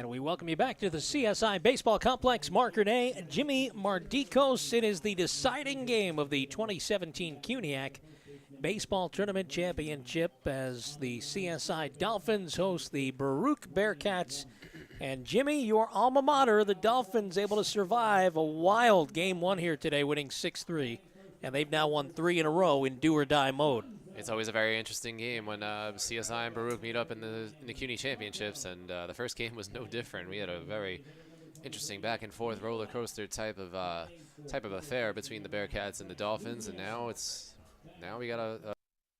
And we welcome you back to the CSI Baseball Complex. Marker Day, Jimmy Mardikos. It is the deciding game of the 2017 CUNYAC Baseball Tournament Championship as the CSI Dolphins host the Baruch Bearcats. And Jimmy, your alma mater, the Dolphins, able to survive a wild Game 1 here today, winning 6-3. And they've now won 3 in a row in do-or-die mode. It's always a very interesting game when CSI and Baruch meet up in the CUNY Championships, and the first game was no different. We had a very interesting back-and-forth roller coaster type of affair between the Bearcats and the Dolphins, and now we got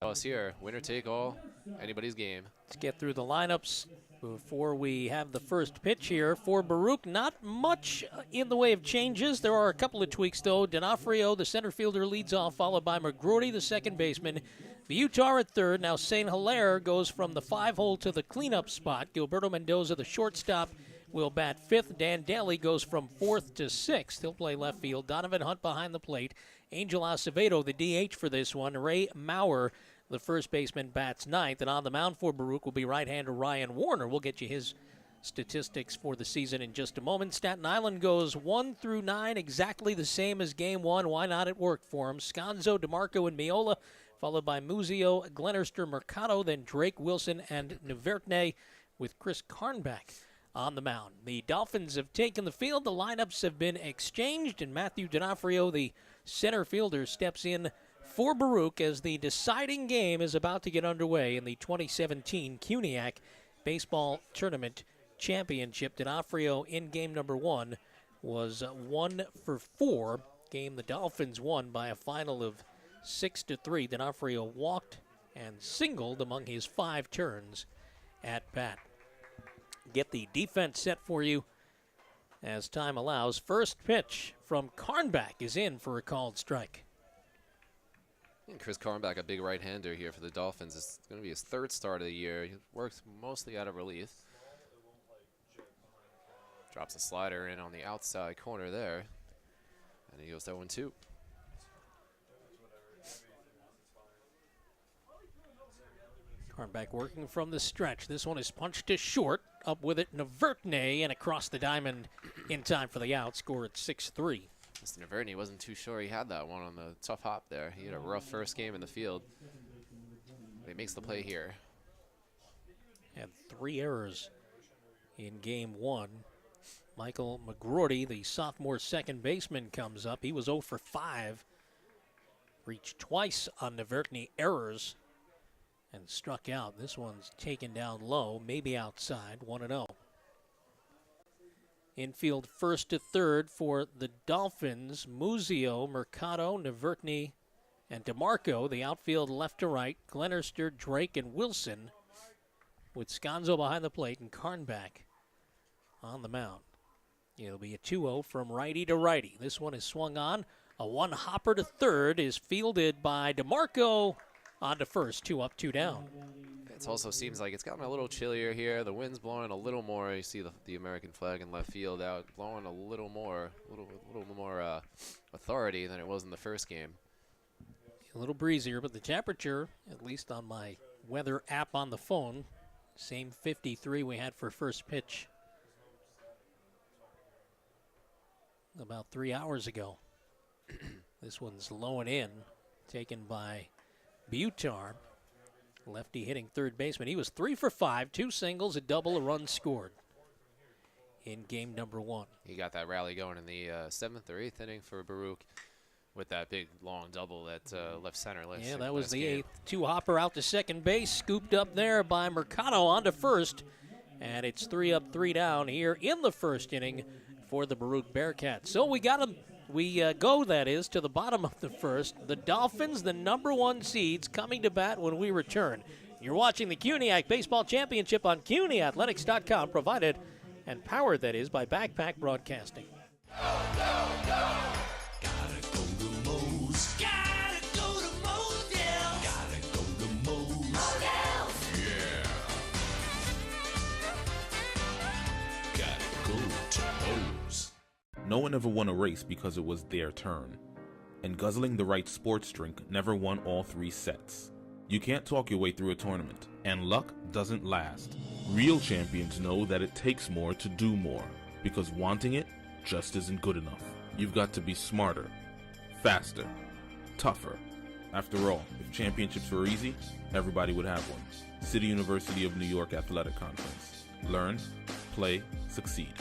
us here, winner take all, anybody's game. Let's get through the lineups before we have the first pitch here for Baruch. Not much in the way of changes. There are a couple of tweaks, though. D'Onofrio, the center fielder, leads off, followed by McGroarty, the second baseman. Butar at third. Now St. Hilaire goes from the 5-hole to the cleanup spot. Gilberto Mendoza, the shortstop, will bat fifth. Dan Daly goes from fourth to sixth. He'll play left field. Donovan Hunt behind the plate. Angel Acevedo, the DH for this one. Ray Maurer, the first baseman, bats ninth. And on the mound for Baruch will be right-hander Ryan Warner. We'll get you his statistics for the season in just a moment. Staten Island goes 1 through 9, exactly the same as Game 1. Why not? It worked for him. Sconzo, DeMarco, and Miola, followed by Muzio, Glennerster, Mercado, then Drake, Wilson, and Nuverne, with Chris Carnback on the mound. The Dolphins have taken the field. The lineups have been exchanged, and Matthew D'Onofrio, the center fielder, steps in for Baruch as the deciding game is about to get underway in the 2017 CUNYAC Baseball Tournament Championship. D'Onofrio in game number 1 was 1 for 4. Game the Dolphins won by a final of 6-3. D'Onofrio walked and singled among his 5 turns at bat. Get the defense set for you as time allows. First pitch from Carnback is in for a called strike. And Chris Carnback, a big right-hander here for the Dolphins. It's going to be his 3rd start of the year. He works mostly out of relief. Drops a slider in on the outside corner there. And he goes 0-2. Carnback working from the stretch. This one is punched to short. Up with it, Nuverne, and across the diamond in time for the out. Score at 6-3. Mr. Nuverne wasn't too sure he had that one on the tough hop there. He had a rough first game in the field. But he makes the play here. Had 3 errors in game 1. Michael McGroarty, the sophomore second baseman, comes up. He was 0 for 5. Reached twice on Nuverne errors and struck out. This one's taken down low, maybe outside, 1-0. Infield first to third for the Dolphins. Muzio, Mercado, Nuverne, and DeMarco. The outfield left to right. Glennerster, Drake, and Wilson, with Sconzo behind the plate and Carnback on the mound. It'll be a 2-0 from righty to righty. This one is swung on. A one-hopper to third is fielded by DeMarco. On to first, 2 up, 2 down. It also seems like it's gotten a little chillier here. The wind's blowing a little more. You see the American flag in left field out, blowing a little more authority than it was in the first game. A little breezier, but the temperature, at least on my weather app on the phone, same 53 we had for first pitch about 3 hours ago. This one's low and in, taken by Butar. Lefty hitting third baseman. He was 3 for 5, 2 singles, a double, a run scored in game number 1. He got that rally going in the 7th or 8th inning for Baruch with that big long double at left center. Yeah, that was the 8th. 2-hopper out to second base, scooped up there by Mercado on to first. And it's 3 up, 3 down here in the first inning for the Baruch Bearcats. So we got them. We go, that is, to the bottom of the first. The Dolphins, the number 1 seeds, coming to bat when we return. You're watching the CUNYAC Baseball Championship on CUNYathletics.com, provided and powered, that is, by Backpack Broadcasting. No one ever won a race because it was their turn. And guzzling the right sports drink never won all 3 sets. You can't talk your way through a tournament. And luck doesn't last. Real champions know that it takes more to do more, because wanting it just isn't good enough. You've got to be smarter, faster, tougher. After all, if championships were easy, everybody would have one. City University of New York Athletic Conference. Learn, play, succeed.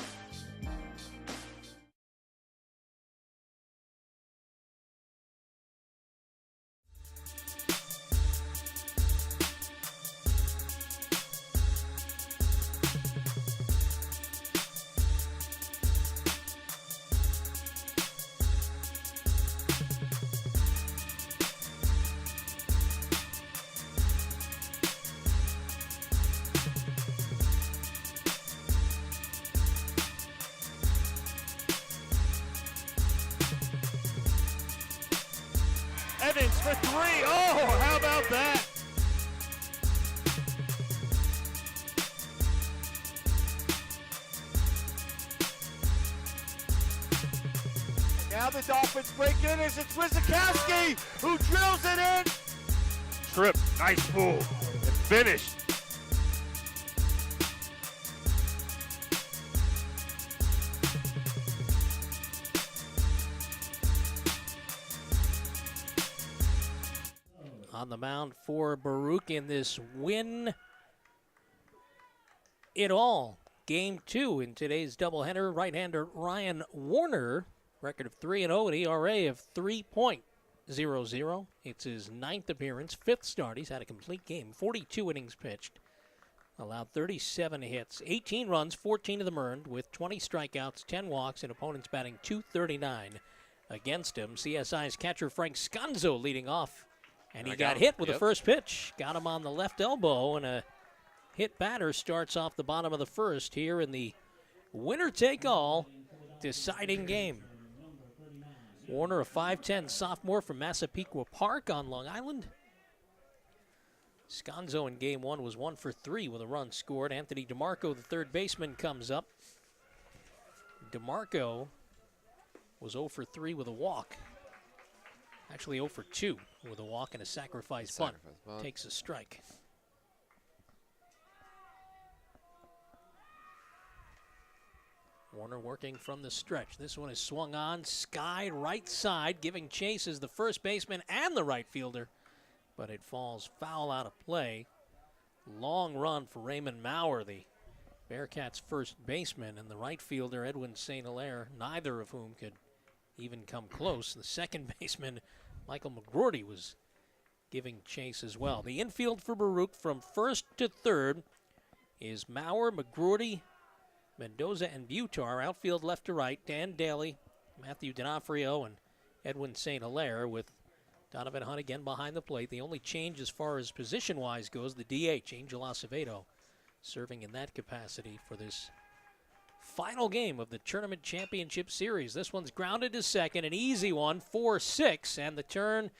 Evans for three. Oh, how about that? Now the Dolphins break in as it's Wizakowski who drills it in. Trip, nice move, and finished. On the mound for Baruch in this win it all. Game 2 in today's doubleheader. Right-hander Ryan Warner, record of 3-0, an ERA of 3.00. It's his 9th appearance, 5th start. He's had a complete game, 42 innings pitched, allowed 37 hits, 18 runs, 14 of them earned, with 20 strikeouts, 10 walks, and opponents batting .239 against him. CSI's catcher Frank Scanzo leading off. And he got hit with the first pitch. Got him on the left elbow, and a hit batter starts off the bottom of the first here in the winner-take-all deciding game. Warner, a 5'10 sophomore from Massapequa Park on Long Island. Scanzo in game 1 was 1 for 3 with a run scored. Anthony DeMarco, the third baseman, comes up. DeMarco was 0 for 3 with a walk. Actually 0 for 2 with a walk and a sacrifice bunt. Takes a strike. Warner working from the stretch. This one is swung on, skied right side, giving chase as the first baseman and the right fielder, but it falls foul out of play. Long run for Raymond Maurer, the Bearcats' first baseman, and the right fielder Edwin St. Hilaire, neither of whom could even come close. The second baseman, Michael McGroarty, was giving chase as well. The infield for Baruch from first to third is Maurer, McGroarty, Mendoza, and Butar. Outfield left to right, Dan Daly, Matthew D'Onofrio, and Edwin St. Hilaire, with Donovan Hunt again behind the plate. The only change as far as position-wise goes, the DH, Angel Acevedo, serving in that capacity for this final game of the Tournament Championship Series. This one's grounded to second, an easy one, 4-6, and the turn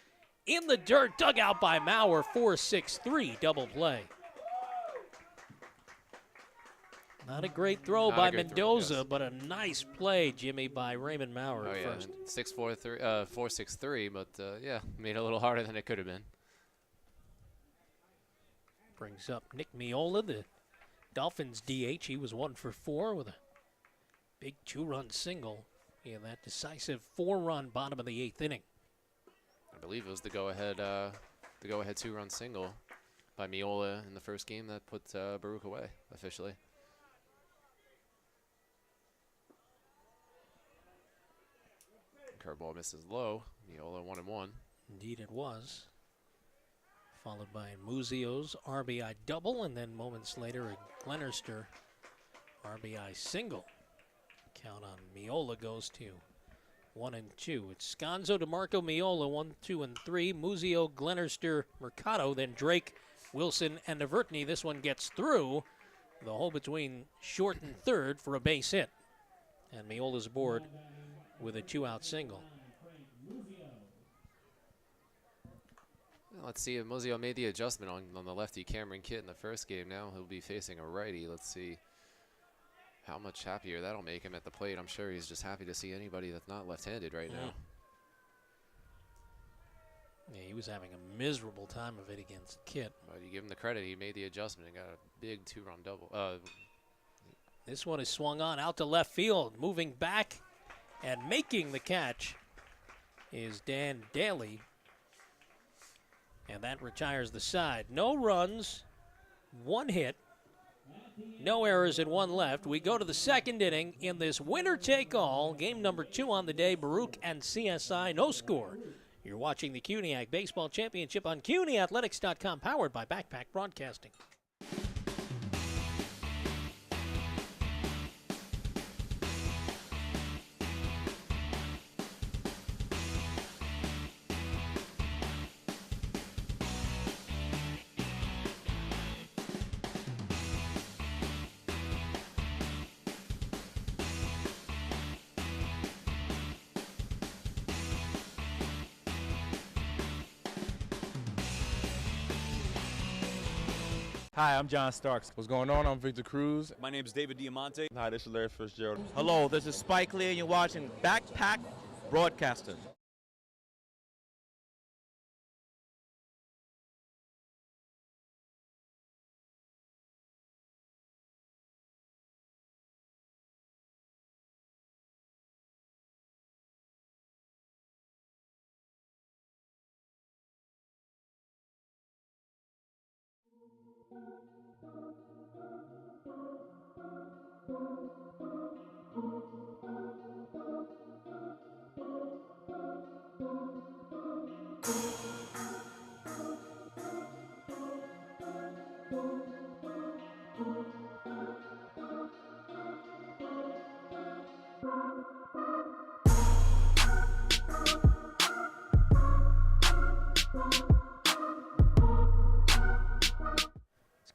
in the dirt, dug out by Maurer, 4-6-3, double play. Not a great throw by Mendoza, but a nice play, Jimmy, by Raymond Maurer first. 4-6-3, but yeah, made it a little harder than it could have been. Brings up Nick Miola, the Dolphins DH. He was 1 for 4 with a big 2-run single in that decisive 4-run bottom of the 8th inning. I believe it was the go-ahead 2-run single by Miola in the first game that put Baruch away officially. Curveball misses low. Miola 1-1. Indeed it was. Followed by Muzio's RBI double, and then moments later a Glenister RBI single. Count on Miola goes to 1-2. It's Scanzo, DeMarco, Miola 1, 2, and 3. Muzio, Glenister, Mercado, then Drake, Wilson, and Avertny. This one gets through the hole between short and third for a base hit. And Miola's aboard with a 2-out single. Well, let's see if Muzio made the adjustment on the lefty Cameron Kitt in the first game. Now he'll be facing a righty. Let's see how much happier that'll make him at the plate. I'm sure he's just happy to see anybody that's not left-handed right now. Yeah, he was having a miserable time of it against Kit. But you give him the credit. He made the adjustment and got a big 2-run double. This one is swung on out to left field. Moving back and making the catch is Dan Daly. And that retires the side. No runs, 1 hit, no errors and 1 left. We go to the 2nd inning in this winner-take-all. Game number 2 on the day, Baruch and CSI, no score. You're watching the CUNYAC Baseball Championship on CUNYathletics.com, powered by Backpack Broadcasting. Hi, I'm John Starks. What's going on? I'm Victor Cruz. My name is David Diamante. Hi, this is Larry Fitzgerald. Hello, this is Spike Lee, and you're watching Backpack Broadcasting.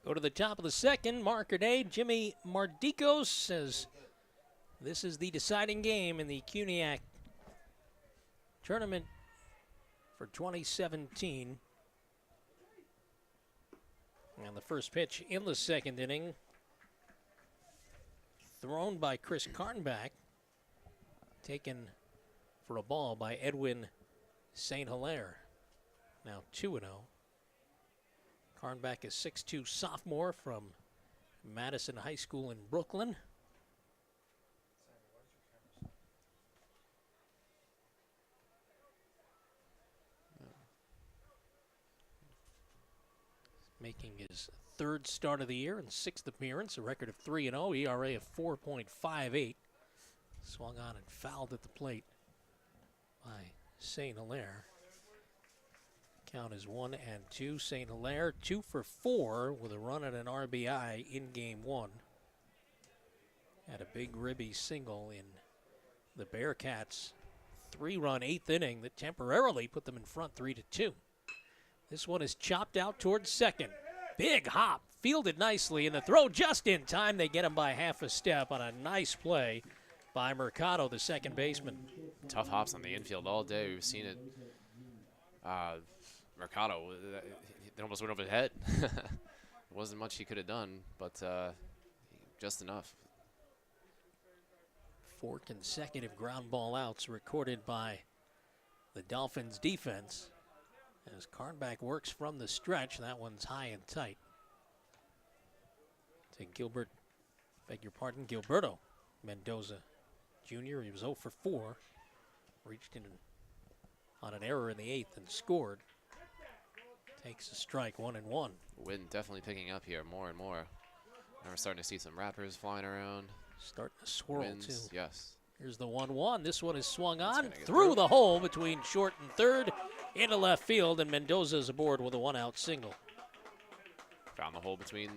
Go to the top of the 2nd. Marker day, Jimmy Mardikos says this is the deciding game in the CUNYAC tournament for 2017. And the first pitch in the 2nd inning, thrown by Chris Carnback, taken for a ball by Edwin St. Hilaire. Now 2-0. Carnback is 6'2" sophomore from Madison High School in Brooklyn. Making his 3rd start of the year and 6th appearance, a record of 3-0, ERA of 4.58. Swung on and fouled at the plate by St. Hilaire. Count is 1-2. St. Hilaire 2 for 4 with a run and an RBI in game 1. Had a big ribby single in the Bearcats' 3-run 8th inning that temporarily put them in front 3-2. This one is chopped out towards 2nd. Big hop, fielded nicely, and the throw just in time. They get him by half a step on a nice play by Mercado, the 2nd baseman. Tough hops on the infield all day. We've seen it. Mercado, it almost went over his head. There wasn't much he could have done, but just enough. 4 consecutive ground ball outs recorded by the Dolphins defense. As Carnback works from the stretch, that one's high and tight. To Gilberto Mendoza Jr. He was 0 for 4. Reached in on an error in the 8th and scored. Takes a strike, 1-1. Wind definitely picking up here more and more. And we're starting to see some wrappers flying around. Starting to swirl, Winds, too. yes. Here's the 1-1. This one is swung on gonna get through through. the hole between short and 3rd into left field, and Mendoza's aboard with a 1-out single. Found the hole between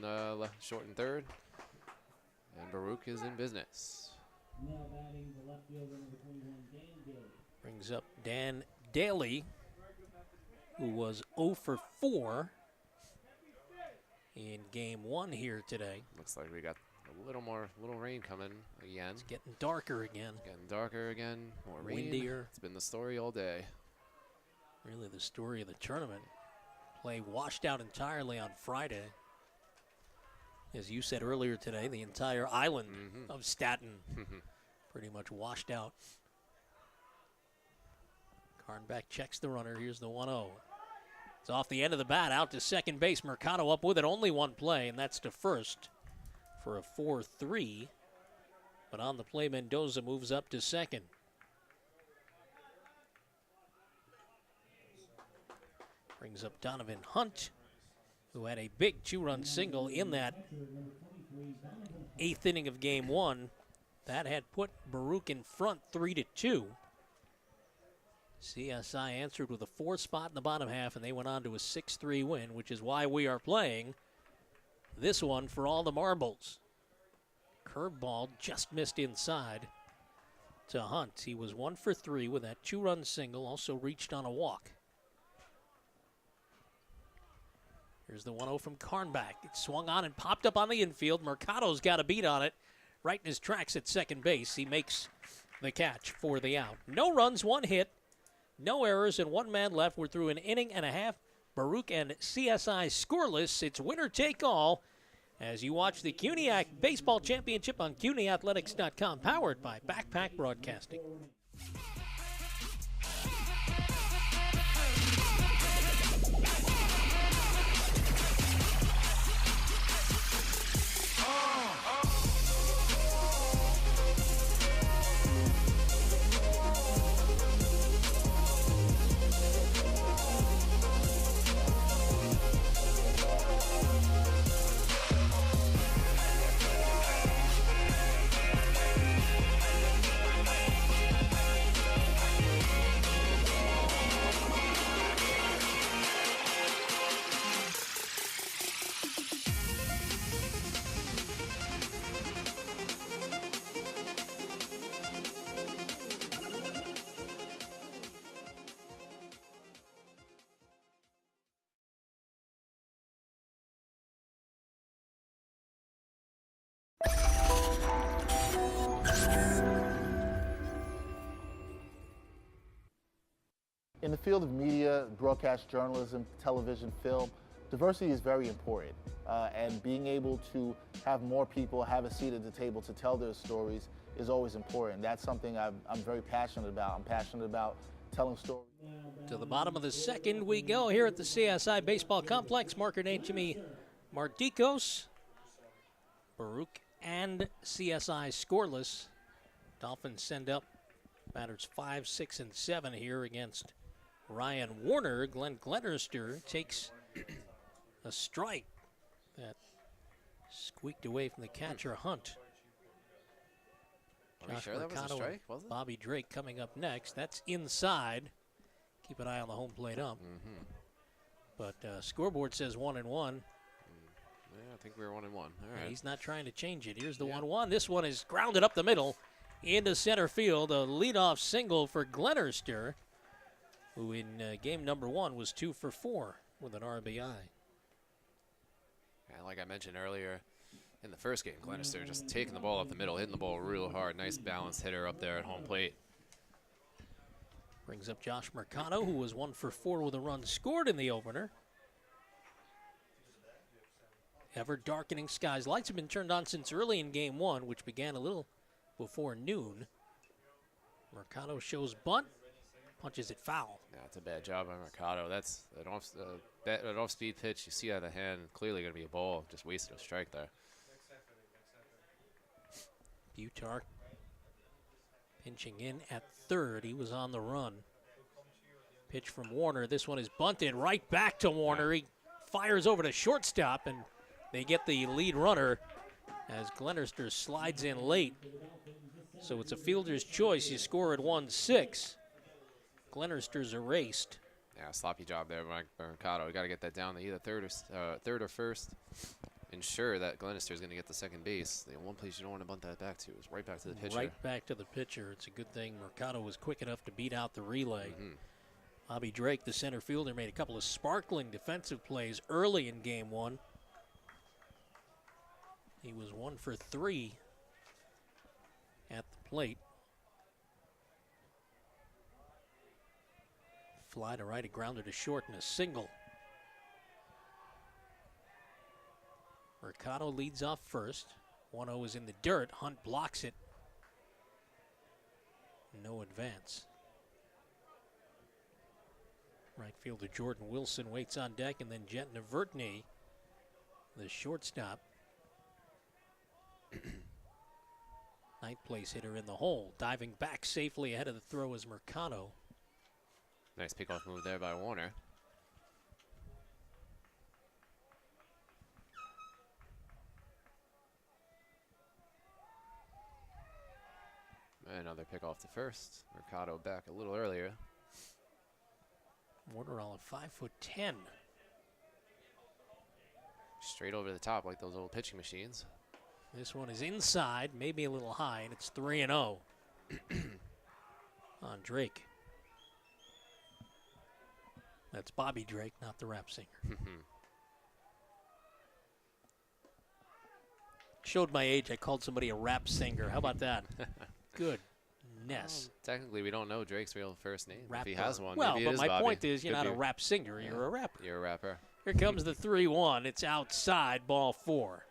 short and 3rd. And Baruch is in business. Brings up Dan Daly, who was 0 for 4 in game 1 here today. Looks like we got a little rain coming again. It's getting darker again. Getting darker again, more rain. Windier. It's been the story all day. Really the story of the tournament. Play washed out entirely on Friday. As you said earlier today, the entire island of Staten pretty much washed out. Carnback checks the runner. Here's the 1-0. It's off the end of the bat, out to second base. Mercado up with it, only one play, and that's to first for a 4-3. But on the play, Mendoza moves up to second. Brings up Donovan Hunt, who had a big 2-run single in that 8th inning of game 1. That had put Baruch in front 3-2. CSI answered with a 4 spot in the bottom half, and they went on to a 6-3 win, which is why we are playing this one for all the marbles. Curveball just missed inside to Hunt. He was 1 for 3 with that 2-run single, also reached on a walk. Here's the 1-0 from Carnback. It swung on and popped up on the infield. Mercado's got a beat on it. Right in his tracks at second base. He makes the catch for the out. No runs, 1 hit, no errors, and 1 man left. We're through an inning and a half. Baruch and CSI scoreless. It's winner take all as you watch the CUNYAC Baseball Championship on CUNYathletics.com, powered by Backpack Broadcasting. In the field of media, broadcast journalism, television, film, diversity is very important. And being able to have more people have a seat at the table to tell their stories is always important. That's something I'm very passionate about. I'm passionate about telling stories. To the bottom of the second we go here at the CSI Baseball Complex. Marker name Jimmy Martikos. Baruch and CSI scoreless. Dolphins send up batters 5, 6, and 7 here against Ryan Warner. Glenn Glenister takes a strike that squeaked away from the catcher Hunt. Are you sure that was a strike? Was it? Bobby Drake coming up next. That's inside. Keep an eye on the home plate ump. But scoreboard says 1-1. Yeah, I think we were 1-1. All right. He's not trying to change it. Here's the 1-1. This one is grounded up the middle into center field. A leadoff single for Glenister, who in game number 1 was 2 for 4 with an RBI. Yeah, like I mentioned earlier, in the first game, Glenister just taking the ball up the middle, hitting the ball real hard. Nice balanced hitter up there at home plate. Brings up Josh Mercado, who was 1 for 4 with a run scored in the opener. Ever darkening skies. Lights have been turned on since early in game 1, which began a little before noon. Mercado shows bunt, punches it foul. Yeah, it's a bad job by Mercado. That's an off-speed pitch. You see out of the hand, clearly going to be a ball. Just wasted a strike there. Butark pinching in at third. He was on the run. Pitch from Warner. This one is bunted right back to Warner. He fires over to shortstop, and they get the lead runner as Glenister slides in late. So it's a fielder's choice. You score at 1-6. Glenister's erased. Yeah, sloppy job there by Mercado. We got to get that down to either third or first. Ensure that Glenister is going to get the second base. The one place you don't want to bunt that back to is right back to the pitcher. Right back to the pitcher. It's a good thing Mercado was quick enough to beat out the relay. Bobby Drake, the center fielder, made a couple of sparkling defensive plays early in game 1. He was 1 for 3 at the plate. Fly to right, a grounder to short, and a single. Mercado leads off first. 1-0 is in the dirt. Hunt blocks it. No advance. Right fielder Jordan Wilson waits on deck, and then Jet Navertny, the shortstop. Ninth place hitter in the hole. Diving back safely ahead of the throw is Mercado. Nice pickoff move there by Warner. Another pickoff to first. Mercado back a little earlier. Warner all at 5'10". Straight over the top like those old pitching machines. This one is inside, maybe a little high, and it's 3-0 on Drake. That's Bobby Drake, not the rap singer. Showed my age. I called somebody a rap singer. How about that? Goodness. Technically, we don't know Drake's real first name. Rapper. If he has one, well, maybe but it is my Bobby. point is, you're Could not be. a rap singer. You're a rapper. You're a rapper. Here comes the 3-1. It's outside, ball 4.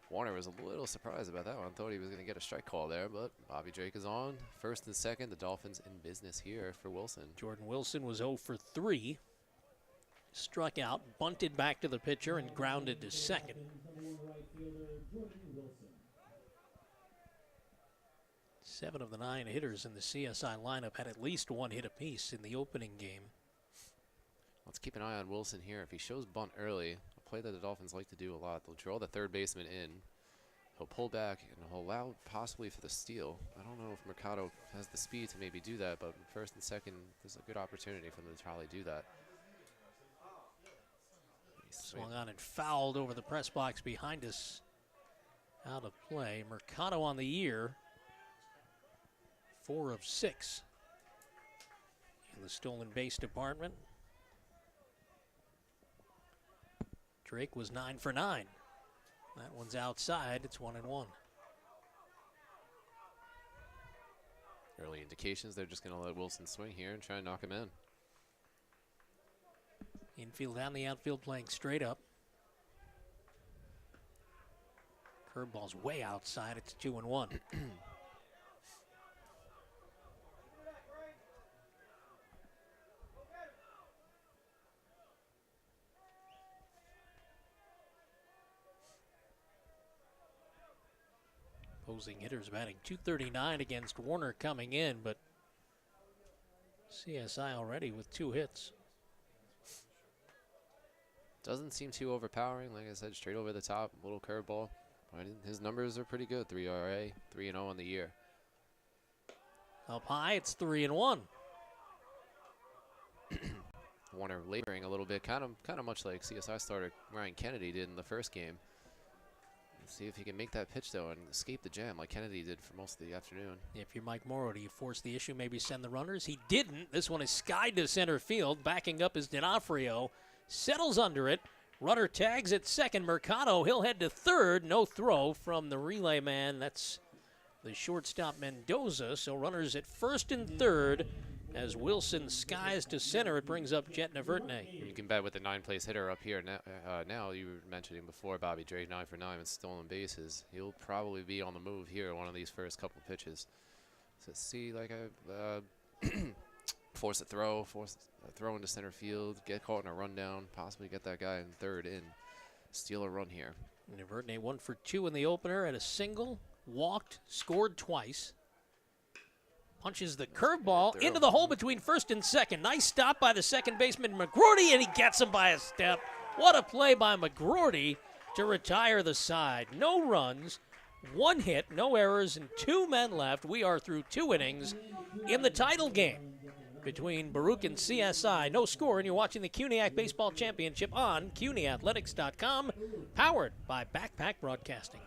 Warner was a little surprised about that one. Thought he was going to get a strike call there, but Bobby Drake is on. First and second, the Dolphins in business here for Wilson. Jordan Wilson was 0 for 3. Struck out, bunted back to the pitcher, and grounded to second. Seven of the 9 hitters in the CSI lineup had at least one hit apiece in the opening game. Let's keep an eye on Wilson here. If he shows bunt early, a play that the Dolphins like to do a lot, they'll draw the third baseman in. He'll pull back and he'll allow possibly for the steal. I don't know if Mercado has the speed to maybe do that, but first and second, there's a good opportunity for them to probably do that. Swung on and fouled over the press box behind us. Out of play. Mercado on the year. 4 of 6 in the stolen base department. Drake was 9 for 9. That one's outside. It's 1-1. Early indications they're just going to let Wilson swing here and try and knock him in. Infield and the outfield playing straight up. Curveball's way outside. It's 2-1. Opposing hitters batting .239 against Warner coming in, but CSI already with 2 hits. Doesn't seem too overpowering. Like I said, straight over the top, little curveball. His numbers are pretty good. 3 RA, 3-0 on the year. Up high, it's 3-1. Warner laboring a little bit, kind of much like CSI starter Ryan Kennedy did in the first game. Let's see if he can make that pitch though and escape the jam like Kennedy did for most of the afternoon. If you're Mike Morrow, do you force the issue, maybe send the runners? He didn't. This one is skied to center field. Backing up is D'Onofrio. Settles under it. Runner tags at second. Mercado, he'll head to third. No throw from the relay man. That's the shortstop Mendoza. So runners at first and third as Wilson skies to center. It brings up Jet Navertny. You can bet with the 9th-place hitter up here now, you were mentioning before, Bobby Drake 9 for 9 with stolen bases. He'll probably be on the move here one of these first couple pitches. So see, like force a throw into center field, get caught in a rundown, possibly get that guy in third in, steal a run here. Navertny 1 for 2 in the opener at a single, walked, scored twice. Punches the curveball into the hole between first and second. Nice stop by the second baseman McGroarty, and he gets him by a step. What a play by McGroarty to retire the side. No runs, 1 hit, no errors, and 2 men left. We are through 2 innings in the title game between Baruch and CSI. No score, and you're watching the CUNYAC Baseball Championship on CUNYathletics.com, powered by Backpack Broadcasting.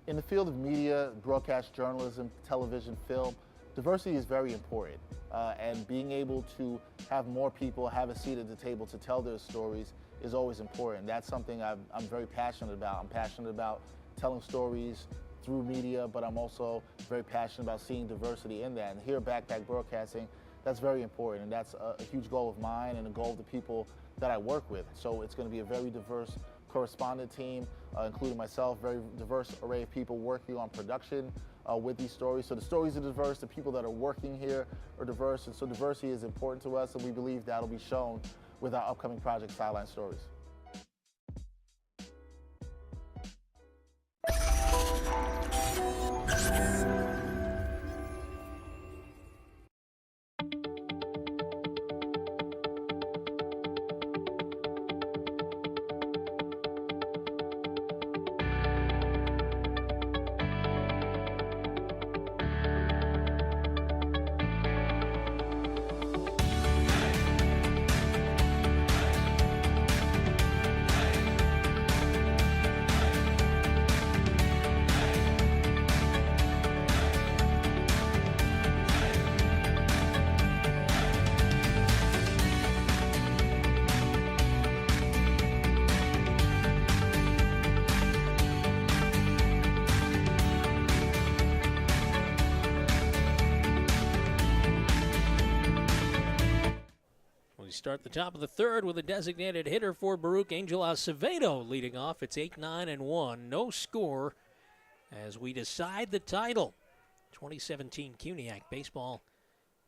In the field of media, broadcast journalism, television, film, diversity is very important. And being able to have more people have a seat at the table to tell their stories is always important. That's something I'm very passionate about. I'm passionate about telling stories through media, but I'm also very passionate about seeing diversity in that. And here at Backpack Broadcasting, that's very important. And that's a huge goal of mine and a goal of the people that I work with. So it's going to be a very diverse correspondent team, including myself, very diverse array of people working on production with these stories. So the stories are diverse, the people that are working here are diverse, and so diversity is important to us, and we believe that'll be shown with our upcoming project, Sideline Stories. Start the top of the third with a designated hitter for Baruch, Angel Acevedo leading off. It's 8-9-1, no score as we decide the title. 2017 CUNYAC Baseball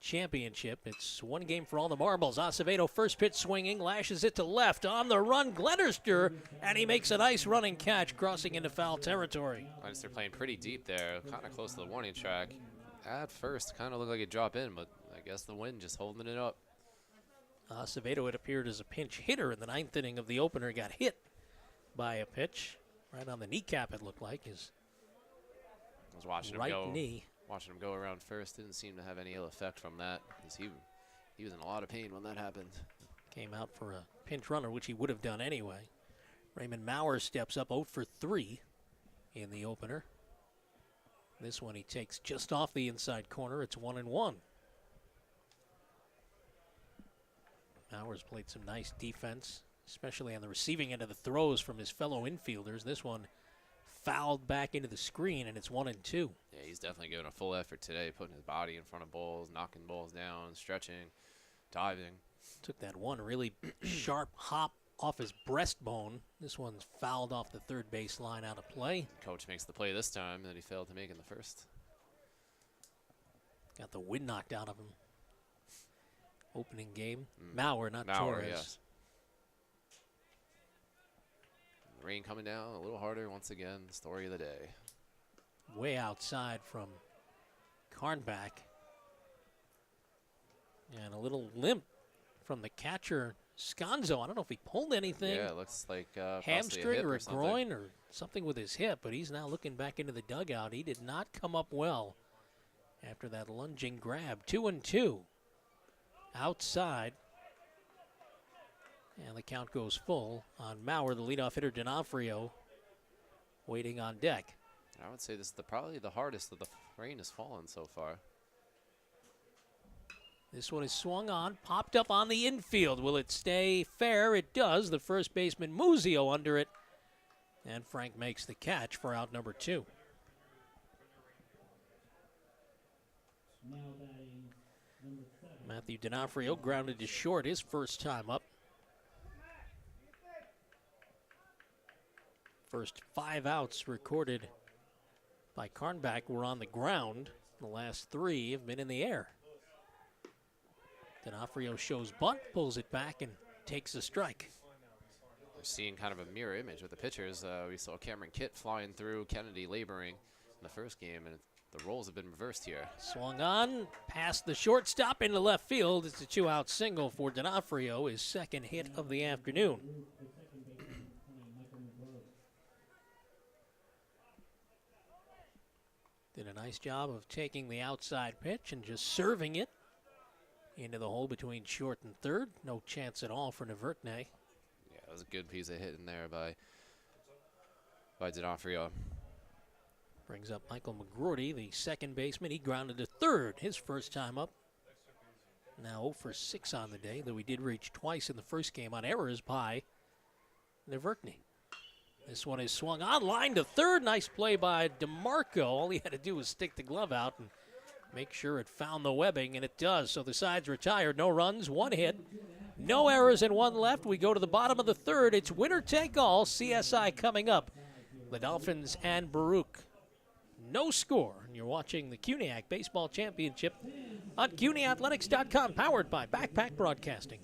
Championship. It's one game for all the marbles. Acevedo first pitch swinging, lashes it to left. On the run, Glenister, and he makes a nice running catch crossing into foul territory. Glenister playing pretty deep there, kind of close to the warning track. At first, kind of looked like it dropped in, but I guess the wind just holding it up. Acevedo had appeared as a pinch hitter in the ninth inning of the opener. Got hit by a pitch right on the kneecap, it looked like. His I was watching right him go, knee. Watching him go around first. Didn't seem to have any ill effect from that, because he was in a lot of pain when that happened. Came out for a pinch runner, which he would have done anyway. Raymond Maurer steps up 0 for 3 in the opener. This one he takes just off the inside corner. It's 1-1. Mauer's played some nice defense, especially on the receiving end of the throws from his fellow infielders. This one fouled back into the screen, and it's 1-2. Yeah, he's definitely giving a full effort today, putting his body in front of balls, knocking balls down, stretching, diving. Took that one really sharp hop off his breastbone. This one's fouled off the third base line out of play. Coach makes the play this time that he failed to make in the first. Got the wind knocked out of him. Opening game. Maurer, not Maurer, Torres. yes. The rain coming down a little harder once again. Story of the day. Way outside from Carnback. And a little limp from the catcher, Sconzo. I don't know if he pulled anything. Yeah, it looks like hamstring or a groin or something with his hip, but he's now looking back into the dugout. He did not come up well after that lunging grab. 2-2. Outside. And the count goes full on Maurer, the leadoff hitter, D'Onofrio, waiting on deck. I would say this is probably the hardest that the rain has fallen so far. This one is swung on, popped up on the infield. Will it stay fair? It does. The first baseman, Muzio, under it. And Frank makes the catch for out number 2. Matthew D'Onofrio grounded to short his first time up. First 5 outs recorded by Carnback were on the ground. The last 3 have been in the air. D'Onofrio shows bunt, pulls it back, and takes a strike. We're seeing kind of a mirror image with the pitchers. We saw Cameron Kitt flying through, Kennedy laboring in the first game, and the roles have been reversed here. Swung on, past the shortstop into left field. It's a 2-out single for D'Onofrio, his second hit of the afternoon. Did a nice job of taking the outside pitch and just serving it into the hole between short and third. No chance at all for Navurtne. Yeah, that was a good piece of hitting there by D'Onofrio. Brings up Michael McGroarty, the second baseman. He grounded to third his first time up. Now 0 for 6 on the day, though he did reach twice in the first game on errors by Navurtne. This one is swung on, line to third. Nice play by DeMarco. All he had to do was stick the glove out and make sure it found the webbing, and it does. So the side's retired. No runs, 1 hit. No errors and one left. We go to the bottom of the third. It's winner take all. CSI coming up. The Dolphins and Baruch. No score. And you're watching the CUNYAC Baseball Championship on CUNYathletics.com, powered by Backpack Broadcasting.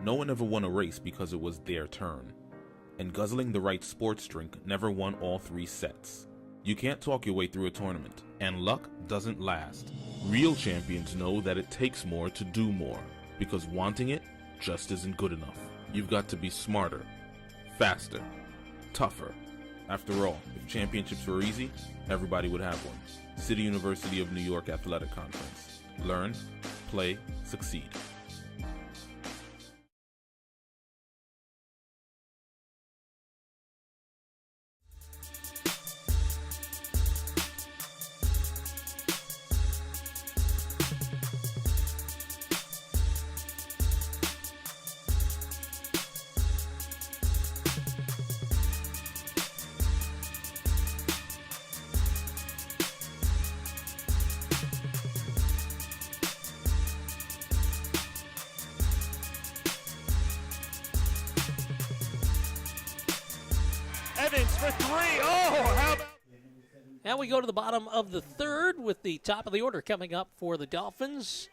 No one ever won a race because it was their turn. And guzzling the right sports drink never won all 3 sets. You can't talk your way through a tournament, and luck doesn't last. Real champions know that it takes more to do more, because wanting it just isn't good enough. You've got to be smarter, faster, tougher. After all, if championships were easy, everybody would have one. City University of New York Athletic Conference. Learn, play, succeed. Evans for 3. Oh, how about... And we go to the bottom of the third with the top of the order coming up for the Dolphins.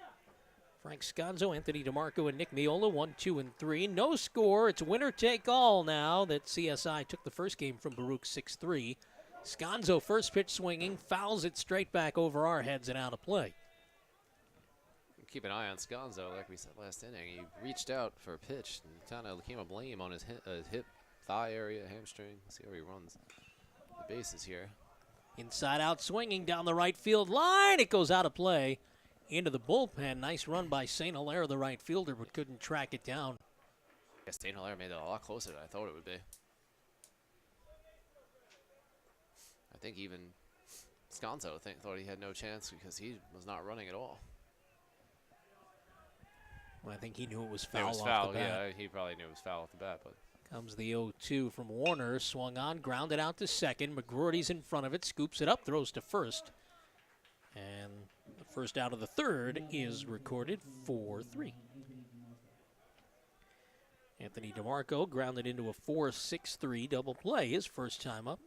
Frank Sconzo, Anthony DeMarco, and Nick Miola, 1, 2, and 3. No score. It's winner take all now that CSI took the first game from Baruch 6-3. Sconzo, first pitch swinging, fouls it straight back over our heads and out of play. Keep an eye on Sconzo, like we said last inning. He reached out for a pitch and kind of came a blame on his hip, thigh area, hamstring. Let's see how he runs the bases here. Inside out swinging down the right field line. It goes out of play into the bullpen. Nice run by St. Hilaire, the right fielder, but couldn't track it down. Yeah, St. Hilaire made it a lot closer than I thought it would be. I think even Sconzo thought he had no chance because he was not running at all. Well, I think he knew it was foul. It was off foul, the bat. yeah. He probably knew it was foul off the bat, but Comes the 0-2 from Warner. Swung on, grounded out to second. McGroarty's in front of it, scoops it up, throws to first. And the first out of the third is recorded 4-3. Anthony DeMarco grounded into a 4-6-3 double play, his first time up.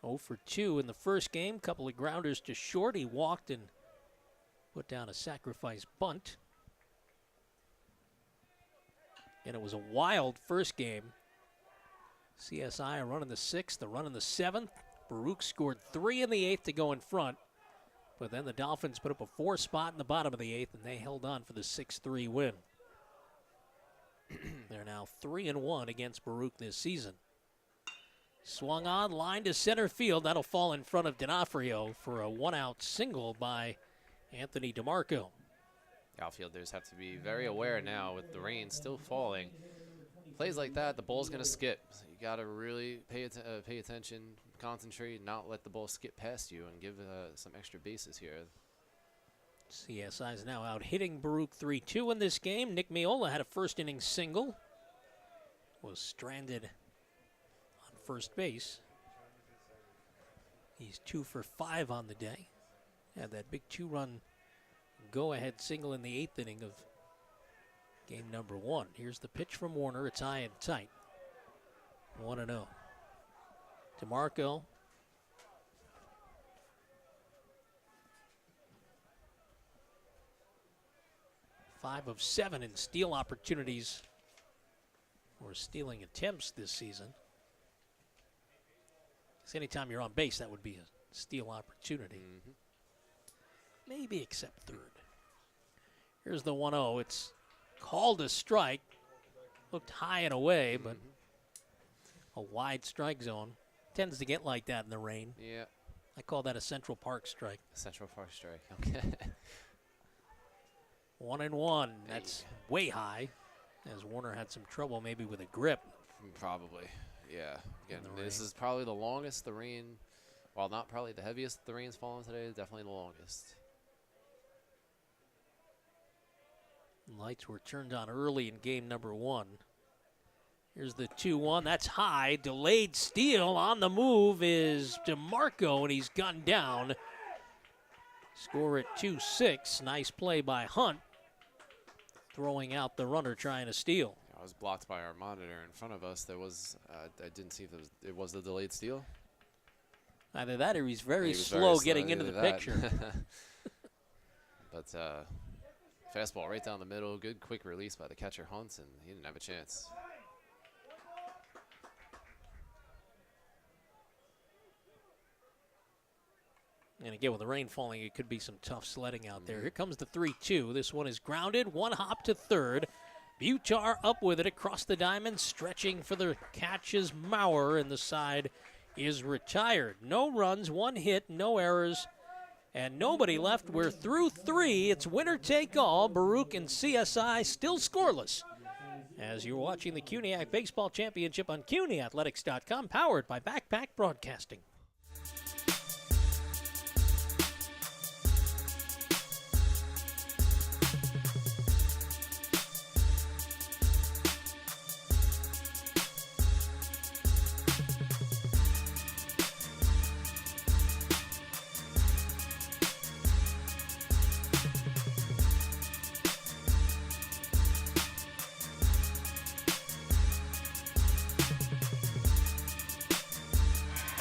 0 for 2 in the first game. Couple of grounders to short. He walked and put down a sacrifice bunt. And it was a wild first game. CSI a run in the 6th, a run in the 7th. Baruch scored 3 in the 8th to go in front. But then the Dolphins put up a 4 spot in the bottom of the 8th, and they held on for the 6-3 win. They're now 3-1 against Baruch this season. Swung on, line to center field. That'll fall in front of D'Onofrio for a 1-out single by Anthony DeMarco. outfielders have to be very aware now with the rain still falling. Plays like that, the ball's going to skip. So you got to really pay attention, concentrate, not let the ball skip past you, and give some extra bases here. CSI is now out hitting Baruch 3-2 in this game. Nick Miola had a first inning single. Was stranded on first base. He's 2 for 5 on the day. Had that big 2-run go-ahead single in the 8th inning of game number 1. Here's the pitch from Warner. It's high and tight. 1-0. DeMarco. Five of 7 in steal opportunities or stealing attempts this season. So anytime you're on base, that would be a steal opportunity. Maybe except third. Here's the 1-0. It's called a strike. Looked high and away, but a wide strike zone. Tends to get like that in the rain. Yeah. I call that a Central Park strike. Central Park strike. Okay. 1-1. That's way high, as Warner had some trouble maybe with a grip. Probably. Yeah. Again, this is probably the longest the rain, while not probably the heaviest the rain's fallen today, definitely the longest. Lights were turned on early in game number 1. Here's the 2-1. That's high. Delayed steal on the move is DeMarco, and he's gunned down. Score at 2-6. Nice play by Hunt. Throwing out the runner trying to steal. I was blocked by our monitor in front of us. There was, I didn't see if it was the delayed steal. Either that or he's very He was slow very getting slow, into the either that. picture. But fastball right down the middle. Good quick release by the catcher Hunt, and he didn't have a chance. And again, with the rain falling, it could be some tough sledding out there. Here comes the 3-2. This one is grounded. One hop to third. Butar up with it across the diamond, stretching for the catch is Maurer, and the side is retired. No runs, one hit, no errors, and nobody left. We're through 3. It's winner take all. Baruch and CSI still scoreless. As you're watching the CUNYAC Baseball Championship on CUNYathletics.com, powered by Backpack Broadcasting.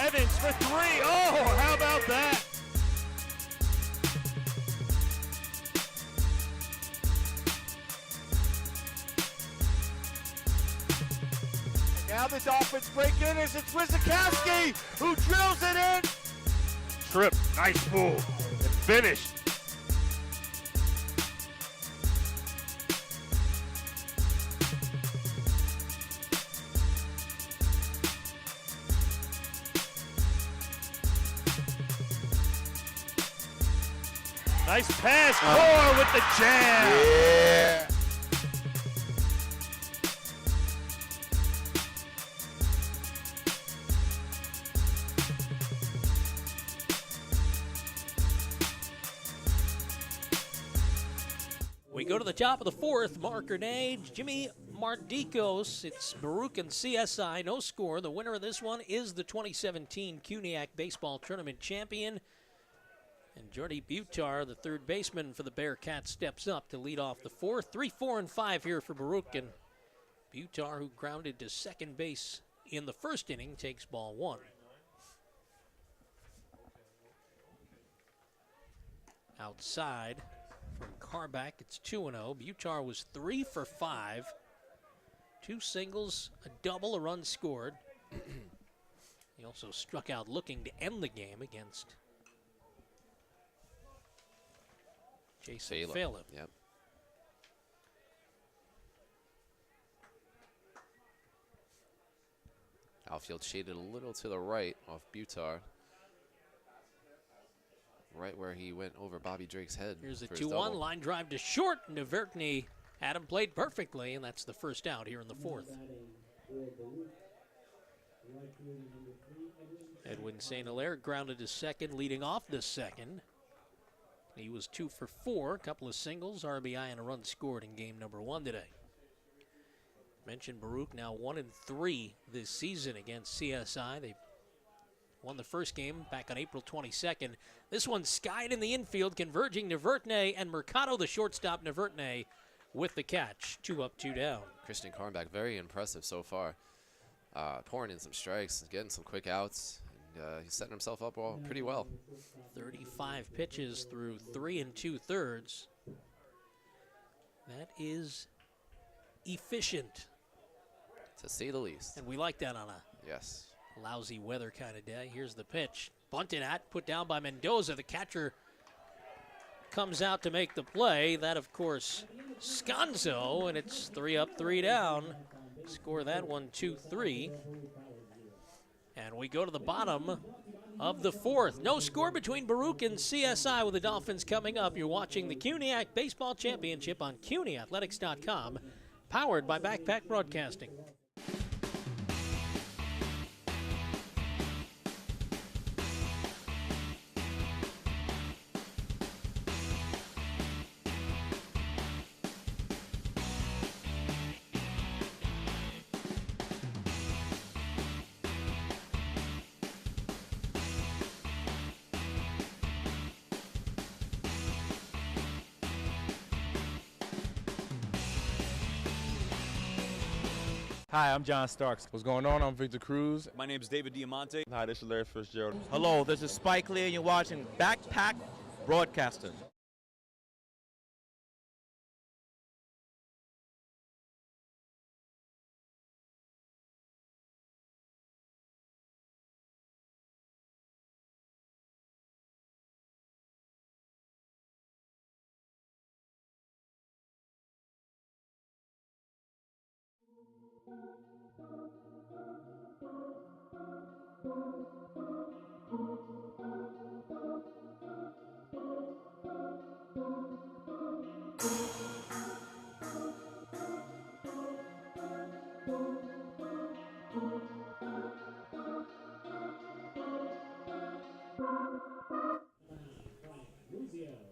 Evans for 3. Oh, how about that? And now the Dolphins break in as it's Wizakowski who drills it in. Trip, nice pull, and finished. Nice pass, Moore with the jam. Yeah. We go to the top of the 4th. Mark Grenade, Jimmy Mardikos. It's Baruch and CSI. No score. The winner of this one is the 2017 CUNYAC Baseball Tournament champion. And Jordy Butar, the third baseman for the Bearcats, steps up to lead off the 4th. 3, 4, and 5 here for Baruch. And Butar, who grounded to second base in the first inning, takes ball 1. Outside from Carback, it's 2-0. Butar was 3 for 5. 2 singles, a double, a run scored. He also struck out looking to end the game against Jason Phelan. Yep. Outfield shaded a little to the right off Butar. Right where he went over Bobby Drake's head. Here's a for his 2-1 double. line drive to short. Navertny had him played perfectly, and that's the first out here in the 4th. Edwin St. Hilaire grounded to second, leading off the second. He was 2 for 4, a couple of singles, RBI, and a run scored in game number 1 today. Mentioned Baruch now 1-3 this season against CSI. They won the first game back on April 22nd. This one skied in the infield, converging Navertny and Mercado, the shortstop. Navertny with the catch. 2 up, 2 down. Christian Carnback, very impressive so far. Pouring in some strikes, getting some quick outs. And, he's setting himself up pretty well. 35 pitches through 3 2/3. That is efficient. To say the least. And we like that on a Yes. lousy weather kind of day. Here's the pitch. Bunted at, put down by Mendoza. The catcher comes out to make the play. That, of course, Sconzo, and it's 3 up, 3 down. Score that one 2-3. And we go to the bottom of the 4th. No score between Baruch and CSI with the Dolphins coming up. You're watching the CUNYAC Baseball Championship on CUNYathletics.com, powered by Backpack Broadcasting. Hi, I'm John Starks. What's going on? I'm Victor Cruz. My name is David Diamante. Hi, this is Larry Fitzgerald. Hello, this is Spike Lee, and you're watching Backpack Broadcasting.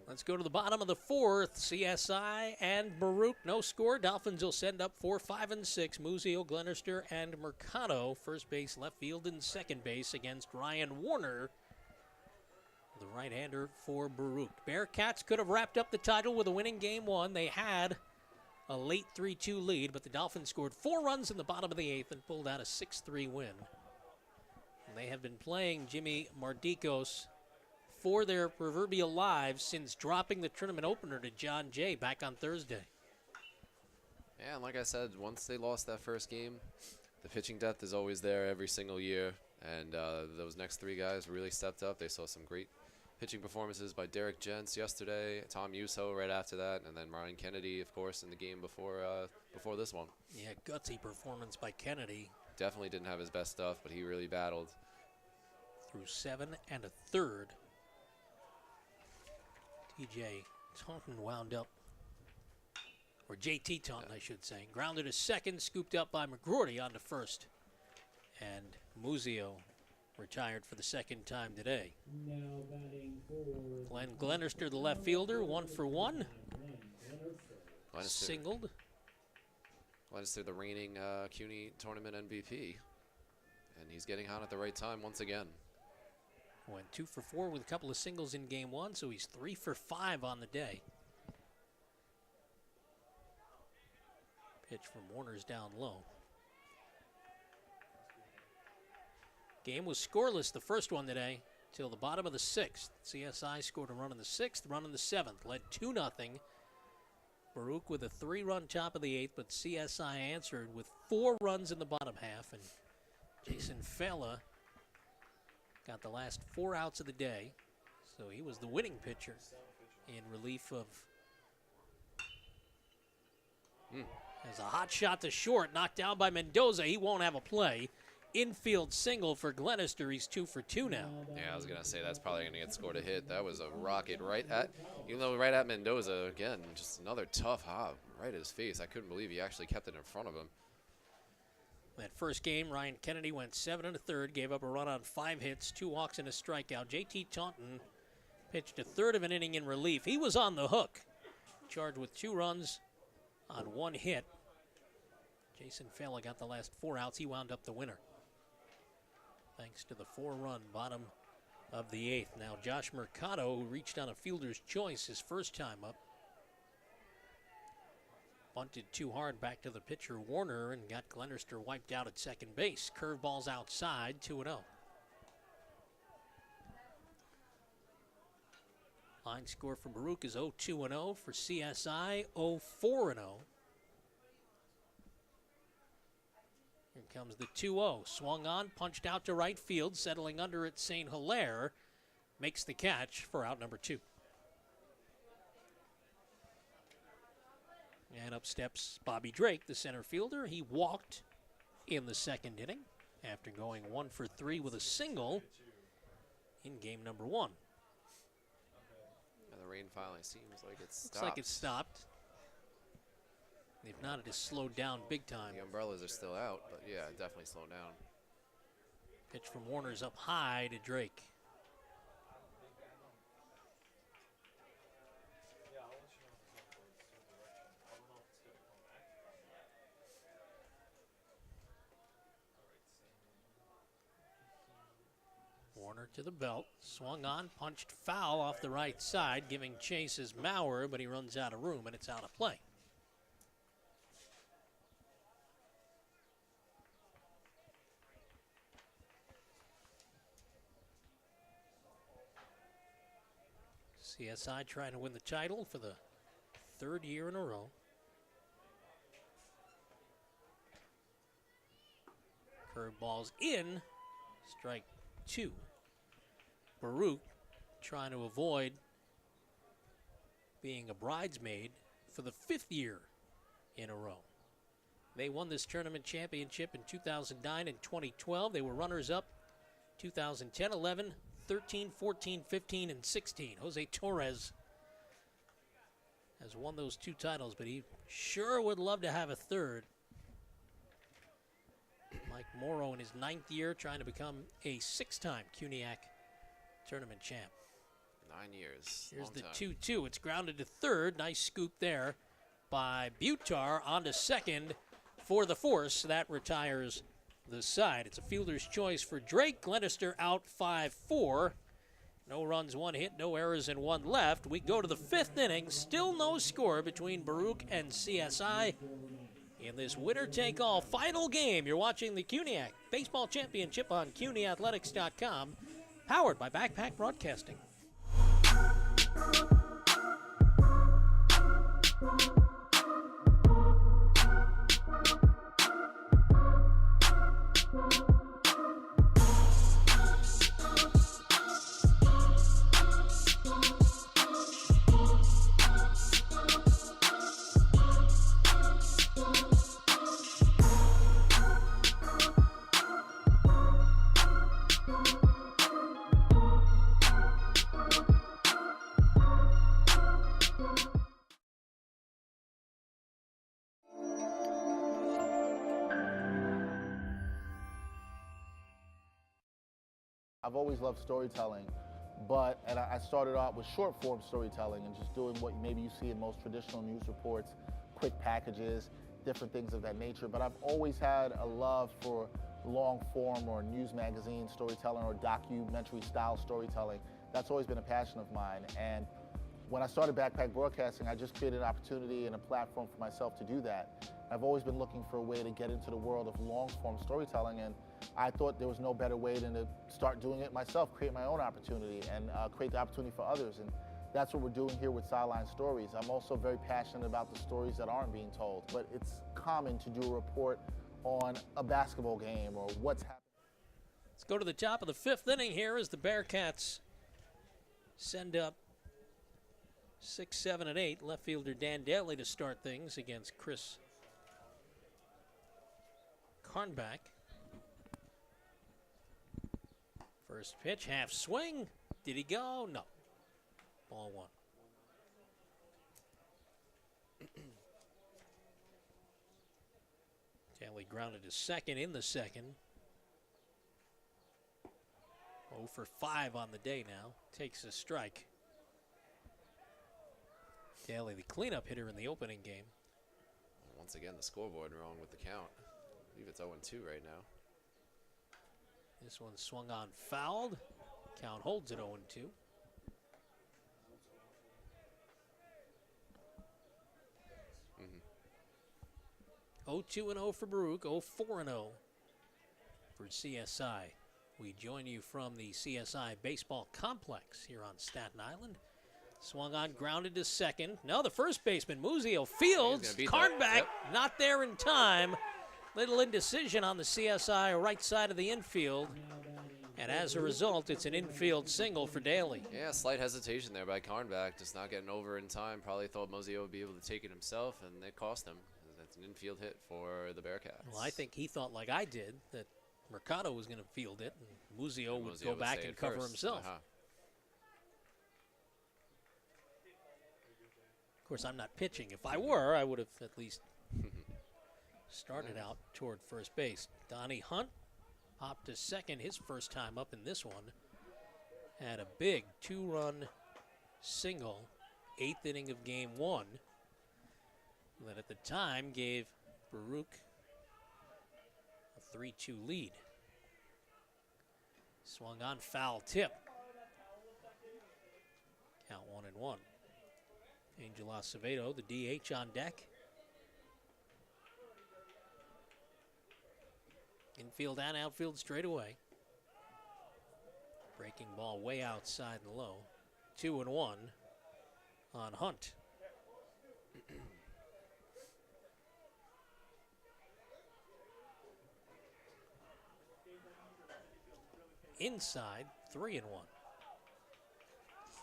Let's go to the bottom of the fourth. CSI and Baruch, no score. Dolphins will send up 4, 5, and 6. Muzio, Glenister, and Mercado. First base, left field, and second base against Ryan Warner, the right-hander for Baruch. Bearcats could have wrapped up the title with a winning game one. They had a late 3-2 lead, but the Dolphins scored 4 runs in the bottom of the eighth and pulled out a 6-3 win. And they have been playing Jimmy Mardikos for their proverbial lives since dropping the tournament opener to John Jay back on Thursday. Yeah, and like I said, once they lost that first game, the pitching depth is always there every single year, and those next 3 guys really stepped up. They saw some great pitching performances by Derek Jentz yesterday, Tom Yuso right after that, and then Ryan Kennedy, of course, in the game before this one. Yeah, gutsy performance by Kennedy. Definitely didn't have his best stuff, but he really battled. Through 7 1/3. TJ Taunton wound up, or JT Taunton, I should say, grounded to second, scooped up by McGroarty on to first. And Muzio retired for the second time today. Glenn Glenister, the left fielder, 1 for 1. Singled. Glenister, the reigning CUNY tournament MVP. And he's getting hot at the right time once again. Went 2 for 4 with a couple of singles in game one, so he's 3 for 5 on the day. Pitch from Warner's down low. Game was scoreless, the first one today, till the bottom of the 6th. CSI scored a run in the 6th, run in the 7th, led 2-0. Baruch with a 3-run top of the 8th, but CSI answered with 4 runs in the bottom half, and Jason Fella got the last 4 outs of the day, so he was the winning pitcher in relief of. As a hot shot to short, knocked down by Mendoza. He won't have a play. Infield single for Glenister. He's 2 for 2 now. Yeah, I was going to say that's probably going to get scored a hit. That was a rocket right at Mendoza. Again, just another tough hop right at his face. I couldn't believe he actually kept it in front of him. That first game, Ryan Kennedy went 7 1/3, gave up a run on 5 hits, 2 walks and a strikeout. JT Taunton pitched a third of an inning in relief. He was on the hook, charged with 2 runs on 1 hit. Jason Fella got the last 4 outs. He wound up the winner, thanks to the 4-run bottom of the 8th. Now Josh Mercado, who reached on a fielder's choice his first time up, bunted too hard back to the pitcher Warner and got Glenister wiped out at second base. Curveballs outside, 2-0. Line score for Baruch is 0-2-0. For CSI, 0-4-0. Here comes the 2-0. Swung on, punched out to right field, settling under it St. Hilaire. Makes the catch for out number 2. And up steps Bobby Drake, the center fielder. He walked in the second inning after going 1 for 3 with a single in game number 1. And the rain finally seems like it's stopped. Looks like it's stopped. If not, it has slowed down big time. The umbrellas are still out, but yeah, definitely slowed down. Pitch from Warner's up high to Drake. Warner to the belt, swung on, punched foul off the right side, giving chase his Maurer, but he runs out of room and it's out of play. CSI trying to win the title for the third year in a row. Curveball's in. Strike 2. Baruch trying to avoid being a bridesmaid for the 5th year in a row. They won this tournament championship in 2009 and 2012. They were runners-up 2010, 11, 13, 14, 15, and 16. Jose Torres has won those 2 titles, but he sure would love to have a third. Mike Morrow in his 9th year trying to become a 6-time CUNYAC tournament champ. 9 years. Here's Long the time. 2-2. It's grounded to third. Nice scoop there by Butar onto second for the force. That retires the side. It's a fielder's choice for Drake. Glenister out 5-4. No runs, 1 hit, no errors, and 1 left. We go to the 5th inning. Still no score between Baruch and CSI in this winner-take-all final game. You're watching the CUNYAC Baseball Championship on CUNYathletics.com, powered by Backpack Broadcasting. I've always loved storytelling, and I started out with short form storytelling and just doing what maybe you see in most traditional news reports, quick packages, different things of that nature. But I've always had a love for long form or news magazine storytelling or documentary style storytelling. That's always been a passion of mine. And when I started Backpack Broadcasting, I just created an opportunity and a platform for myself to do that. I've always been looking for a way to get into the world of long form storytelling, and I thought there was no better way than to start doing it myself, create my own opportunity and create the opportunity for others. And that's what we're doing here with Sideline Stories. I'm also very passionate about the stories that aren't being told, but it's common to do a report on a basketball game or what's happening. Let's go to the top of the 5th inning here as the Bearcats send up 6, 7, and 8. Left fielder Dan Daly to start things against Chris Carnback. First pitch, half swing. Did he go? No. Ball 1. Daly grounded to second in the second. 0 for 5 on the day now. Takes a strike. Daly, the cleanup hitter in the opening game. Once again, the scoreboard wrong with the count. I believe it's 0-2 right now. This one swung on, fouled. Count holds it 0-2. Mm-hmm. 0-2-0 for Baruch, 0-4-0 for CSI. We join you from the CSI Baseball Complex here on Staten Island. Swung on, grounded to second. Now the first baseman, Muzio, fields. Carnback, Yep. not there in time. Little indecision on the CSI right side of the infield. And as a result, it's an infield single for Daly. Yeah, slight hesitation there by Carnback, just not getting over in time. Probably thought Mozio would be able to take it himself, and it cost him. That's an infield hit for the Bearcats. Well, I think he thought, like I did, that Mercado was going to field it, and Muzio would go back and cover himself. Of course, I'm not pitching. If I were, I would have at least started out toward first base. Donnie Hunt popped to second his first time up in this one. Had a big 2-run single, 8th inning of game 1. That at the time gave Baruch a 3-2 lead. Swung on, foul tip. Count 1-1. Angel Acevedo, the DH, on deck. Infield and outfield straight away. Breaking ball way outside and low. 2-1. on Hunt. Inside, 3-1.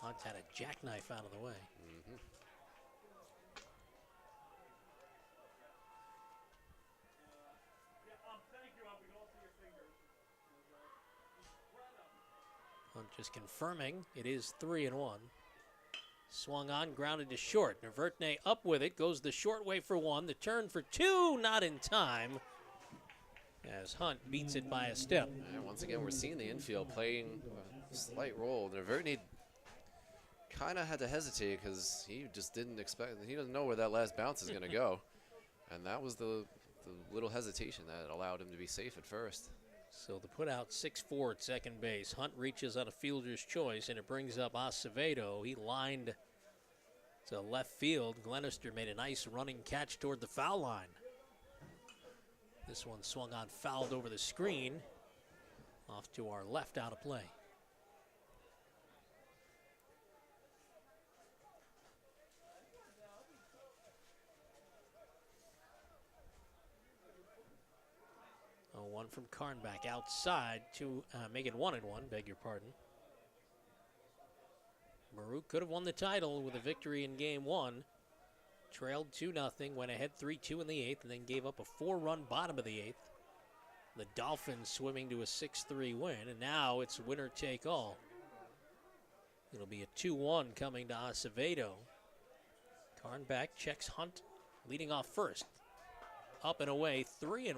Hunt had a jackknife out of the way. Hunt just confirming it is 3-1. Swung on, grounded to short. Novotny up with it, goes the short way for one. The turn for two, not in time, as Hunt beats it by a step. And once again, we're seeing the infield playing a slight role. Novotny kind of had to hesitate because he just didn't expect, he doesn't know where that last bounce is going to go. And that was the little hesitation that allowed him to be safe at first. So the put out 6-4 at second base. Hunt reaches on a fielder's choice, and it brings up Acevedo. He lined to left field. Glenister made a nice running catch toward the foul line. This one swung on, fouled over the screen. Off to our left, out of play. One from Karnback outside to make it 1-1, beg your pardon. Baruch could have won the title with a victory in game one. Trailed 2-0, went ahead 3-2 in the 8th, and then gave up a 4-run bottom of the 8th. The Dolphins swimming to a 6-3 win, and now it's winner take all. It'll be a 2-1 coming to Acevedo. Karnback checks Hunt, leading off first. Up and away, 3-1.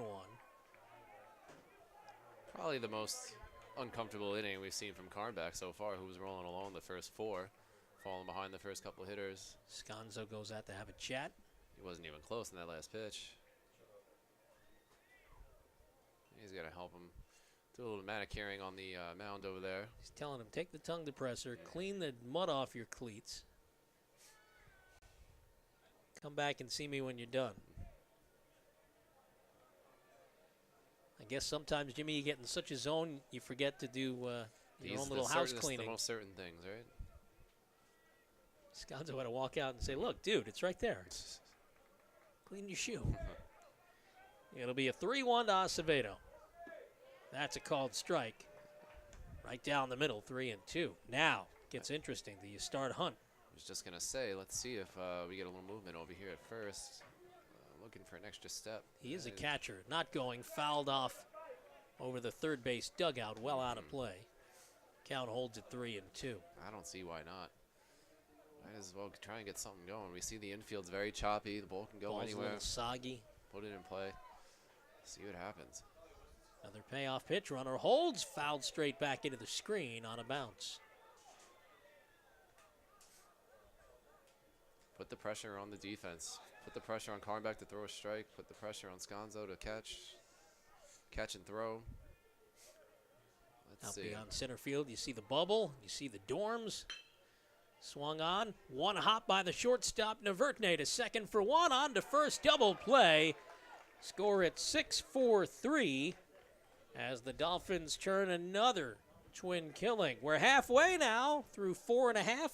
Probably the most uncomfortable inning we've seen from Karnback so far, who was rolling along the first 4, falling behind the first couple hitters. Sconzo goes out to have a chat. He wasn't even close in that last pitch. He's got to help him do a little manicuring on the mound over there. He's telling him, take the tongue depressor, clean the mud off your cleats. Come back and see me when you're done. I guess sometimes, Jimmy, you get in such a zone, you forget to do your own little house cleaning. The most certain things, right? Sconzo had to walk out and say, look, dude, it's right there. Clean your shoe. It'll be a 3-1 to Acevedo. That's a called strike. Right down the middle, 3-2. Now, gets interesting. Do you start Hunt? I was just going to say, let's see if we get a little movement over here at first. Looking for an extra step. He is a catcher, not going, fouled off over the third base dugout, well out of play. Count holds at 3-2. I don't see why not. Might as well try and get something going. We see the infield's very choppy. The ball can go Ball's anywhere. A little soggy. Put it in play. See what happens. Another payoff pitch. Runner holds, fouled straight back into the screen on a bounce. Put the pressure on the defense. Put the pressure on Karnback to throw a strike. Put the pressure on Sconzo to catch and throw. Let's Out see. beyond center field, you see the bubble. You see the dorms. Swung on. One hop by the shortstop. Novotny to second for one. On to first. Double play. Score at 6-4-3 as the Dolphins turn another twin killing. We're halfway now through 4.5.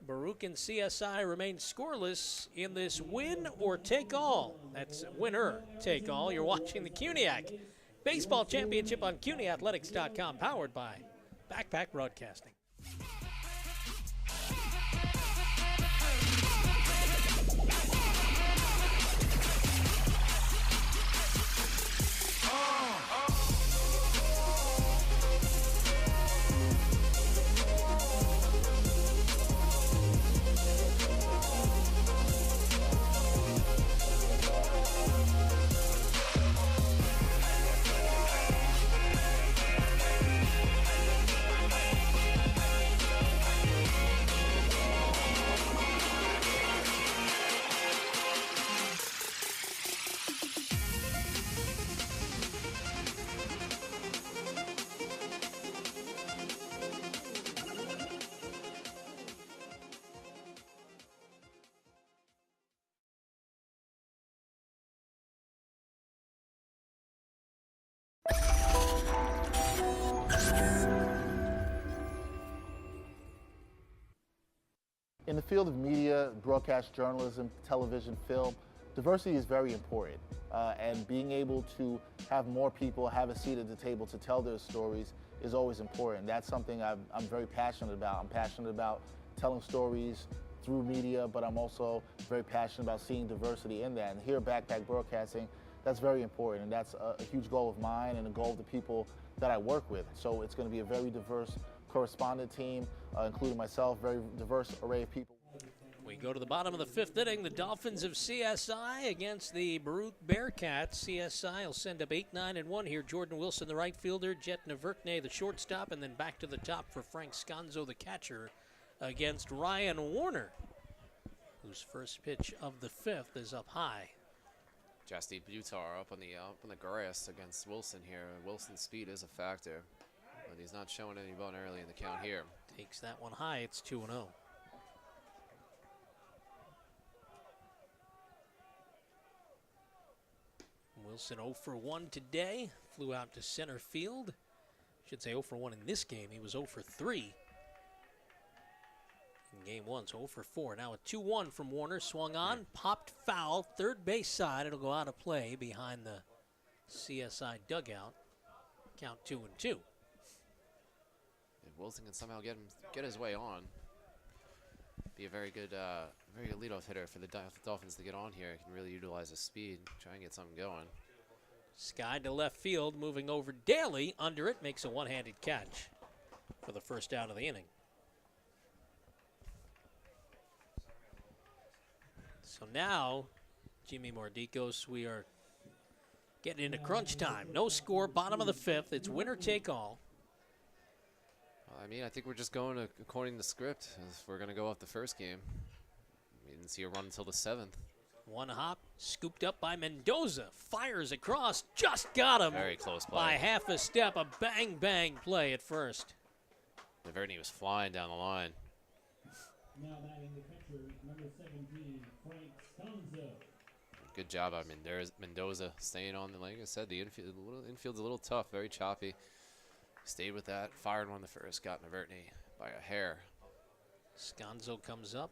Baruch and CSI remain scoreless in this win or take all. That's winner take all. You're watching the CUNYAC Baseball Championship on CUNYAthletics.com, powered by Backpack Broadcasting. In the field of media, broadcast journalism, television, film, diversity is very important. And being able to have more people have a seat at the table to tell their stories is always important. That's something I'm very passionate about. I'm passionate about telling stories through media, but I'm also very passionate about seeing diversity in that. And here at Backpack Broadcasting, that's very important, and that's a huge goal of mine and a goal of the people that I work with. So it's going to be a very diverse correspondent team, including myself, very diverse array of people. We go to the bottom of the fifth inning. The Dolphins of CSI against the Baruch Bearcats. CSI will send up 8-9-1 here. Jordan Wilson, the right fielder, Jet Naverkne, the shortstop, and then back to the top for Frank Sconzo, the catcher, against Ryan Warner, whose first pitch of the fifth is up high. Jasty Butar up on the grass against Wilson here. Wilson's speed is a factor, but he's not showing any button early in the count here. Takes that one high. It's 2-0. Wilson 0 for 1 today. Flew out to center field. Should say 0 for 1 in this game. He was 0 for 3 in game 1, so 0 for 4. Now a 2-1 from Warner. Swung on, popped foul, third base side. It'll go out of play behind the CSI dugout. Count 2-2. If Wilson can somehow get his way on, be a very good leadoff hitter for the Dolphins to get on here. He can really utilize his speed, try and get something going. Sky to left field, moving over Daly. Under it, makes a one-handed catch for the first out of the inning. So now, Jimmy Mordicos, we are getting into crunch time. No score, bottom of the fifth. It's winner take all. I mean, I think we're just going according to script. As we're going to go off the first game. We didn't see a run until the 7th. One hop, scooped up by Mendoza. Fires across, just got him. Very close play. By half a step, a bang-bang play at first. Naverkne was flying down the line. Now batting the pitcher, number 17, Frank Sconzo. Good job by Mendoza staying on the lane. Like I said, the infield's a little tough, very choppy. Stayed with that, fired one the first, got Naverkne by a hair. Sconzo comes up,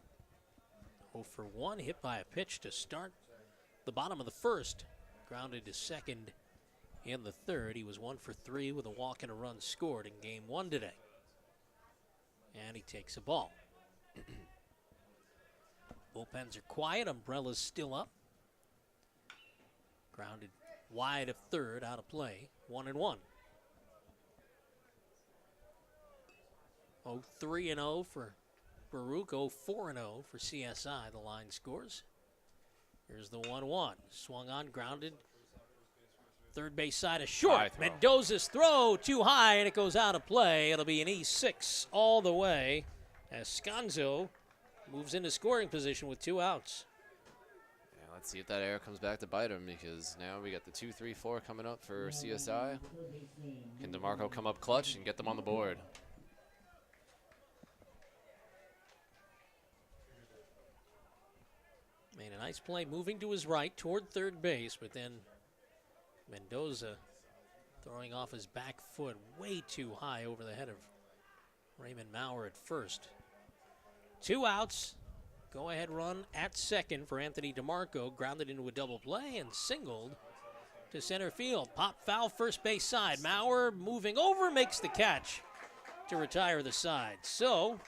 0 for 1, hit by a pitch to start the bottom of the first. Grounded to second in the third. He was 1 for 3 with a walk and a run scored in game 1 today. And he takes a ball. Bullpens are quiet, umbrellas still up. Grounded wide of third, out of play, 1-1. 0-3-0 for Baruch, 0-4-0 for CSI, the line scores. Here's the 1-1. Swung on, grounded. Third base side is short. Mendoza's throw too high, and it goes out of play. It'll be an E6 all the way as Sconzo moves into scoring position with 2 outs. Yeah, let's see if that error comes back to bite him, because now we got the 2-3-4 coming up for CSI. Can DeMarco come up clutch and get them on the board? Made a nice play moving to his right toward third base, but then Mendoza throwing off his back foot way too high over the head of Raymond Maurer at first. 2 outs. Go-ahead run at second for Anthony DeMarco. Grounded into a double play and singled to center field. Pop foul first base side. Maurer moving over, makes the catch to retire the side. So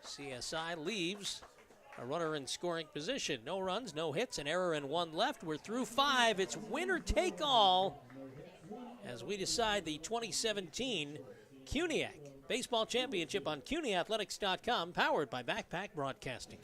CSI leaves a runner in scoring position. No runs, no hits, an error and 1 left. We're through 5. It's winner take all as we decide the 2017 CUNYAC Baseball Championship on CUNYathletics.com, powered by Backpack Broadcasting.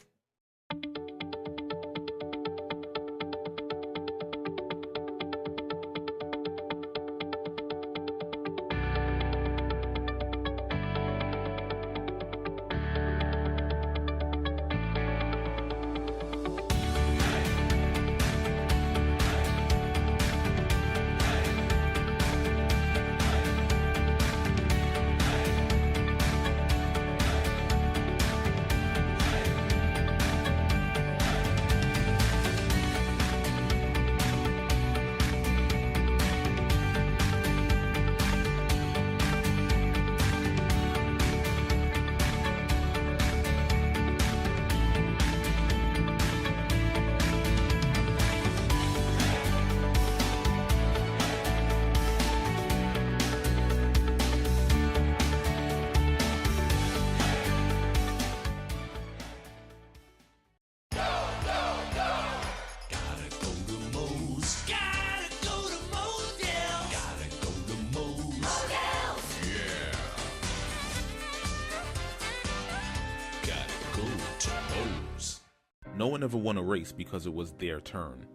No one ever won a race because it was their turn.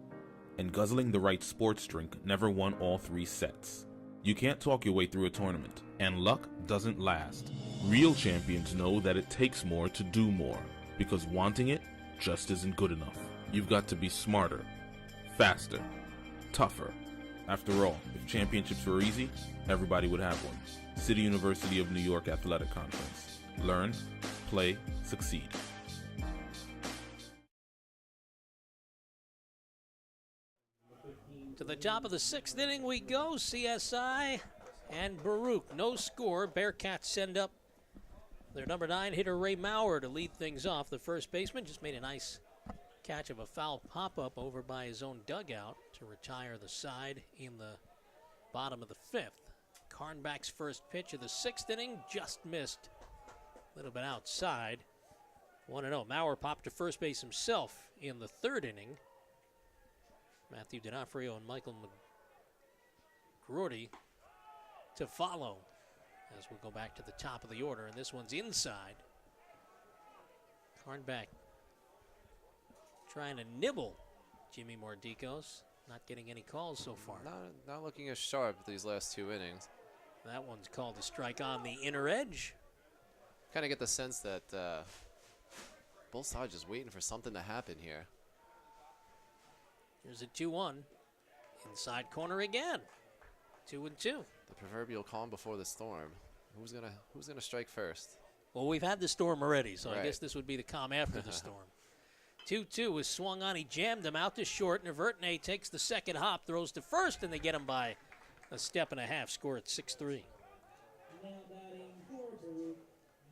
And guzzling the right sports drink never won all 3 sets. You can't talk your way through a tournament, and luck doesn't last. Real champions know that it takes more to do more, because wanting it just isn't good enough. You've got to be smarter, faster, tougher. After all, if championships were easy, everybody would have one. City University of New York Athletic Conference. Learn, play, succeed. To the top of the 6th inning we go. CSI and Baruch. No score. Bearcats send up their number 9 hitter Ray Maurer to lead things off. The first baseman just made a nice catch of a foul pop-up over by his own dugout to retire the side in the bottom of the 5th. Carnback's first pitch of the 6th inning just missed a little bit outside. 1-0. Maurer popped to first base himself in the 3rd inning. Matthew D'Onofrio and Michael McGroarty to follow as we go back to the top of the order, and this one's inside. Carnback trying to nibble Jimmy Mordicos, not getting any calls so far. Not looking as sharp these last 2 innings. That one's called a strike on the inner edge. Kind of get the sense that both sides just waiting for something to happen here. Here's a 2-1. Inside corner again. 2-2. The proverbial calm before the storm. Who's gonna strike first? Well, we've had the storm already, so Right. I guess this would be the calm after the storm. 2-2 was swung on. He jammed him out to short. Navertne takes the second hop, throws to first, and they get him by a step and a half. Score at 6-3. Now batting for Baruch,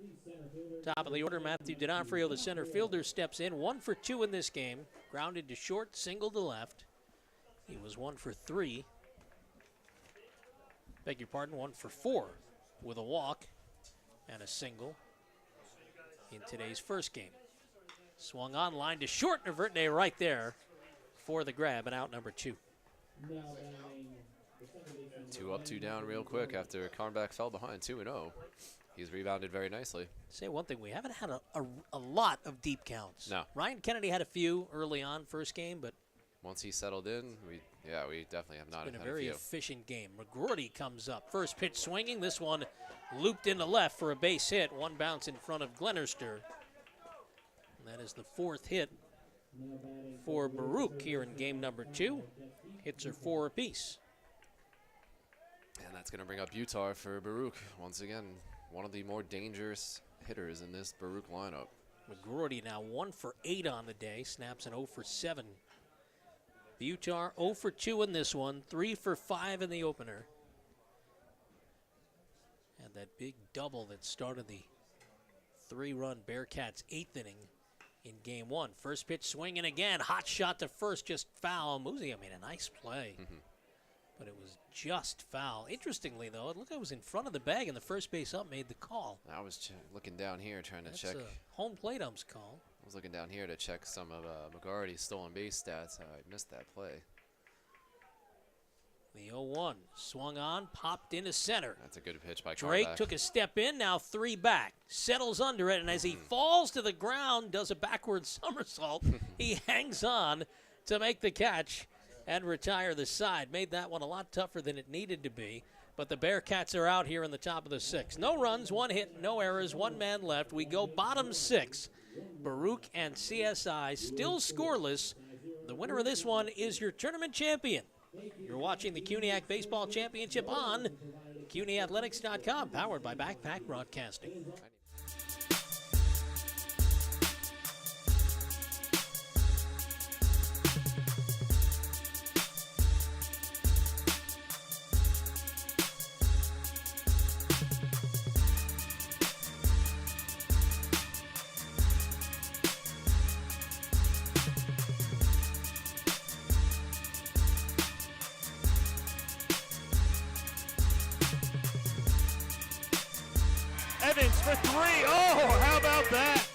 the center fielder. Top of the order, Matthew D'Onofrio, the center fielder, steps in. 1 for 2 in this game. Grounded to short, single to left. He was 1 for 3. Beg your pardon, 1 for 4 with a walk and a single in today's first game. Swung on, line to short. Navertne right there for the grab, and out number 2. Now batting the second baseman. 2 up, 2 down real quick after Carnback fell behind 2-0. He's rebounded very nicely. Say one thing, we haven't had a lot of deep counts. No. Ryan Kennedy had a few early on first game, but Once he settled in, we definitely have not been a had a very few. efficient game. McGroarty comes up. First pitch swinging. This one looped into left for a base hit. One bounce in front of Glennerster. And that is the 4th hit Now batting for Baruch here in game number 2. Hits are 4 apiece. And that's going to bring up Butar for Baruch. Once again, one of the more dangerous hitters in this Baruch lineup. McGroarty now 1 for 8 on the day. Snaps an 0 for 7. Butar 0 for 2 in this one. 3 for 5 in the opener. And that big double that started the 3-run Bearcats 8th inning in game 1. First pitch swinging again. Hot shot to first, just foul. Muzia made a nice play. But it was just foul. Interestingly, though, it looked like it was in front of the bag, and the first base up made the call. I was looking down here trying to That's check. a home plate ump's call. I was looking down here to check some of McGarty's stolen base stats. I missed that play. The 0-1 swung on, popped into center. That's a good pitch by Drake Carnback. took a step in, now 3 back. Settles under it, and as he falls to the ground, does a backward somersault. He hangs on to make the catch and retire the side. Made that one a lot tougher than it needed to be. But the Bearcats are out here in the top of the 6th. No runs, 1 hit, no errors, 1 man left. We go bottom 6. Baruch and CSI still scoreless. The winner of this one is your tournament champion. You're watching the CUNYAC Baseball Championship on CUNYathletics.com, powered by Backpack Broadcasting. Evans for 3. Oh, how about that?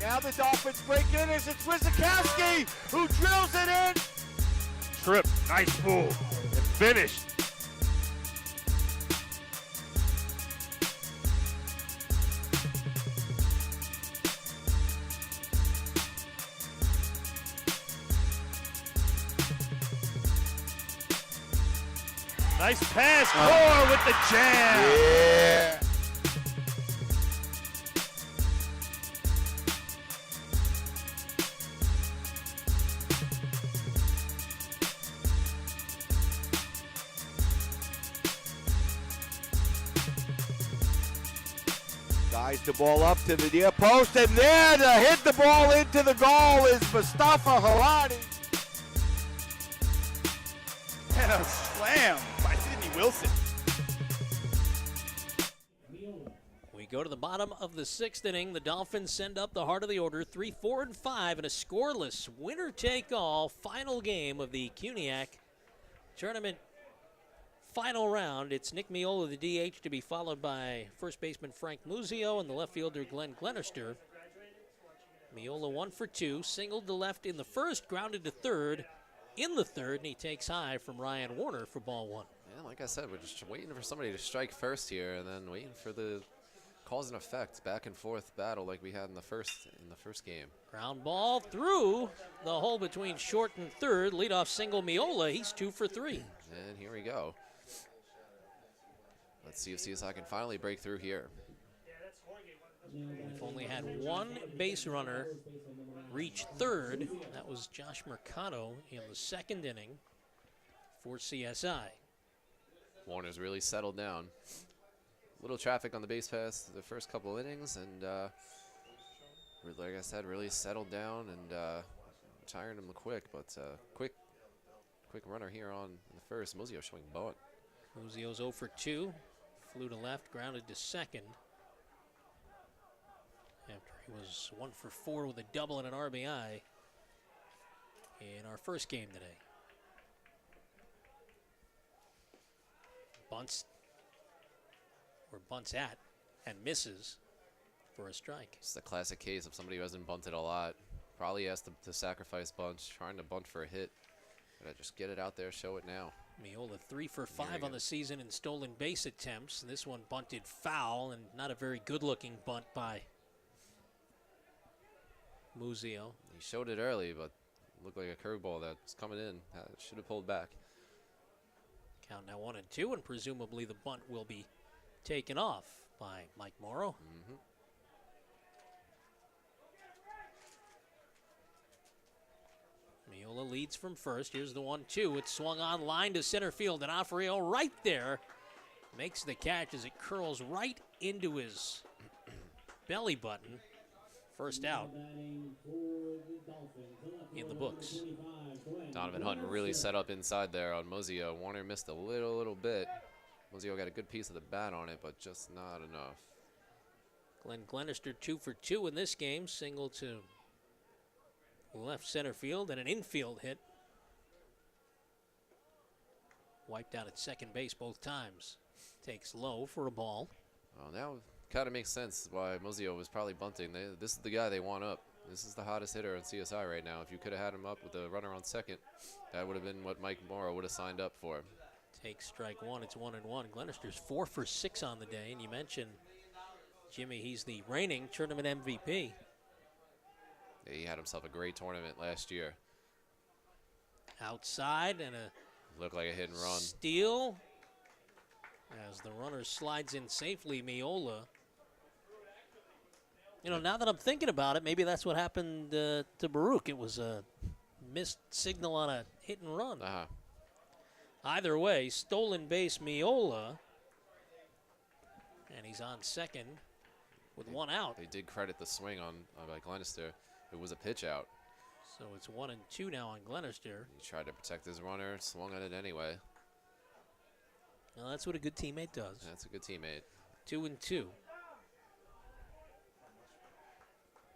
Now the Dolphins break in as it's Wizakowski who drills it in. Trip, nice pull, and finished. Nice pass. Core with the jam. Yeah. Guides the ball up to the near post, and there to hit the ball into the goal is Mustafa Harani. And a slam by Sidney Wilson. We go to the bottom of the 6th inning. The Dolphins send up the heart of the order, 3, 4, and 5, and a scoreless winner-take-all final game of the CUNYAC tournament final round. It's Nick Miola, the DH, to be followed by first baseman Frank Muzio and the left fielder Glenn Glenister. Miola 1 for 2, singled to left in the first, grounded to third in the third, and he takes high from Ryan Warner for ball 1. Yeah, like I said, we're just waiting for somebody to strike first here, and then waiting for the cause and effect back and forth battle like we had in the first game. Ground ball through the hole between short and third. Leadoff single Miola. He's 2 for 3. And here we go. Let's see if CSI can finally break through here. We've only had one base runner reach third. That was Josh Mercado in the 2nd inning for CSI. Warner's really settled down. Little traffic on the base pass the first couple innings, and like I said, really settled down and tired him quick. But quick runner here on the first. Muzio showing bunt. Muzio's 0 for 2. Flew to left, grounded to second. After he was 1 for 4 with a double and an RBI in our first game today. Bunts, or bunts at, and misses for a strike. It's the classic case of somebody who hasn't bunted a lot. Probably has to sacrifice bunts, trying to bunt for a hit. Gotta just get it out there, show it now. Miola 3 for 5 on the season in stolen base attempts. And this one bunted foul, and not a very good-looking bunt by Muzio. He showed it early, but looked like a curveball that was coming in. Should have pulled back. Count now 1 and 2, and presumably the bunt will be taken off by Mike Morrow. Miola leads from first. Here's the 1-2. It's swung on line to center field, and D'Onofrio right there makes the catch as it curls right into his belly button. First out in the books. Donovan Hunt really set up inside there on Muzio. Warner missed a little bit. Muzio got a good piece of the bat on it, but just not enough. Glenn Glenister 2 for 2 in this game. Single to left center field and an infield hit. Wiped out at second base both times. Takes low for a ball. Well, now kind of makes sense why Muzio was probably bunting. This is the guy they want up. This is the hottest hitter on CSI right now. If you could have had him up with a runner on second, that would have been what Mike Morrow would have signed up for. Takes strike 1. It's 1-1. Glenister's 4 for 6 on the day. And you mentioned, Jimmy, he's the reigning tournament MVP. Yeah, he had himself a great tournament last year. Outside and a Looked like a hit and run. steal as the runner slides in safely. Miola. You know, now that I'm thinking about it, maybe that's what happened to Baruch. It was a missed signal on a hit and run. Either way, stolen base Miola. And he's on second with 1 out. They did credit the swing on by Glenister. It was a pitch out. So it's 1 and 2 now on Glenister. He tried to protect his runner, swung at it anyway. Well, that's what a good teammate does. That's a good teammate. 2 and 2.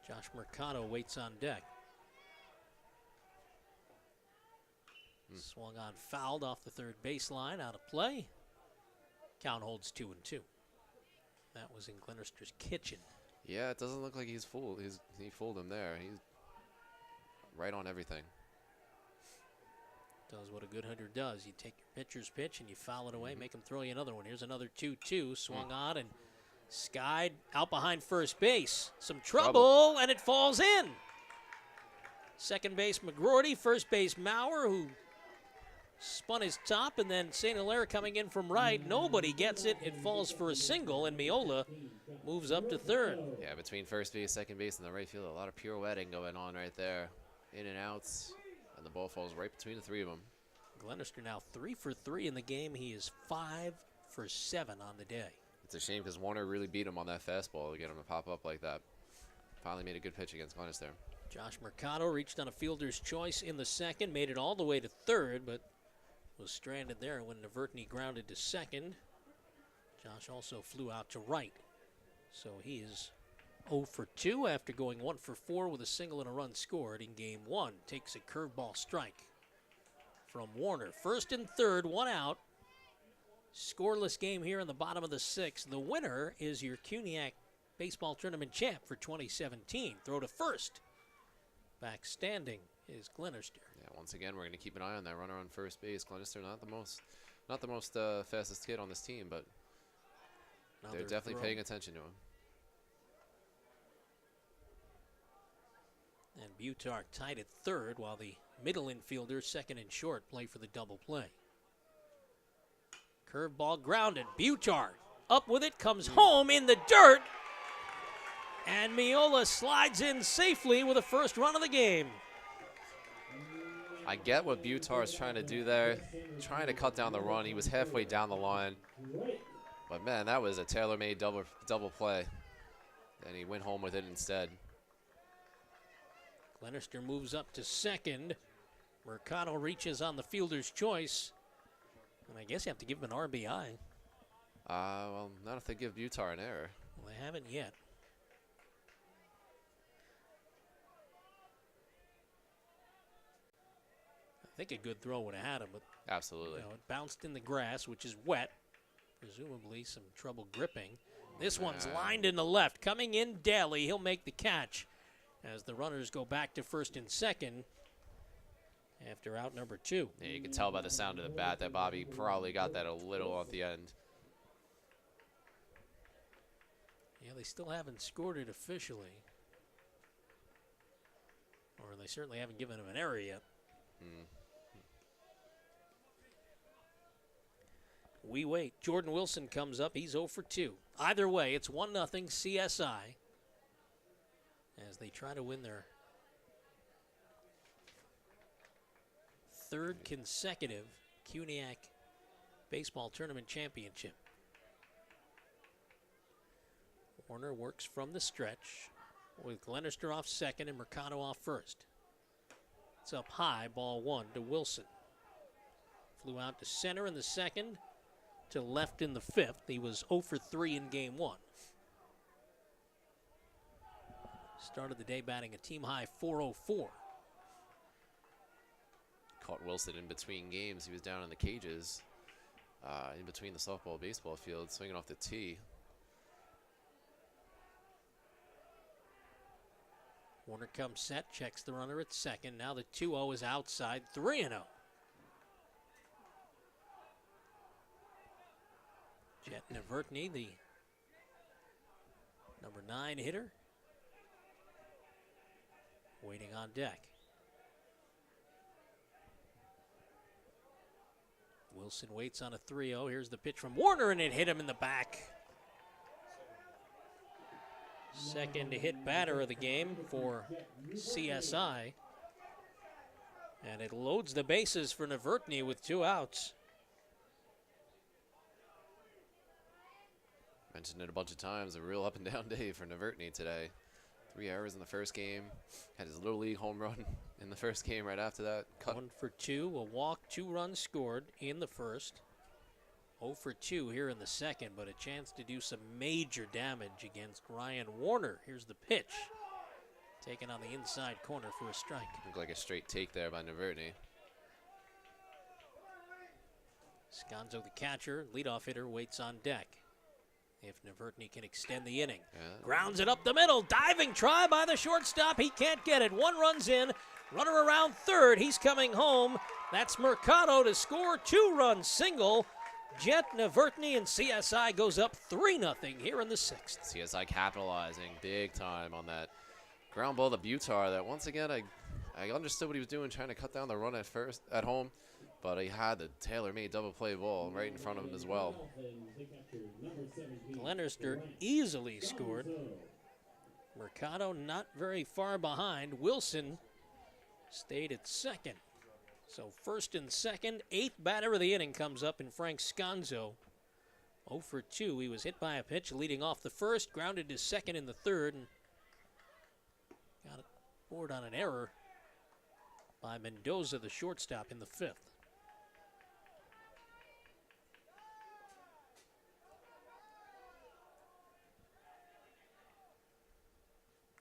Josh Mercado waits on deck. Swung on, fouled off the third baseline, out of play. Count holds 2 and 2. That was in Glenister's kitchen. Yeah, it doesn't look like he's fooled. He fooled him there. He's right on everything. Does what a good hitter does. You take your pitcher's pitch and you foul it away, make him throw you another one. Here's another 2-2. Swung on and skied out behind first base. Some trouble, and it falls in. Second base McGroarty, first base Maurer, who spun his top, and then St. Hilaire coming in from right. Nobody gets it. It falls for a single, and Miola moves up to third. Yeah, between first base, second base, and the right field, a lot of pirouetting going on right there. In and outs, and the ball falls right between the three of them. Glenister now 3 for 3 in the game. He is 5 for 7 on the day. It's a shame because Warner really beat him on that fastball to get him to pop up like that. Finally made a good pitch against Glenister. Josh Mercado reached on a fielder's choice in the second, made it all the way to third, but was stranded there when Navertny grounded to second. Josh also flew out to right. So he is 0 for 2 after going 1 for 4 with a single and a run scored in game 1. Takes a curveball strike from Warner. First and third, 1 out. Scoreless game here in the bottom of the 6th. The winner is your CUNYAC baseball tournament champ for 2017. Throw to first. Back standing is Glenister. Yeah, once again, we're going to keep an eye on that runner on first base. Glenister, not the most fastest kid on this team, but they're definitely paying attention to him. And Butar tied at third while the middle infielder, second and short, play for the double play. Curveball grounded. Butar up with it, comes home in the dirt. And Miola slides in safely with the first run of the game. I get what Butar is trying to do there, trying to cut down the run. He was halfway down the line. But, man, that was a tailor-made double play. And he went home with it instead. Glenister moves up to second. Mercado reaches on the fielder's choice. And I guess you have to give him an RBI. Well, not if they give Butar an error. Well, they haven't yet. I think a good throw would have had him, but Absolutely. it bounced in the grass, which is wet. Presumably some trouble gripping. This one's lined in the left. Coming in Daly, he'll make the catch as the runners go back to first and second after out number 2. Yeah, you can tell by the sound of the bat that Bobby probably got that a little at the end. Yeah, they still haven't scored it officially. Or they certainly haven't given him an error yet. We wait. Jordan Wilson comes up. He's 0 for 2. Either way, it's 1-0 CSI as they try to win their third consecutive CUNYAC baseball tournament championship. Warner works from the stretch with Glenister off second and Mercado off first. It's up high, ball 1 to Wilson. Flew out to center in the second, to left in the 5th. He was 0 for 3 in game 1. Started the day batting a team high .404. Caught Wilson in between games. He was down in the cages, in between the softball baseball field, swinging off the tee. Warner comes set, checks the runner at second. Now the 2-0 is outside, 3-0. Jet Navertny, the number 9 hitter, waiting on deck. Wilson waits on a 3-0. Here's the pitch from Warner, and it hit him in the back. Second hit batter of the game for CSI. And it loads the bases for Navertny with 2 outs. Mentioned it a bunch of times, a real up and down day for Navertny today. 3 errors in the first game. Had his Little League home run in the first game right after that. 1 for 2, a walk, 2 runs scored in the first. 0 for 2 here in the second, but a chance to do some major damage against Ryan Warner. Here's the pitch. Taken on the inside corner for a strike. Looked like a straight take there by Navertny. Sconzo, the catcher, leadoff hitter, waits on deck. If Navertny can extend the inning. Yeah. Grounds it up the middle. Diving try by the shortstop. He can't get it. 1 run's in. Runner around third. He's coming home. That's Mercado to score. 2-run single. Jet Navertny and CSI goes up 3-0 here in the 6th. CSI capitalizing big time on that ground ball to Butar that once again I understood what he was doing, trying to cut down the run at home, but he had the tailor-made double play ball right in front of him as well. Glenister easily scored. Mercado not very far behind. Wilson stayed at second. So first and second, 8th batter of the inning comes up in Frank Sconzo. 0 for 2. He was hit by a pitch leading off the first, grounded to second in the third, and got board on an error by Mendoza, the shortstop, in the 5th.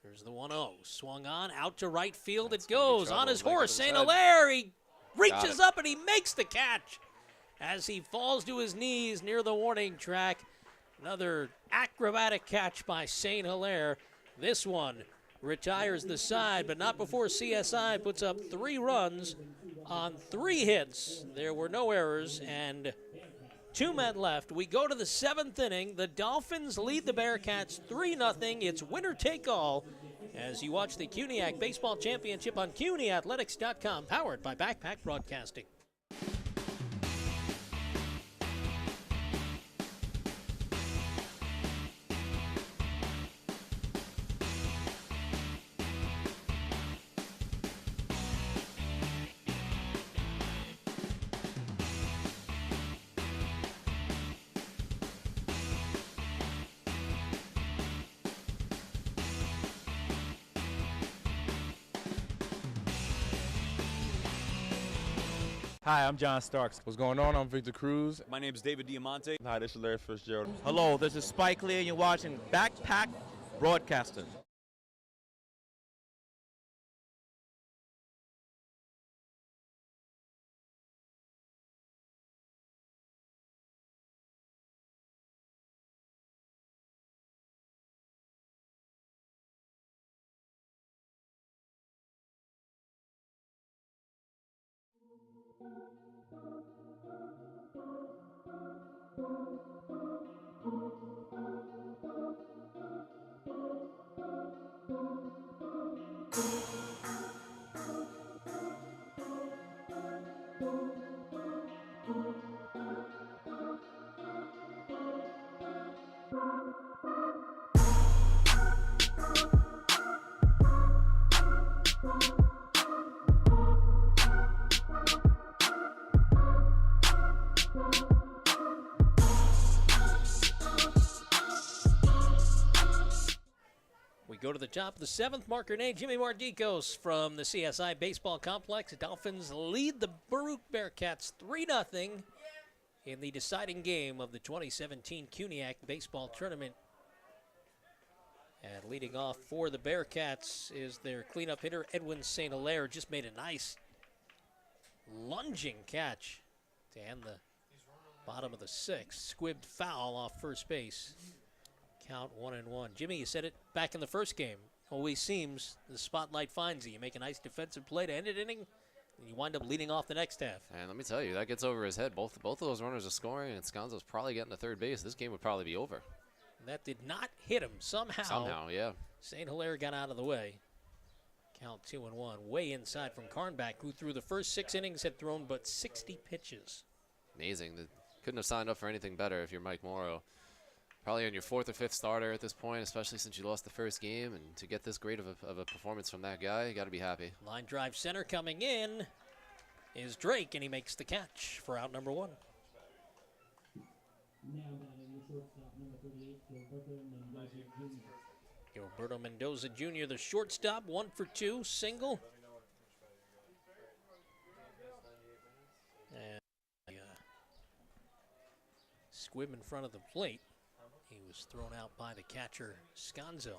There's the 1-0. Swung on, out to right field. That's it gonna be goes. trouble. On his Look at horse, his St. head. Hilaire. He reaches it. up and he makes the catch as he falls to his knees near the warning track. Another acrobatic catch by St. Hilaire. This one retires the side, but not before CSI puts up 3 runs on 3 hits. There were no errors and 2 men left. We go to the 7th inning. The Dolphins lead the Bearcats 3-0. It's winner take all as you watch the CUNYAC Baseball Championship on CUNYathletics.com, powered by Backpack Broadcasting. Hi, I'm John Starks. What's going on? I'm Victor Cruz. My name is David Diamante. Hi, this is Larry Fitzgerald. Hello, this is Spike Lee, and you're watching Backpack Broadcasting. We go to the top of the 7th. Marker name, Jimmy Mardikos from the CSI Baseball Complex. The Dolphins lead the Baruch Bearcats 3-0 in the deciding game of the 2017 CUNYAC Baseball Tournament. And leading off for the Bearcats is their cleanup hitter, Edwin St. Hilaire. Just made a nice lunging catch to end the bottom of the 6th. Squibbed foul off first base. Count 1-1. Jimmy, you said it back in the first game. Always seems the spotlight finds you. You make a nice defensive play to end an inning, and you wind up leading off the next half. And let me tell you, that gets over his head. Both of those runners are scoring, and Sconzo's probably getting to third base. This game would probably be over. That did not hit him somehow. Somehow, yeah. St. Hilaire got out of the way. Count 2-1. Way inside from Carnback, who through the first 6 innings had thrown but 60 pitches. Amazing. Couldn't have signed up for anything better if you're Mike Morrow. Probably on your 4th or 5th starter at this point, especially since you lost the first game. And to get this great of a performance from that guy, you got to be happy. Line drive center coming in is Drake, and he makes the catch for out number 1. Now batting the shortstop, number 38, Gilberto Mendoza Jr. Gilberto Mendoza Jr., the shortstop, 1 for 2, single. And squib in front of the plate. He was thrown out by the catcher, Sconzo.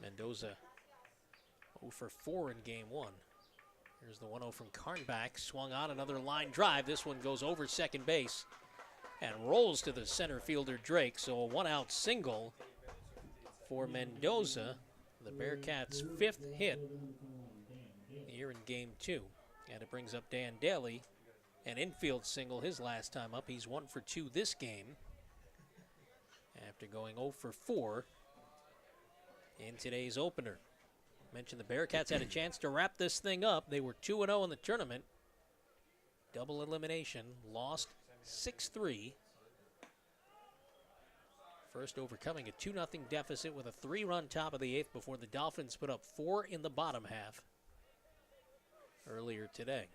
Mendoza 0 for 4 in game 1. Here's the 1-0 from Carnback. Swung on another line drive. This one goes over second base and rolls to the center fielder Drake. So a 1-out single for Mendoza. The Bearcats' 5th hit here in game 2. And it brings up Dan Daly. An infield single his last time up. He's 1 for 2 this game after going 0 for 4 in today's opener. Mentioned the Bearcats had a chance to wrap this thing up. They were 2-0 in the tournament. Double elimination, lost 6-3. First overcoming a 2-0 deficit with a 3-run top of the 8th before the Dolphins put up 4 in the bottom half earlier today.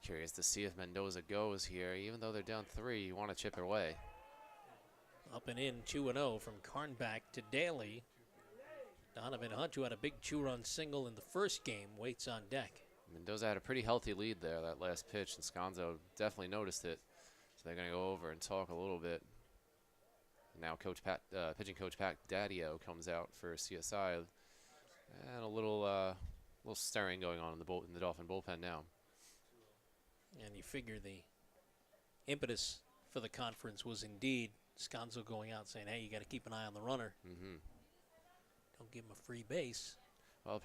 Curious to see if Mendoza goes here. Even though they're down 3, you want to chip away. Up and in 2-0 from Carnback to Daly. Donovan Hunt, who had a big 2-run single in the first game, waits on deck. Mendoza had a pretty healthy lead there, that last pitch, and Sconzo definitely noticed it. So they're going to go over and talk a little bit. Now pitching coach Pat Daddio comes out for CSI. And a little stirring going on in the Dolphin bullpen now. And you figure the impetus for the conference was indeed Sconzo going out saying, hey, you got to keep an eye on the runner. Don't give him a free base. Well,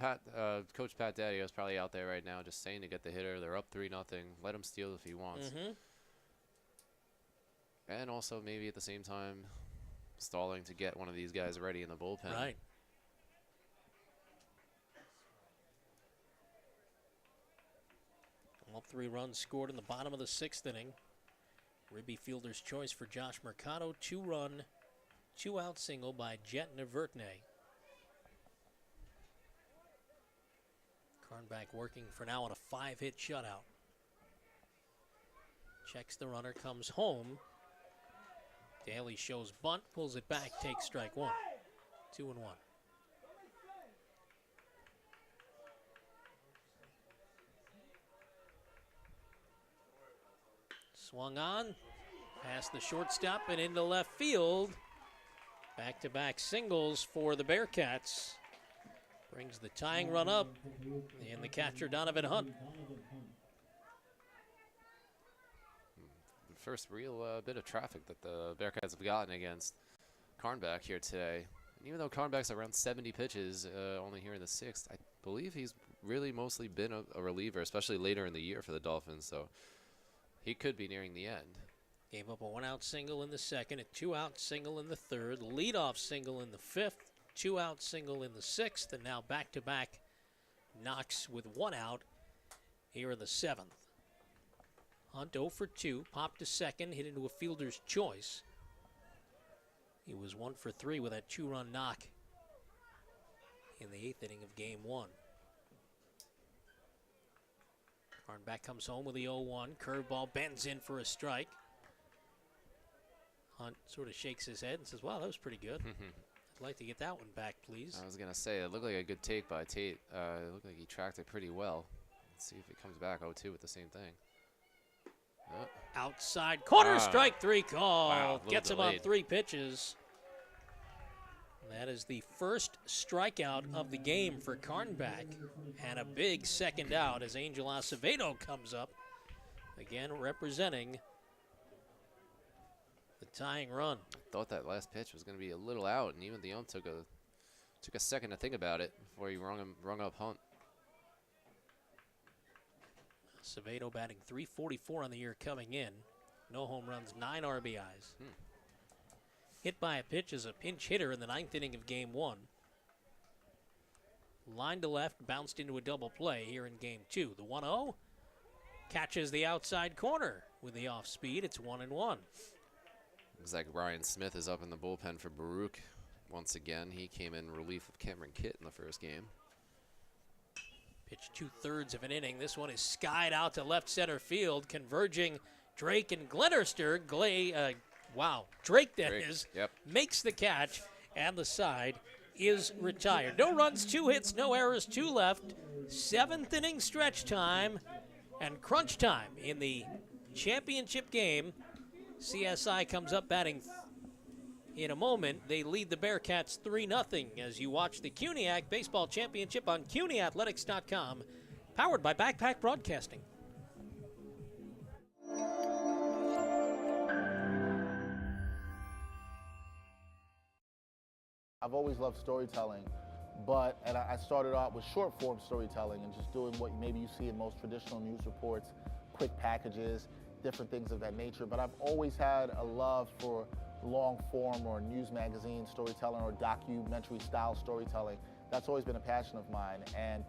Coach Pat Daddio is probably out there right now just saying to get the hitter. They're up 3-0. Let him steal if he wants. And also maybe at the same time stalling to get one of these guys ready in the bullpen. Right. All 3 runs scored in the bottom of the 6th inning. Ribby fielder's choice for Josh Mercado. 2-run, 2-out single by Jet Navurtne. Carnback working for now on a 5-hit shutout. Checks the runner, comes home. Daly shows bunt, pulls it back, takes strike 1. 2-1. Swung on, past the shortstop and into left field. Back-to-back singles for the Bearcats. Brings the tying run up, and the catcher Donovan Hunt. The first real bit of traffic that the Bearcats have gotten against Carnback here today. And even though Carnback's around 70 pitches, only here in the 6th, I believe he's really mostly been a reliever, especially later in the year for the Dolphins. So he could be nearing the end. Gave up a 1-out single in the 2nd, a 2-out single in the 3rd, leadoff single in the 5th, 2-out single in the 6th, and now back-to-back knocks with 1 out here in the 7th. Hunt 0 for 2, popped to second, hit into a fielder's choice. He was 1 for 3 with that 2-run knock in the 8th inning of game 1. Carnback comes home with the 0-1. Curveball bends in for a strike. Hunt sort of shakes his head and says, wow, that was pretty good. I'd like to get that one back, please. I was going to say, it looked like a good take by Tate. It looked like he tracked it pretty well. Let's see if it comes back 0-2 with the same thing. Outside corner, strike 3 call. Wow, gets him on delayed. 3 pitches. That is the first strikeout of the game for Carnback. And a big second out as Angel Acevedo comes up. Again, representing the tying run. I thought that last pitch was going to be a little out, and even the ump took a second to think about it before he rung up Hunt. Acevedo batting .344 on the year coming in. No home runs, 9 RBIs. Hit by a pitch as a pinch hitter in the 9th inning of game 1. Line to left, bounced into a double play here in game 2. The 1-0 catches the outside corner with the off speed. It's 1-1. Looks like Ryan Smith is up in the bullpen for Baruch once again. He came in relief of Cameron Kitt in the first game. Pitch 2/3 of an inning. This one is skied out to left center field, converging Drake and Glenister. Drake is, makes the catch, and the side is retired. No runs, 2 hits, no errors, 2 left. 7th inning stretch time and crunch time in the championship game. CSI comes up batting in a moment. They lead the Bearcats 3-0 as you watch the CUNYAC Baseball Championship on CUNYathletics.com, powered by Backpack Broadcasting. I've always loved storytelling, and I started out with short form storytelling and just doing what maybe you see in most traditional news reports, quick packages, different things of that nature. But I've always had a love for long form or news magazine storytelling or documentary style storytelling. That's always been a passion of mine. And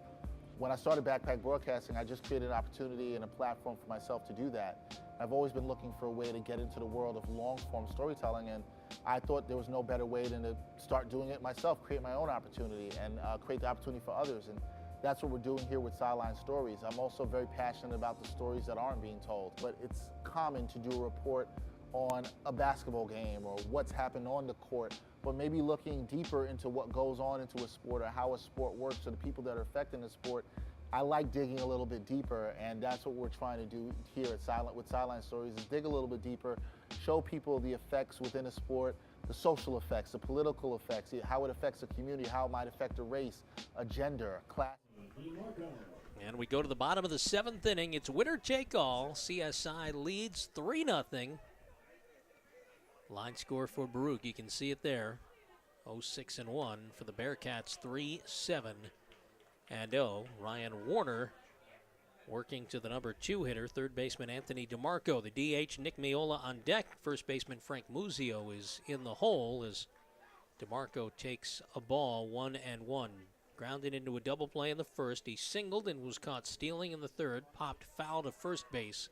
when I started Backpack Broadcasting, I just created an opportunity and a platform for myself to do that. I've always been looking for a way to get into the world of long form storytelling, and I thought there was no better way than to start doing it myself, create my own opportunity and create the opportunity for others. And that's what we're doing here with Sideline Stories. I'm also very passionate about the stories that aren't being told, but it's common to do a report on a basketball game or what's happened on the court, but maybe looking deeper into what goes on into a sport or how a sport works or the people that are affecting the sport. I like digging a little bit deeper, and that's what we're trying to do here at with Sideline Stories, is dig a little bit deeper, show people the effects within a sport, the social effects, the political effects, how it affects a community, how it might affect a race, a gender, a class. And we go to the bottom of the 7th inning. It's winner take all. CSI leads 3-0. Line score for Baruch, you can see it there. 0-6-1 for the Bearcats, 3-7-0. Ryan Warner working to the number 2 hitter, third baseman Anthony DeMarco. The DH, Nick Miola on deck. First baseman Frank Muzio is in the hole as DeMarco takes a ball, 1-1. Grounded into a double play in the first. He singled and was caught stealing in the third. Popped foul to first base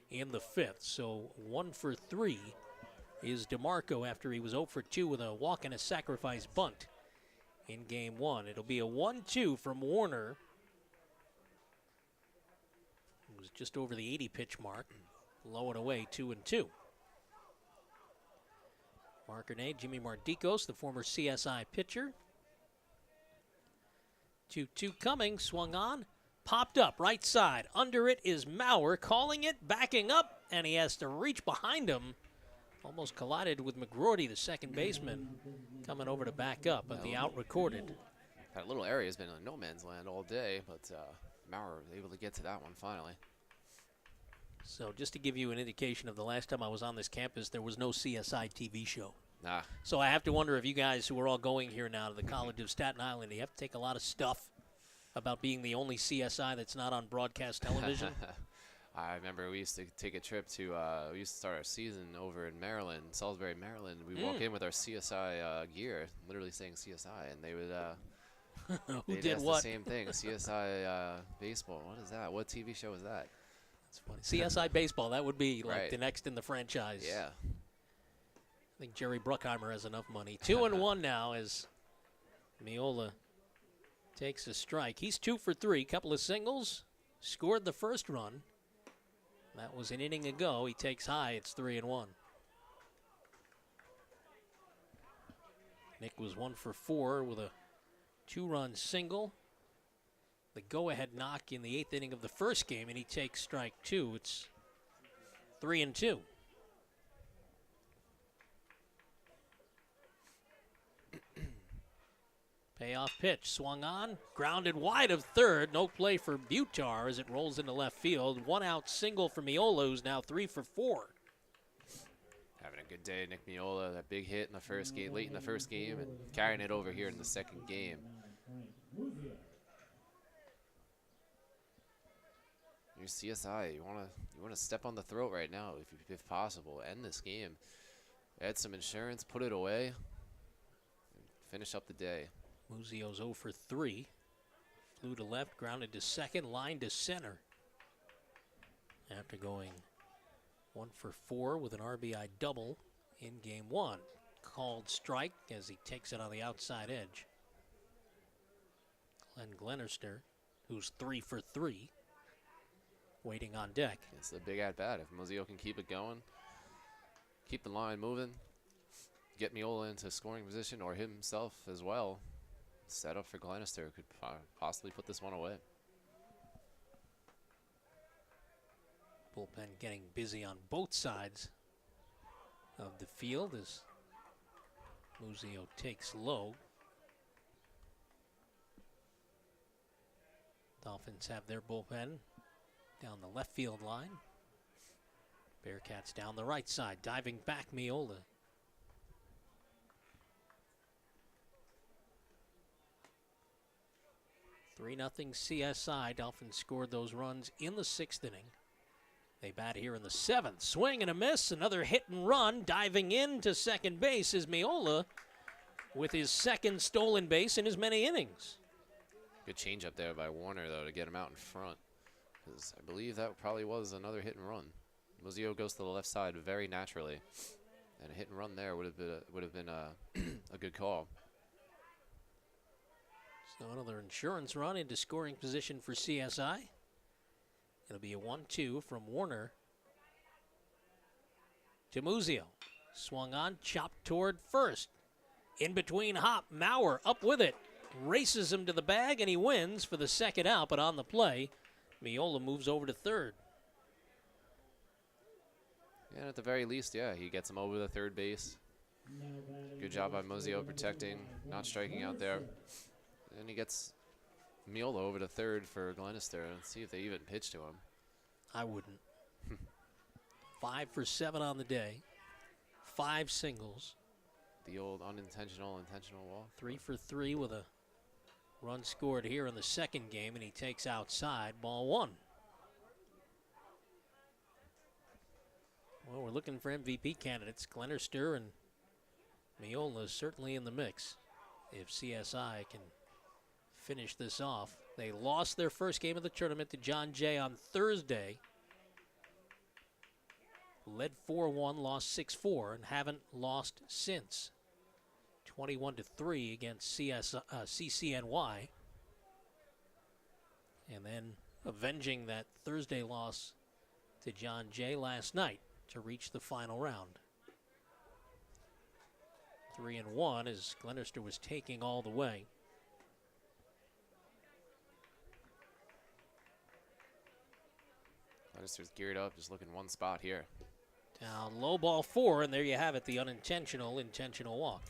in the 5th. So 1 for 3 is DeMarco after he was 0 for 2 with a walk and a sacrifice bunt in game 1. It'll be a 1-2 from Warner. It was just over the 80 pitch mark. Low and away, 2-2. Marker name, Jimmy Mardikos, the former CSI pitcher. 2-2 coming, swung on, popped up, right side. Under it is Maurer, calling it, backing up, and he has to reach behind him. Almost collided with McGroarty, the second baseman, coming over to back up, but the out recorded. That little area has been in no man's land all day, but Maurer was able to get to that one finally. So just to give you an indication of the last time I was on this campus, there was no CSI TV show. Nah. So I have to wonder if you guys who are all going here now to the College of Staten Island, you have to take a lot of stuff about being the only CSI that's not on broadcast television. I remember we used to take a trip to, we used to start our season over in Maryland, Salisbury, Maryland. We walk in with our CSI gear, literally saying CSI, and they would, Who they'd did ask what? the same thing, CSI baseball. What is that? What TV show is that? That's funny. CSI baseball, that would be like Right. the next in the franchise. Yeah. I think Jerry Bruckheimer has enough money. 2-1 now as Miola takes a strike. He's 2 for 3, couple of singles, scored the first run. That was an inning ago. He takes high. It's 3-1. Nick was 1 for 4 with a 2-run single. The go-ahead knock in the 8th inning of the first game, and he takes strike 2. It's 3-2. Payoff pitch, swung on, grounded wide of third. No play for Butar as it rolls into left field. 1 out single for Miola, who's now 3 for 4. Having a good day, Nick Miola. That big hit in the first game, late in the first game, and carrying it over here in the second game. You're CSI. You wanna step on the throat right now, if possible. End this game. Add some insurance, put it away, and finish up the day. Muzio's 0 for 3. Flew to left, grounded to second, line to center. After going 1 for 4 with an RBI double in game 1. Called strike as he takes it on the outside edge. Glenn Glenister, who's 3 for 3, waiting on deck. It's a big at-bat. If Muzio can keep it going, keep the line moving, get Miola into scoring position or himself as well, set up for Glenister, could possibly put this one away. Bullpen getting busy on both sides of the field as Muzio takes low. Dolphins have their bullpen down the left field line. Bearcats down the right side, diving back Miola. (3-0) CSI. Dolphins scored those runs in the 6th inning. They bat here in the 7th. Swing and a miss. Another hit and run. Diving into second base is Miola with his second stolen base in as many innings. Good change up there by Warner, though, to get him out in front. Because I believe that probably was another hit and run. Muzio goes to the left side very naturally. And a hit and run there would have been a good call. So another insurance run into scoring position for CSI. It'll be a 1-2 from Warner to Muzio. Swung on, chopped toward first. In between hop, Maurer up with it. Races him to the bag, and he wins for the second out, but on the play, Miola moves over to third. And at the very least, yeah, he gets him over the third base. Good job by Muzio protecting, not striking out there. And he gets Miola over to third for Glenister, and see if they even pitch to him. I wouldn't. 5 for 7 on the day. 5 singles. The old unintentional, intentional walk. 3 for 3 with a run scored here in the second game, and he takes outside, ball 1. Well, we're looking for MVP candidates. Glenister and Miola is certainly in the mix. If CSI can finish this off. They lost their first game of the tournament to John Jay on Thursday. Led 4-1, lost 6-4, and haven't lost since. 21-3 against CCNY. And then avenging that Thursday loss to John Jay last night to reach the final round. 3-1 as Glenister was taking all the way. Glenister's geared up, just looking one spot here. Down low, ball 4, and there you have it, the unintentional, intentional walk.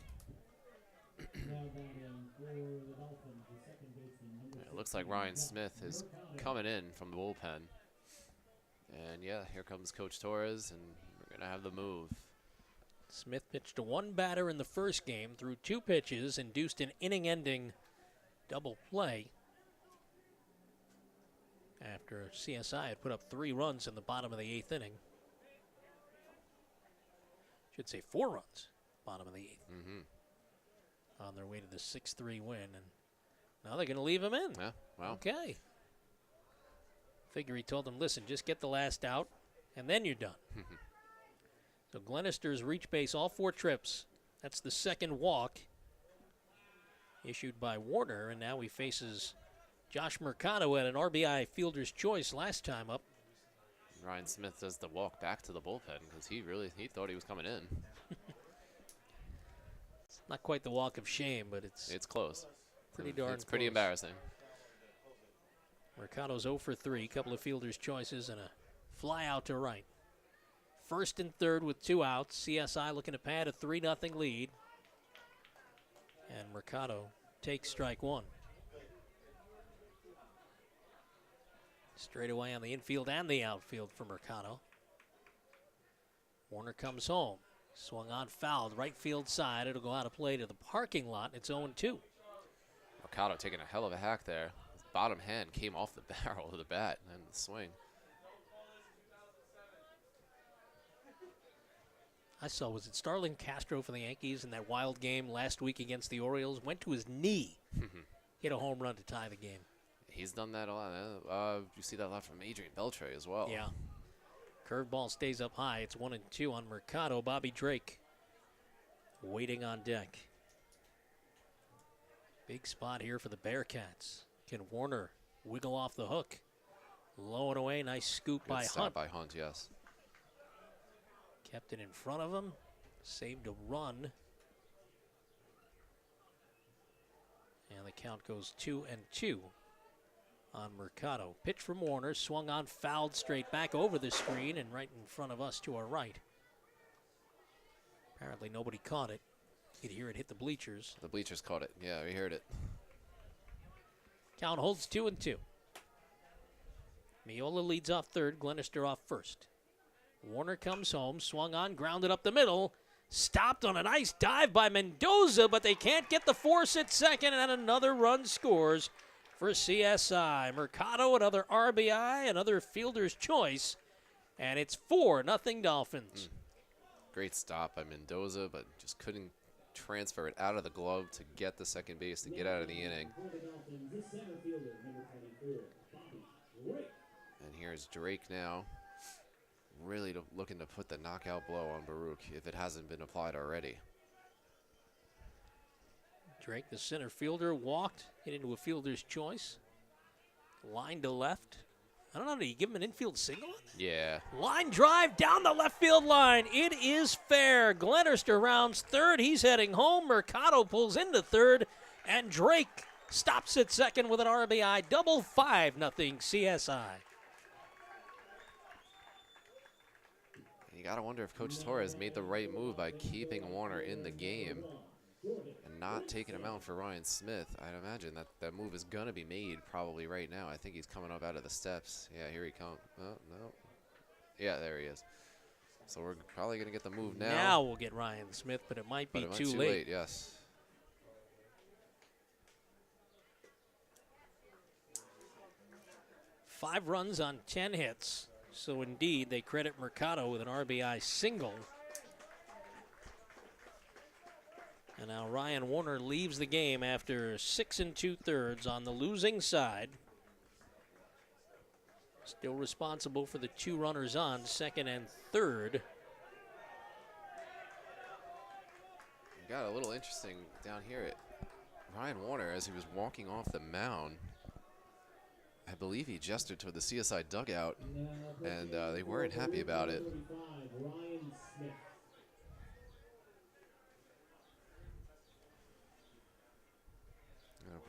It looks like Ryan Smith is coming in from the bullpen. And yeah, here comes Coach Torres, and we're going to have the move. Smith pitched to one batter in the first game, threw 2 pitches, induced an inning-ending double play after CSI had put up 3 runs in the bottom of the 8th inning. Should say 4 runs, bottom of the 8th. On their way to the 6-3 win, and now they're going to leave him in. Yeah, wow. Okay. Figure he told them, listen, just get the last out, and then you're done. So Glenister's reached base all 4 trips. That's the second walk issued by Warner, and now he faces Josh Mercado at an RBI fielder's choice last time up. Ryan Smith does the walk back to the bullpen because he thought he was coming in. It's not quite the walk of shame, but it's close. Pretty darn It's pretty close. embarrassing. Mercado's 0 for 3, couple of fielder's choices and a fly out to right. First and third with 2 outs. CSI looking to pad a 3-0 lead. And Mercado takes strike 1. Straight away on the infield and the outfield for Mercado. Warner comes home. Swung on, fouled, right field side. It'll go out of play to the parking lot. It's 0-2. Mercado taking a hell of a hack there. His bottom hand came off the barrel of the bat and the swing. I saw, was it Starlin Castro for the Yankees in that wild game last week against the Orioles? Went to his knee, hit a home run to tie the game. He's done that a lot. You see that a lot from Adrian Beltre as well. Yeah. Curveball stays up high. It's 1-2 on Mercado. Bobby Drake waiting on deck. Big spot here for the Bearcats. Can Warner wiggle off the hook? Low and away. Nice scoop by Good Hunt. by Hunt, yes. Kept it in front of him. Saved a run. And the count goes 2-2 on Mercado. Pitch from Warner. Swung on, fouled straight back over the screen and right in front of us to our right. Apparently nobody caught it. You could hear it hit the bleachers. The bleachers caught it. Yeah, we heard it. Count holds 2-2. Miola leads off third. Glenister off first. Warner comes home, swung on, grounded up the middle. Stopped on a nice dive by Mendoza, but they can't get the force at second, and another run scores for CSI. Mercado, another RBI, another fielder's choice, And it's 4-0 Dolphins. Great stop by Mendoza, but just couldn't transfer it out of the glove to get the second base, to get out of the inning. And here's Drake now, really looking to put the knockout blow on Baruch if it hasn't been applied already. Drake, the center fielder, walked, hit into a fielder's choice. Line to left. I don't know, did he give him an infield single on that? Yeah. Line drive down the left field line. It is fair. Glenister rounds third. He's heading home. Mercado pulls into third. And Drake stops at second with an RBI double. 5-0 CSI. You got to wonder if Coach Torres made the right move by keeping Warner in the game and not taking him out for Ryan Smith. I'd imagine that move is going to be made probably right now. I think he's coming up out of the steps. Yeah, here he comes. Oh, no. Yeah, there he is. So we're probably going to get the move now. Now we'll get Ryan Smith, but it might be too late. Yes. Five runs on 10 hits. So indeed, they credit Mercado with an RBI single. And now Ryan Warner leaves the game after 6 2/3 on the losing side. Still responsible for the 2 runners on, second and third. Got a little interesting down here at Ryan Warner as he was walking off the mound. I believe he gestured toward the CSI dugout, and they weren't happy about it.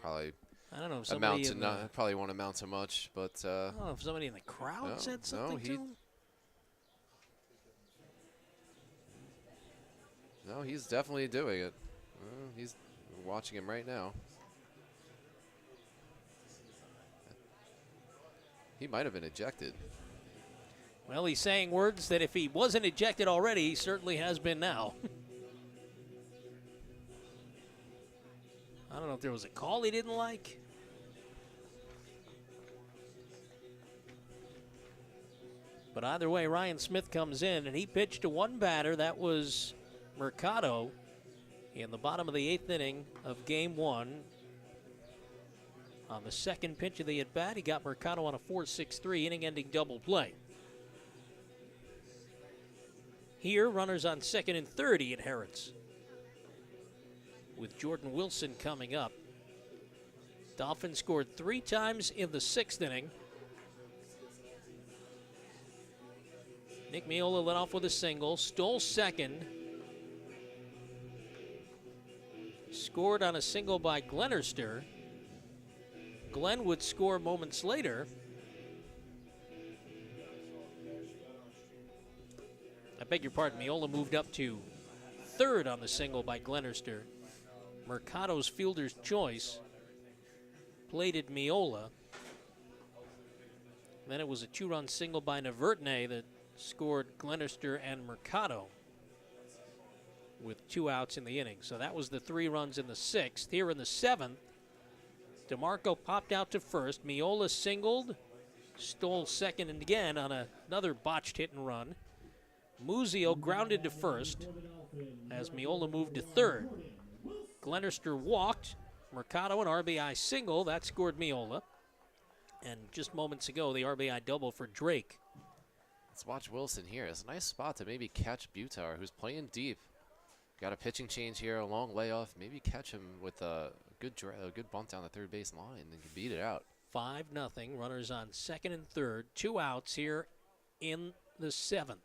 Probably I don't know if amount to not, probably won't amount to much, but I don't know if somebody in the crowd said something to him. No, he's definitely doing it. He's watching him right now. He might have been ejected. Well, he's saying words that if he wasn't ejected already, he certainly has been now. I don't know if there was a call he didn't like. But either way, Ryan Smith comes in, and he pitched to one batter. That was Mercado in the bottom of the 8th inning of Game 1. On the second pitch of the at-bat, he got Mercado on a 4-6-3 inning-ending double play. Here, runners on second and third, he inherits, with Jordan Wilson coming up. Dolphins scored 3 times in the 6th inning. Nick Miola led off with a single, stole second, scored on a single by Glenister. Glenn would score moments later. I beg your pardon, Miola moved up to third on the single by Glenister. Mercado's fielder's choice plated Miola. Then it was a 2-run single by Navurtne that scored Glenister and Mercado with 2 outs in the inning. So that was the 3 runs in the 6th. Here in the 7th, DeMarco popped out to first. Miola singled, stole second and again on another botched hit and run. Muzio grounded to first as Miola moved to third. Glenister walked. Mercado an RBI single. That scored Miola. And just moments ago, the RBI double for Drake. Let's watch Wilson here. It's a nice spot to maybe catch Butar, who's playing deep. Got a pitching change here, a long layoff. Maybe catch him with a good bunt down the third base line and can beat it out. 5-0. Runners on second and third. 2 outs here in the 7th.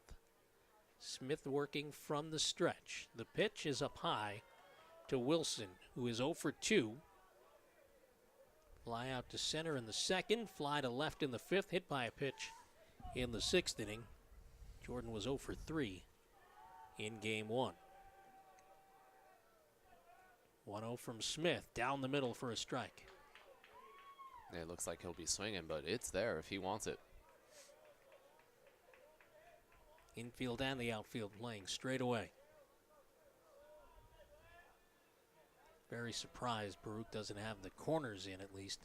Smith working from the stretch. The pitch is up high to Wilson, who is 0 for 2. Fly out to center in the 2nd. Fly to left in the 5th. Hit by a pitch in the 6th inning. Jordan was 0 for 3 in Game 1. 1-0 from Smith, down the middle for a strike. It looks like he'll be swinging, but it's there if he wants it. Infield and the outfield playing straight away. Very surprised Baruch doesn't have the corners in at least.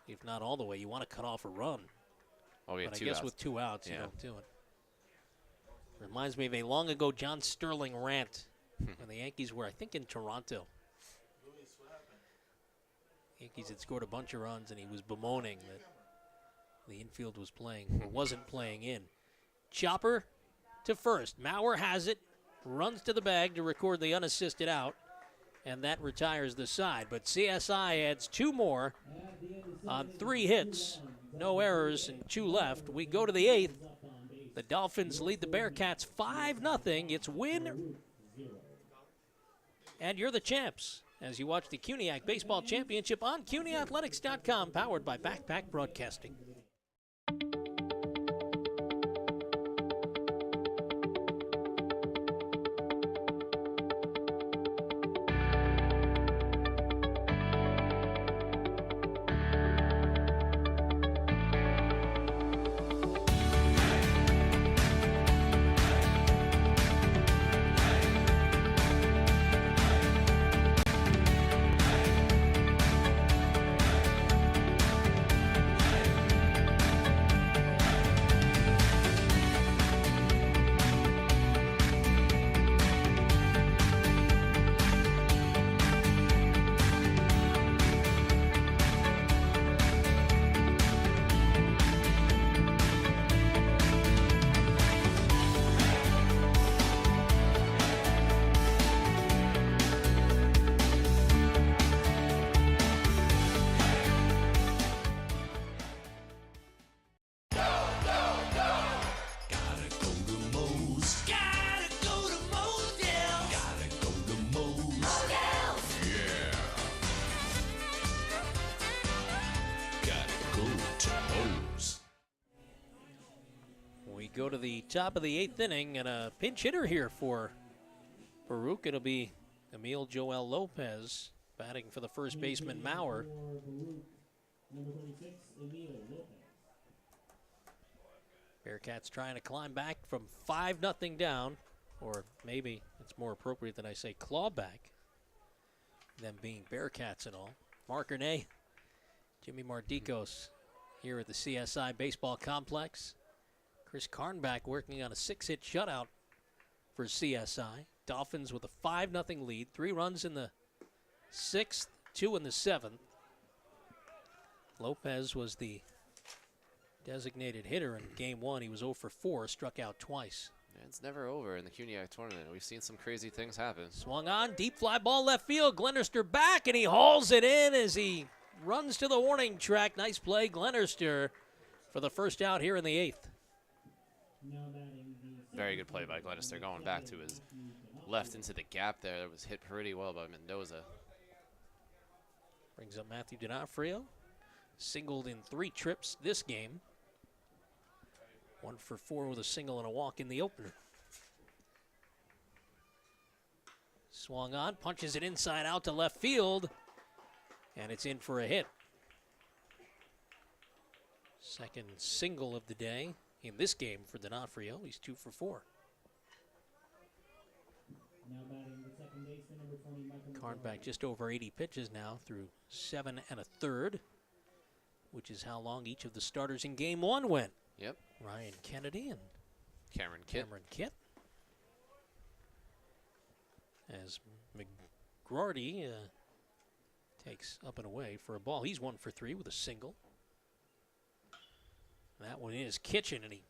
If not all the way, you want to cut off a run. Oh, we had But I 2 guess outs. with 2 outs, you Yeah. don't do it. Reminds me of a long ago John Sterling rant when the Yankees were, I think, in Toronto. Yankees had scored a bunch of runs, and he was bemoaning that the infield was playing or wasn't playing in. Chopper to first. Maurer has it, runs to the bag to record the unassisted out, and that retires the side. But CSI adds 2 more on 3 hits, no errors, and 2 left. We go to the 8th. The Dolphins lead the Bearcats 5-0. It's win, and you're the champs as you watch the CUNYAC Baseball Championship on CUNYathletics.com, powered by Backpack Broadcasting. We go to the top of the 8th inning, and a pinch hitter here for Baruch. It'll be Emil Joel Lopez batting for the first baseman Maurer. Number 36, Emil Lopez. Bearcats trying to climb back from 5-0 down, or maybe it's more appropriate that I say claw back, them being Bearcats and all. Mark Ernay, Jimmy Mardikos here at the CSI Baseball Complex. Chris Karnback working on a 6-hit shutout for CSI. Dolphins with a 5-0 lead, 3 runs in the 6th, 2 in the 7th. Lopez was the designated hitter in game 1. He was 0 for 4, struck out twice. It's never over in the CUNYAC tournament. We've seen some crazy things happen. Swung on, deep fly ball left field. Glenister back, and he hauls it in as he runs to the warning track. Nice play, Glenister, for the first out here in the 8th. Now batting the Very good play by Glenister, going back to his left into the gap there. That was hit pretty well by Mendoza. Brings up Matthew D'Onofrio. Singled in 3 trips this game. 1 for 4 with a single and a walk in the opener. Swung on, punches it inside out to left field, and it's in for a hit. Second single of the day in this game for D'Onofrio. He's 2 for 4. now batting the second baseman, number 20, Michael Karnback just over 80 pitches now through 7 1/3, which is how long each of the starters in game 1 went. Yep. Ryan Kennedy and Cameron Kitt. Cameron Kitt. As McGroarty takes up and away for a ball. He's 1 for 3 with a single. That one is Kitchen, and he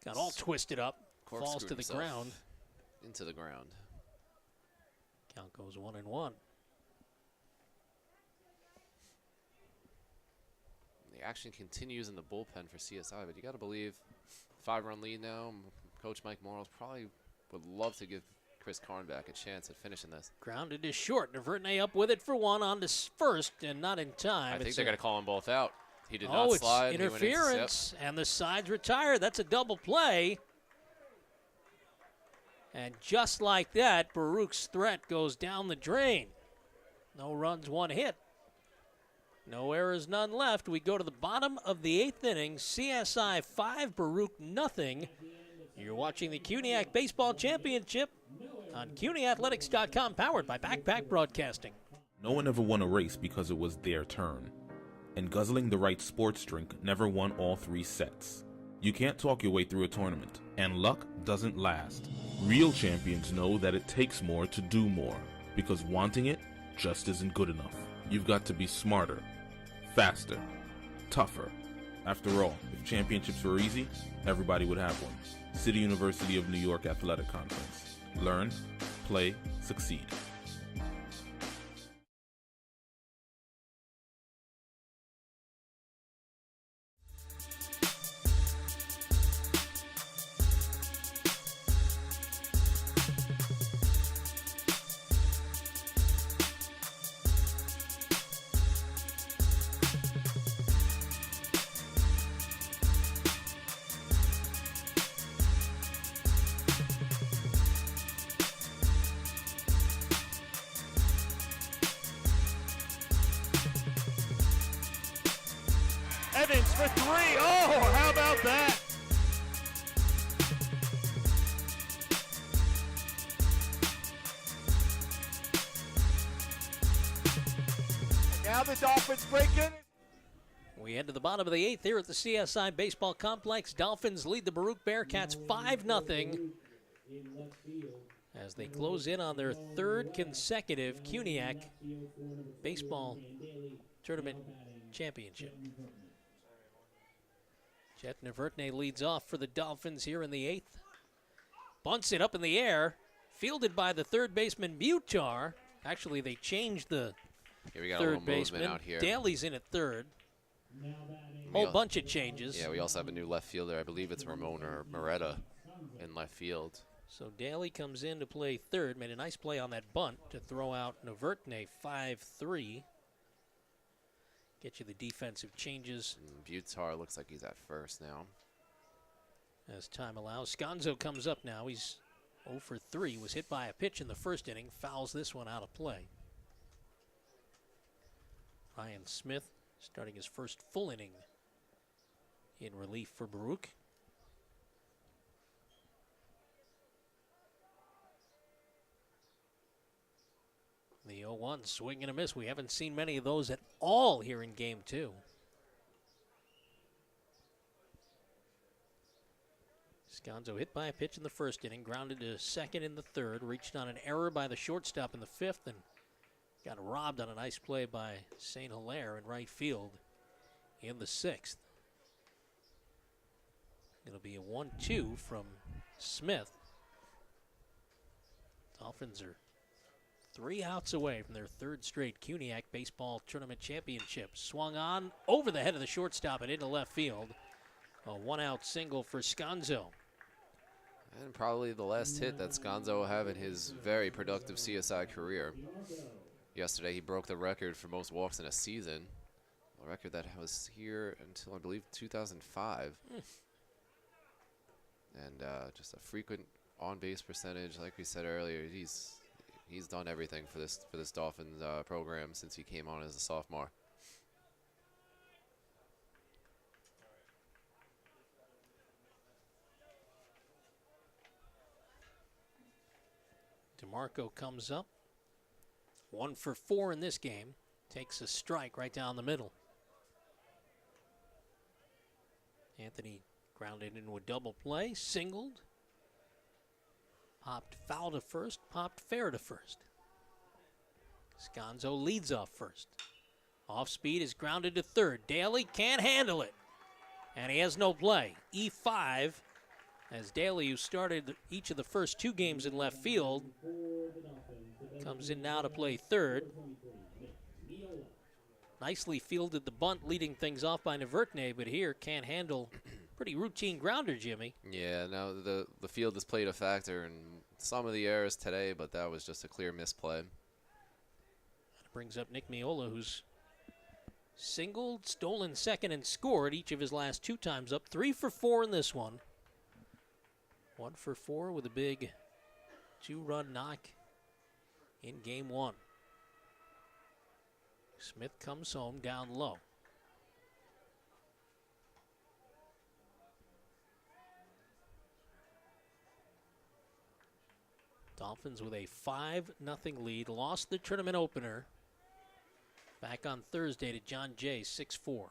got all twisted up. Falls Corkscrewed to the himself ground. Into the ground. Count goes 1-1. The action continues in the bullpen for CSI, but you got to believe 5-run lead now. Coach Mike Morales probably would love to give Chris Karnback a chance at finishing this. Grounded is short. Naverne up with it for 1 on to first, and not in time. I think It's they're a- going to call them both out. He did Oh, not it's slide. He went into- yep. interference, and the side's retired. That's a double play. And just like that, Baruch's threat goes down the drain. No runs, 1 hit. No errors, none left. We go to the bottom of the 8th inning. CSI 5, Baruch nothing. You're watching the CUNYAC Baseball Championship on CUNYathletics.com, powered by Backpack Broadcasting. No one ever won a race because it was their turn. and guzzling the right sports drink never won all 3 sets. You can't talk your way through a tournament, and luck doesn't last. Real champions know that it takes more to do more, because wanting it just isn't good enough. You've got to be smarter, faster, tougher. After all, if championships were easy, everybody would have one. City University of New York Athletic Conference. Learn, play, succeed. Evans for 3. Oh, how about that? Now the Dolphins break in. We head to the bottom of the 8th here at the CSI Baseball Complex. Dolphins lead the Baruch Bearcats 5-0 as they close in on their 3rd consecutive CUNYAC Baseball Tournament Championship. Jet Navurtne leads off for the Dolphins here in the 8th. Bunts it up in the air, fielded by the third baseman Mutar. Actually, they changed the We got a third little movement baseman. out here. Daly's in at third. Whole bunch of changes. Yeah, we also have a new left fielder. I believe it's Ramon or Moretta in left field. So Daly comes in to play third. Made a nice play on that bunt to throw out Navurtne 5-3. Get you the defensive changes. And Butar looks like he's at first now. As time allows. Sconzo comes up now. He's 0 for 3. Was hit by a pitch in the first inning. Fouls this one out of play. Ryan Smith starting his first full inning in relief for Baruch. The 0-1 swing and a miss. We haven't seen many of those at all here in game 2. Sconzo hit by a pitch in the first inning, grounded to second in the third, reached on an error by the shortstop in the 5th, and got robbed on a nice play by St. Hilaire in right field in the 6th. It'll be a 1-2 from Smith. Dolphins are 3 outs away from their 3rd straight CUNYAC Baseball Tournament Championship. Swung on over the head of the shortstop and into left field. A 1-out single for Sconzo. And probably the last hit that Sconzo will have in his very productive CSI career. Yesterday he broke the record for most walks in a season. A record that was here until I believe 2005. And just a frequent on-base percentage. Like we said earlier, he's done everything for this Dolphins program since he came on as a sophomore. DeMarco comes up. 1 for 4 in this game. Takes a strike right down the middle. Anthony grounded into a double play, singled. Popped foul to first, popped fair to first. Sconzo leads off first. Off speed is grounded to third. Daly can't handle it. And he has no play. E5 as Daly, who started each of the first 2 games in left field, comes in now to play third. Nicely fielded the bunt, leading things off by Navurtne, but here can't handle pretty routine grounder, Jimmy. Yeah, now the field has played a factor in some of the errors today, but that was just a clear misplay. That brings up Nick Miola, who's singled, stolen second, and scored each of his last 2 times up. 3 for 4 in this one. 1 for 4 with a big 2-run knock in game 1. Smith comes home down low. Dolphins with a 5-0 lead. Lost the tournament opener Back on Thursday to John Jay, 6'4".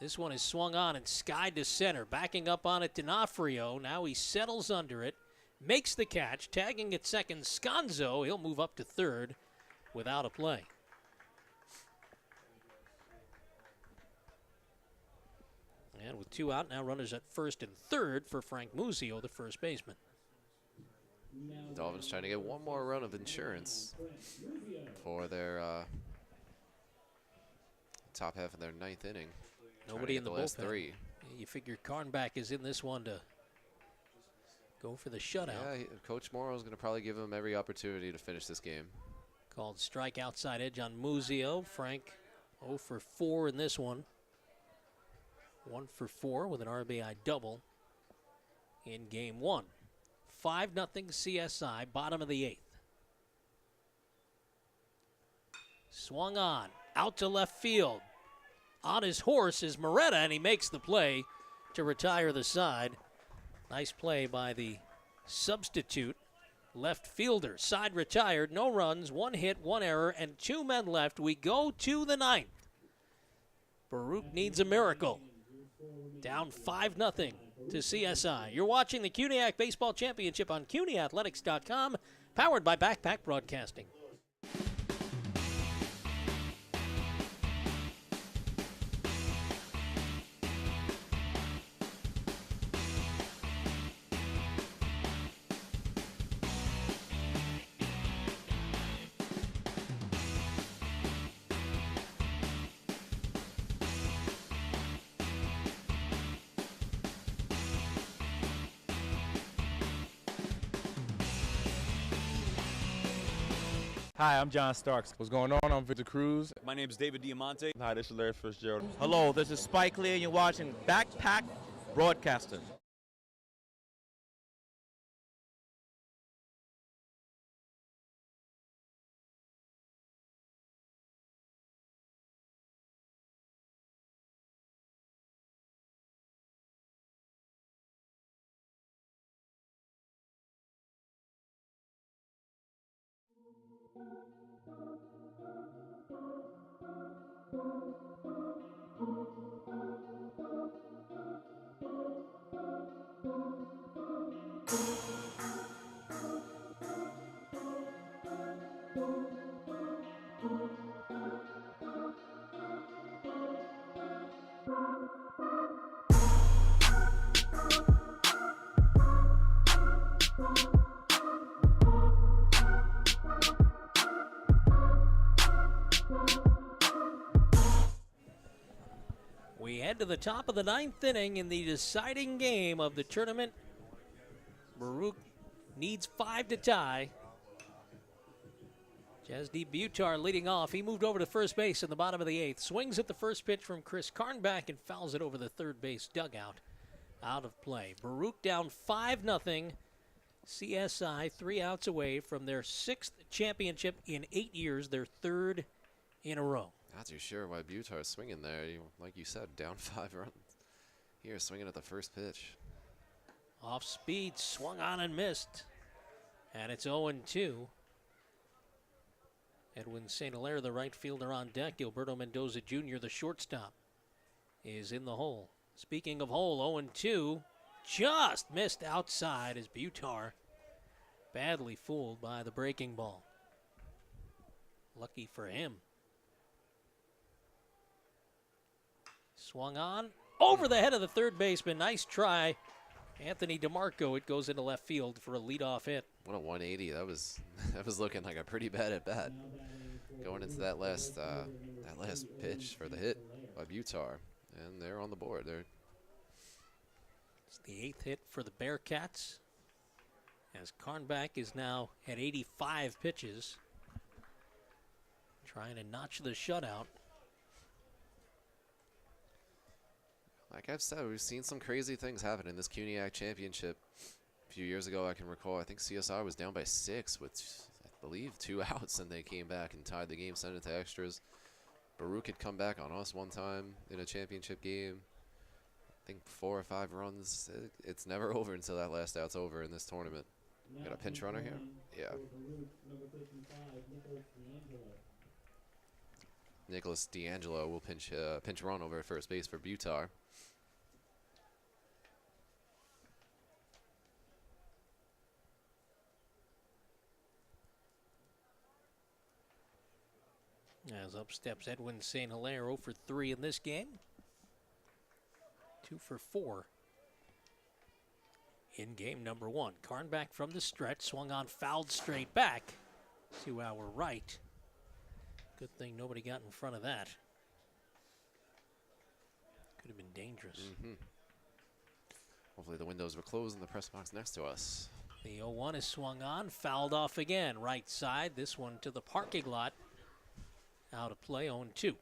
This one is swung on and skied to center. Backing up on it, D'Onofrio. Now he settles under it, makes the catch, tagging at second, Sconzo. He'll move up to third without a play. And with 2 out, now runners at first and third for Frank Muzio, the first baseman. Dolphins trying to get one more run of insurance for their top half of their 9th inning. Nobody in the last bullpen. 3. You figure Carnback is in this one to go for the shutout. Yeah, Coach Morrow is going to probably give him every opportunity to finish this game. Called strike outside edge on Muzio. Frank 0 for 4 in this one. 1 for 4 with an RBI double in game 1. 5-0 CSI, bottom of the 8th. Swung on, out to left field. On his horse is Moretta, and he makes the play to retire the side. Nice play by the substitute left fielder. Side retired, no runs, 1 hit, 1 error, and 2 men left. We go to the 9th. Baruch needs a miracle. Down 5-0 to CSI. You're watching the CUNYAC Baseball Championship on CUNYathletics.com, powered by Backpack Broadcasting. Hi, I'm John Starks. What's going on? I'm Victor Cruz. My name is David Diamante. Hi, this is Larry Fitzgerald. Hello, this is Spike Lee, and you're watching Backpack Broadcasting. We head to the top of the 9th inning in the deciding game of the tournament. Baruch needs 5 to tie. Jasdeep Butar leading off. He moved over to first base in the bottom of the 8th. Swings at the first pitch from Chris Carnback and fouls it over the third base dugout. Out of play. Baruch down 5-0. CSI 3 outs away from their 6th championship in 8 years, their 3rd in a row. Not too sure why Butar's swinging there. Like you said, down 5 runs. Here, swinging at the first pitch. Off speed, swung on and missed. And it's 0-2. Edwin St. Hilaire, the right fielder, on deck. Gilberto Mendoza Jr., the shortstop, is in the hole. Speaking of hole, 0-2. Just missed outside as Butar badly fooled by the breaking ball. Lucky for him. Swung on over the head of the third baseman. Nice try. Anthony DeMarco. It goes into left field for a leadoff hit. What a 180. That was looking like a pretty bad at bat. Going into that last pitch for the hit by Butar. And they're on the board. It's the 8th hit for the Bearcats, as Carnback is now at 85 pitches, trying to notch the shutout. Like I've said, we've seen some crazy things happen in this CUNYAC championship. A few years ago, I can recall, I think CSI was down by 6 with, I believe, 2 outs, and they came back and tied the game, sent it to extras. Baruch had come back on us one time in a championship game. I think 4 or 5 runs. It's never over until that last out's over in this tournament. Got a pinch runner here? Yeah. Nicholas D'Angelo will pinch run over at first base for Butar. As up steps Edwin St. Hilaire, 0 for 3 in this game. 2 for 4 in game number 1. Carnback from the stretch, swung on, fouled straight back. See how we're right. Good thing nobody got in front of that. Could have been dangerous. Hopefully the windows were closed in the press box next to us. The 0-1 is swung on, fouled off again. Right side, this one to the parking lot. Out of play, 0-2.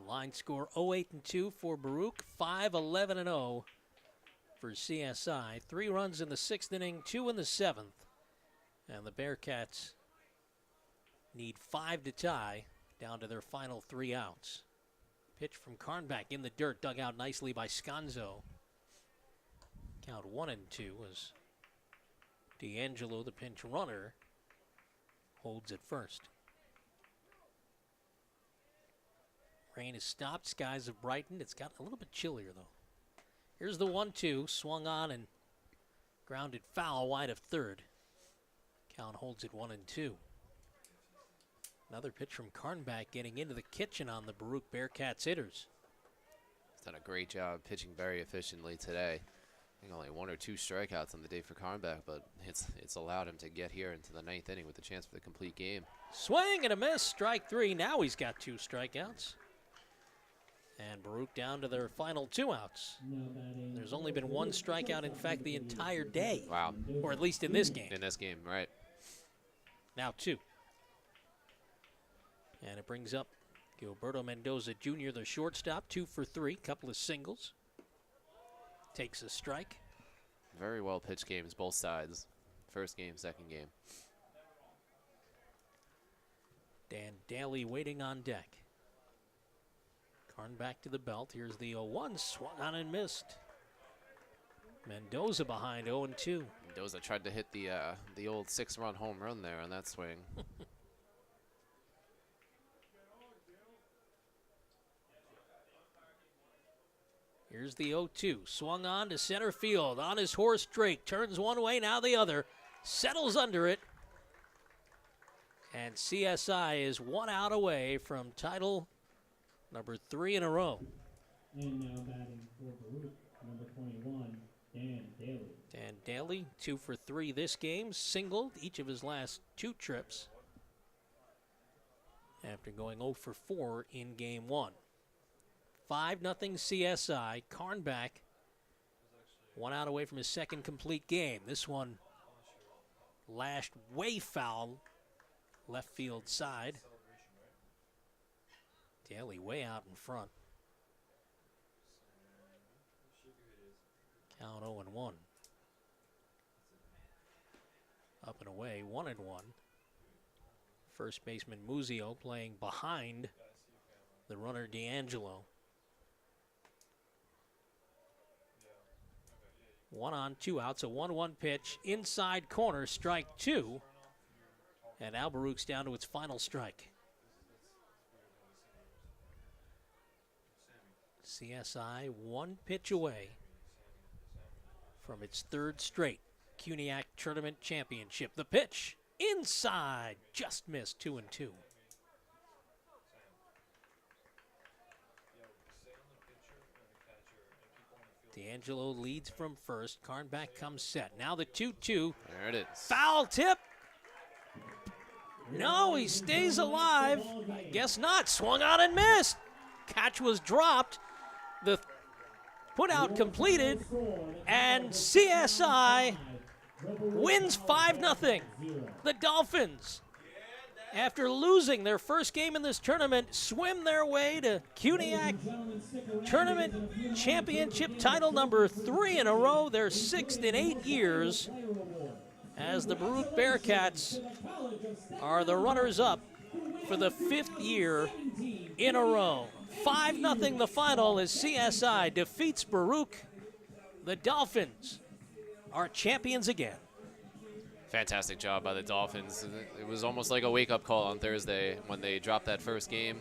Line score 0-8-2 for Baruch, 5-11-0 for CSI. 3 runs in the 6th inning, 2 in the 7th. And the Bearcats need 5 to tie, down to their final 3 outs. Pitch from Carnback in the dirt, dug out nicely by Sconzo. Count 1-2 as D'Angelo, the pinch runner, holds at first. Rain has stopped, skies have brightened. It's got a little bit chillier though. Here's the 1-2, swung on and grounded foul wide of third. Count holds it 1-2. Another pitch from Carnback getting into the kitchen on the Baruch Bearcats hitters. He's done a great job pitching very efficiently today. I think only 1 or 2 strikeouts on the day for Carnback, but it's allowed him to get here into the 9th inning with a chance for the complete game. Swing and a miss, strike 3. Now he's got 2 strikeouts. And Baruch down to their final 2 outs. There's only been 1 strikeout, in fact, the entire day. Wow. Or at least in this game. In this game, right. Now 2. And it brings up Gilberto Mendoza Jr., the shortstop, 2 for 3, couple of singles. Takes a strike. Very well pitched games, both sides. First game, second game. Dan Daly waiting on deck. Carnback to the belt. Here's the 0-1, swung on and missed. Mendoza behind 0-2. Mendoza tried to hit the old 6-run home run there on that swing. Here's the 0-2, swung on to center field. On his horse, Drake turns one way, now the other. Settles under it. And CSI is 1 out away from title number 3 in a row. And now batting for Baruch, number 21, Dan Daly. Dan Daly, 2 for 3 this game, singled each of his last 2 trips after going 0 for 4 in game 1. 5-0 CSI. Carnback 1 out away from his second complete game. This one lashed way foul, left field side. Daly way out in front. Count 0-1. Up and away, 1-1. First baseman Muzio playing behind the runner D'Angelo. 1 on, 2 outs, a 1-1 pitch, inside corner, strike 2. And Al Baruch's down to its final strike. CSI 1 pitch away from its 3rd straight CUNYAC Tournament Championship. The pitch, inside, just missed, 2-2. D'Angelo leads from first. Carnback comes set. Now the 2-2. There it is. Foul tip. No, he stays alive. I guess not. Swung on and missed. Catch was dropped. The put out completed. And CSI wins 5-0. The Dolphins, after losing their first game in this tournament, swim their way to CUNYAC Tournament Championship title number 3 in a row, their 6th in 8 years, as the Baruch Bearcats are the runners-up for the 5th year in a row. 5-0 the final as CSI defeats Baruch. The Dolphins are champions again. Fantastic job by the Dolphins. It was almost like a wake-up call on Thursday when they dropped that first game.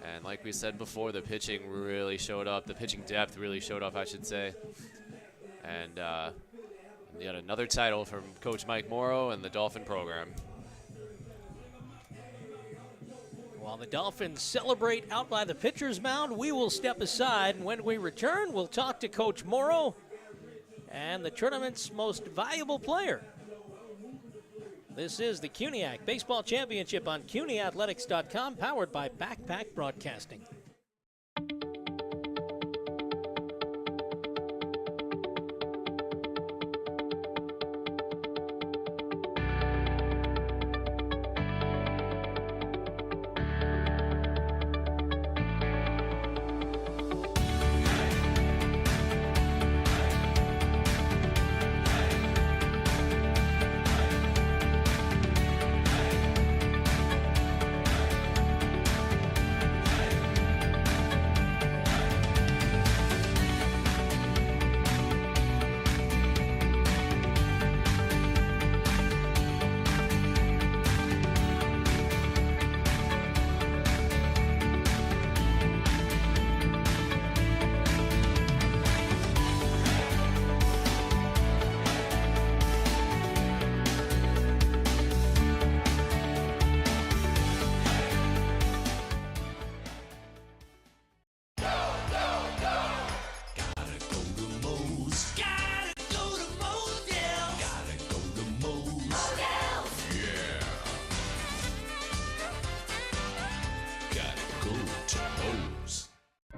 And like we said before, the pitching really showed up. The pitching depth really showed up, I should say. And yet another title from Coach Mike Morrow and the Dolphin program. While the Dolphins celebrate out by the pitcher's mound, we will step aside. And when we return, we'll talk to Coach Morrow and the tournament's most valuable player. This is the CUNYAC Baseball Championship on CUNYathletics.com, powered by Backpack Broadcasting.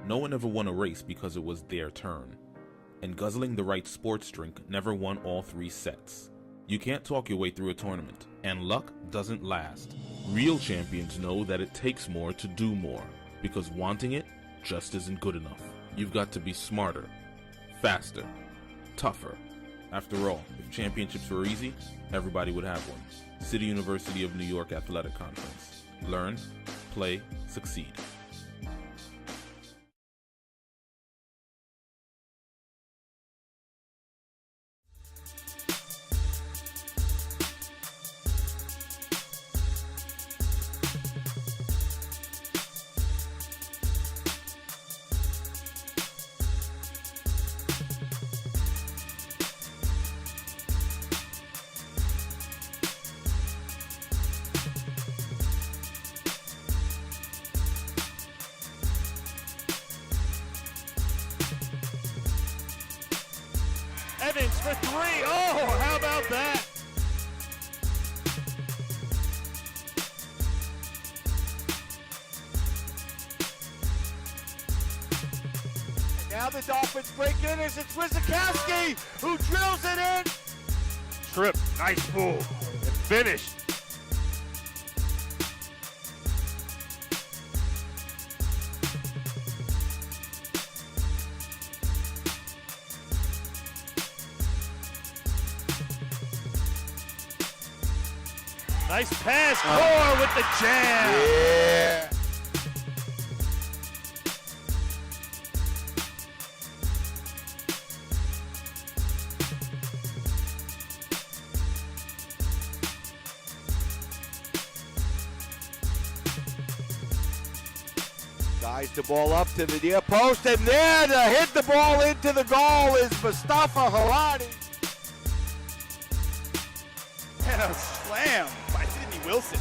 No one ever won a race because it was their turn. And guzzling the right sports drink never won all 3 sets. You can't talk your way through a tournament, and luck doesn't last. Real champions know that it takes more to do more, because wanting it just isn't good enough. You've got to be smarter, faster, tougher. After all, if championships were easy, everybody would have one. City University of New York Athletic Conference. Learn, play, succeed. Evans for 3. Oh, how about that? And now the Dolphins break in as it's Wizakowski who drills it in. Trip, nice move, and finished. Nice pass, Core with the jam. Yeah. Guys the ball up to the near post, and there to hit the ball into the goal is Mustafa Harani. And a slam by Sidney Wilson.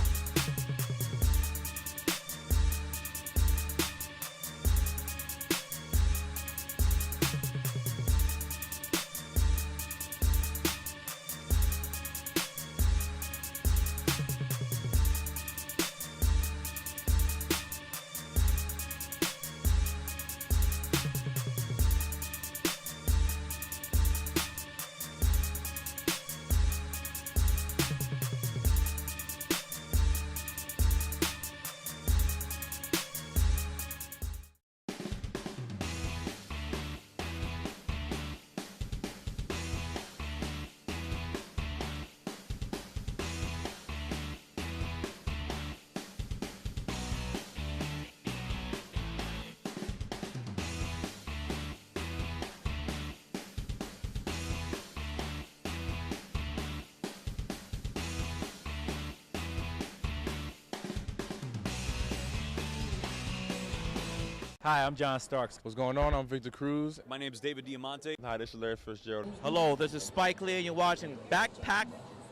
Hi, I'm John Starks. What's going on? I'm Victor Cruz. My name is David Diamante. Hi, this is Larry Fitzgerald. Hello, this is Spike Lee, and you're watching Backpack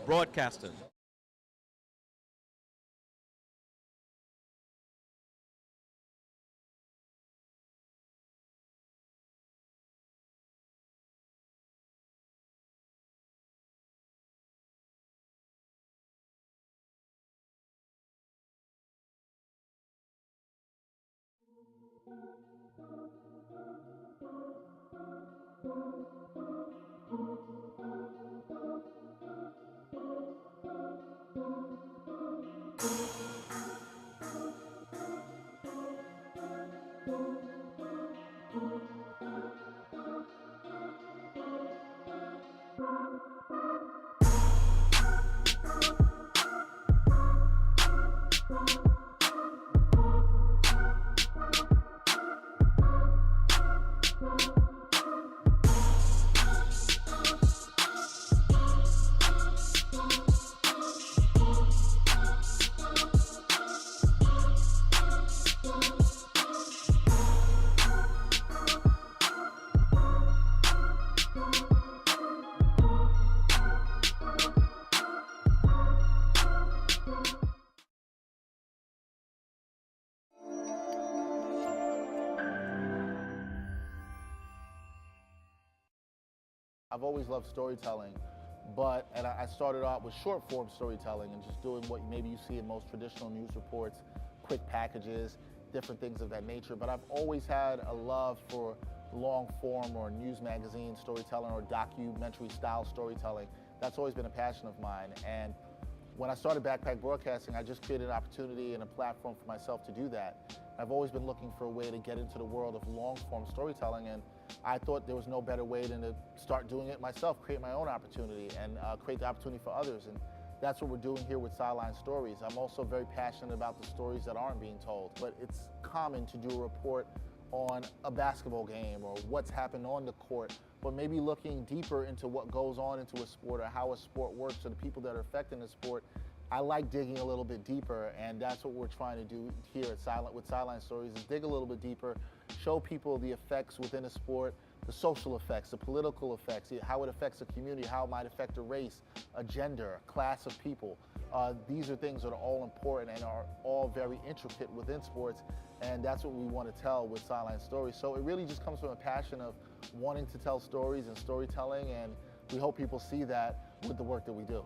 Broadcasting. I've always loved storytelling, and I started out with short form storytelling and just doing what maybe you see in most traditional news reports, quick packages, different things of that nature. But I've always had a love for long form or news magazine storytelling or documentary style storytelling. That's always been a passion of mine. And when I started Backpack Broadcasting, I just created an opportunity and a platform for myself to do that. I've always been looking for a way to get into the world of long form storytelling, and I thought there was no better way than to start doing it myself, create my own opportunity and create the opportunity for others. And that's what we're doing here with Sideline Stories. I'm also very passionate about the stories that aren't being told, but it's common to do a report on a basketball game or what's happened on the court, but maybe looking deeper into what goes on into a sport or how a sport works or the people that are affecting the sport. I like digging a little bit deeper, and that's what we're trying to do here at with Sideline Stories, is dig a little bit deeper, show people the effects within a sport, the social effects, the political effects, how it affects a community, how it might affect a race, a gender, a class of people. These are things that are all important and are all very intricate within sports, and that's what we want to tell with Sideline Stories. So it really just comes from a passion of wanting to tell stories and storytelling, and we hope people see that with the work that we do.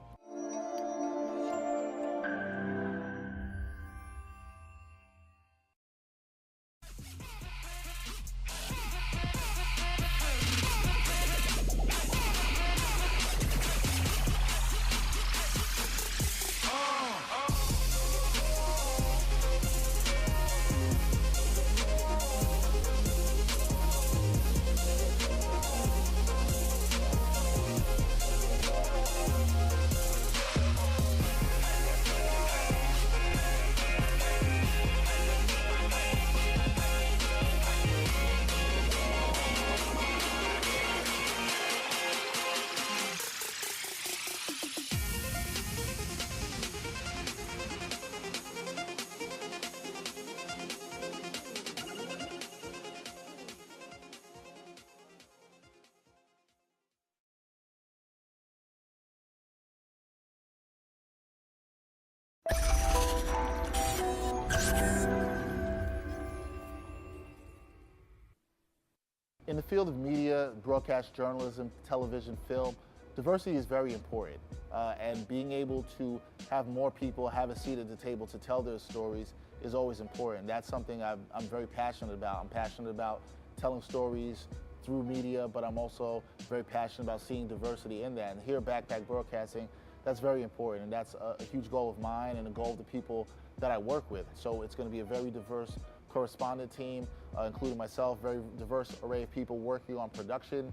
In the field of media, broadcast journalism, television, film, diversity is very important. And being able to have more people have a seat at the table to tell their stories is always important. That's something I'm very passionate about. I'm passionate about telling stories through media, but I'm also very passionate about seeing diversity in that. And here at Backpack Broadcasting, that's very important. And that's a huge goal of mine and a goal of the people that I work with. So it's going to be a very diverse correspondent team, including myself, very diverse array of people working on production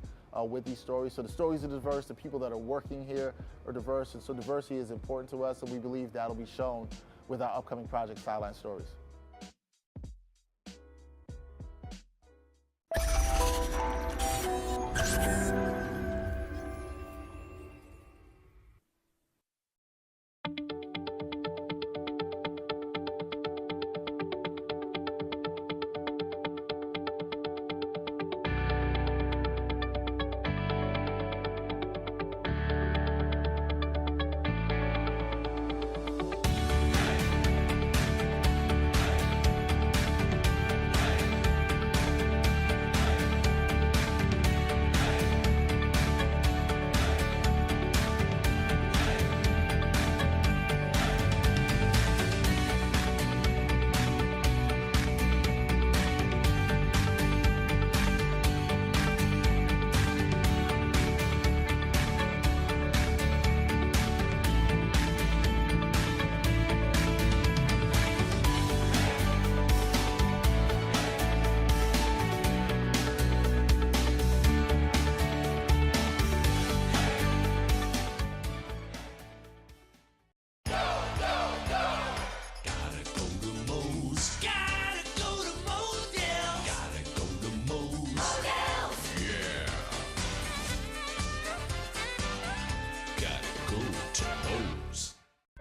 with these stories. So the stories are diverse, the people that are working here are diverse, and so diversity is important to us, and we believe that'll be shown with our upcoming project, Sideline Stories.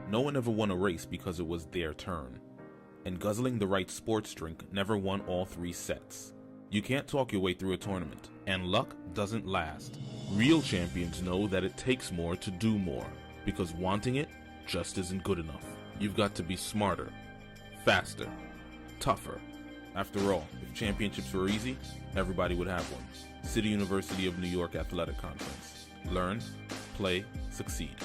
No one ever won a race because it was their turn. And guzzling the right sports drink never won all 3 sets. You can't talk your way through a tournament, and luck doesn't last. Real champions know that it takes more to do more, because wanting it just isn't good enough. You've got to be smarter, faster, tougher. After all, if championships were easy, everybody would have one. City University of New York Athletic Conference. Learn, play, succeed.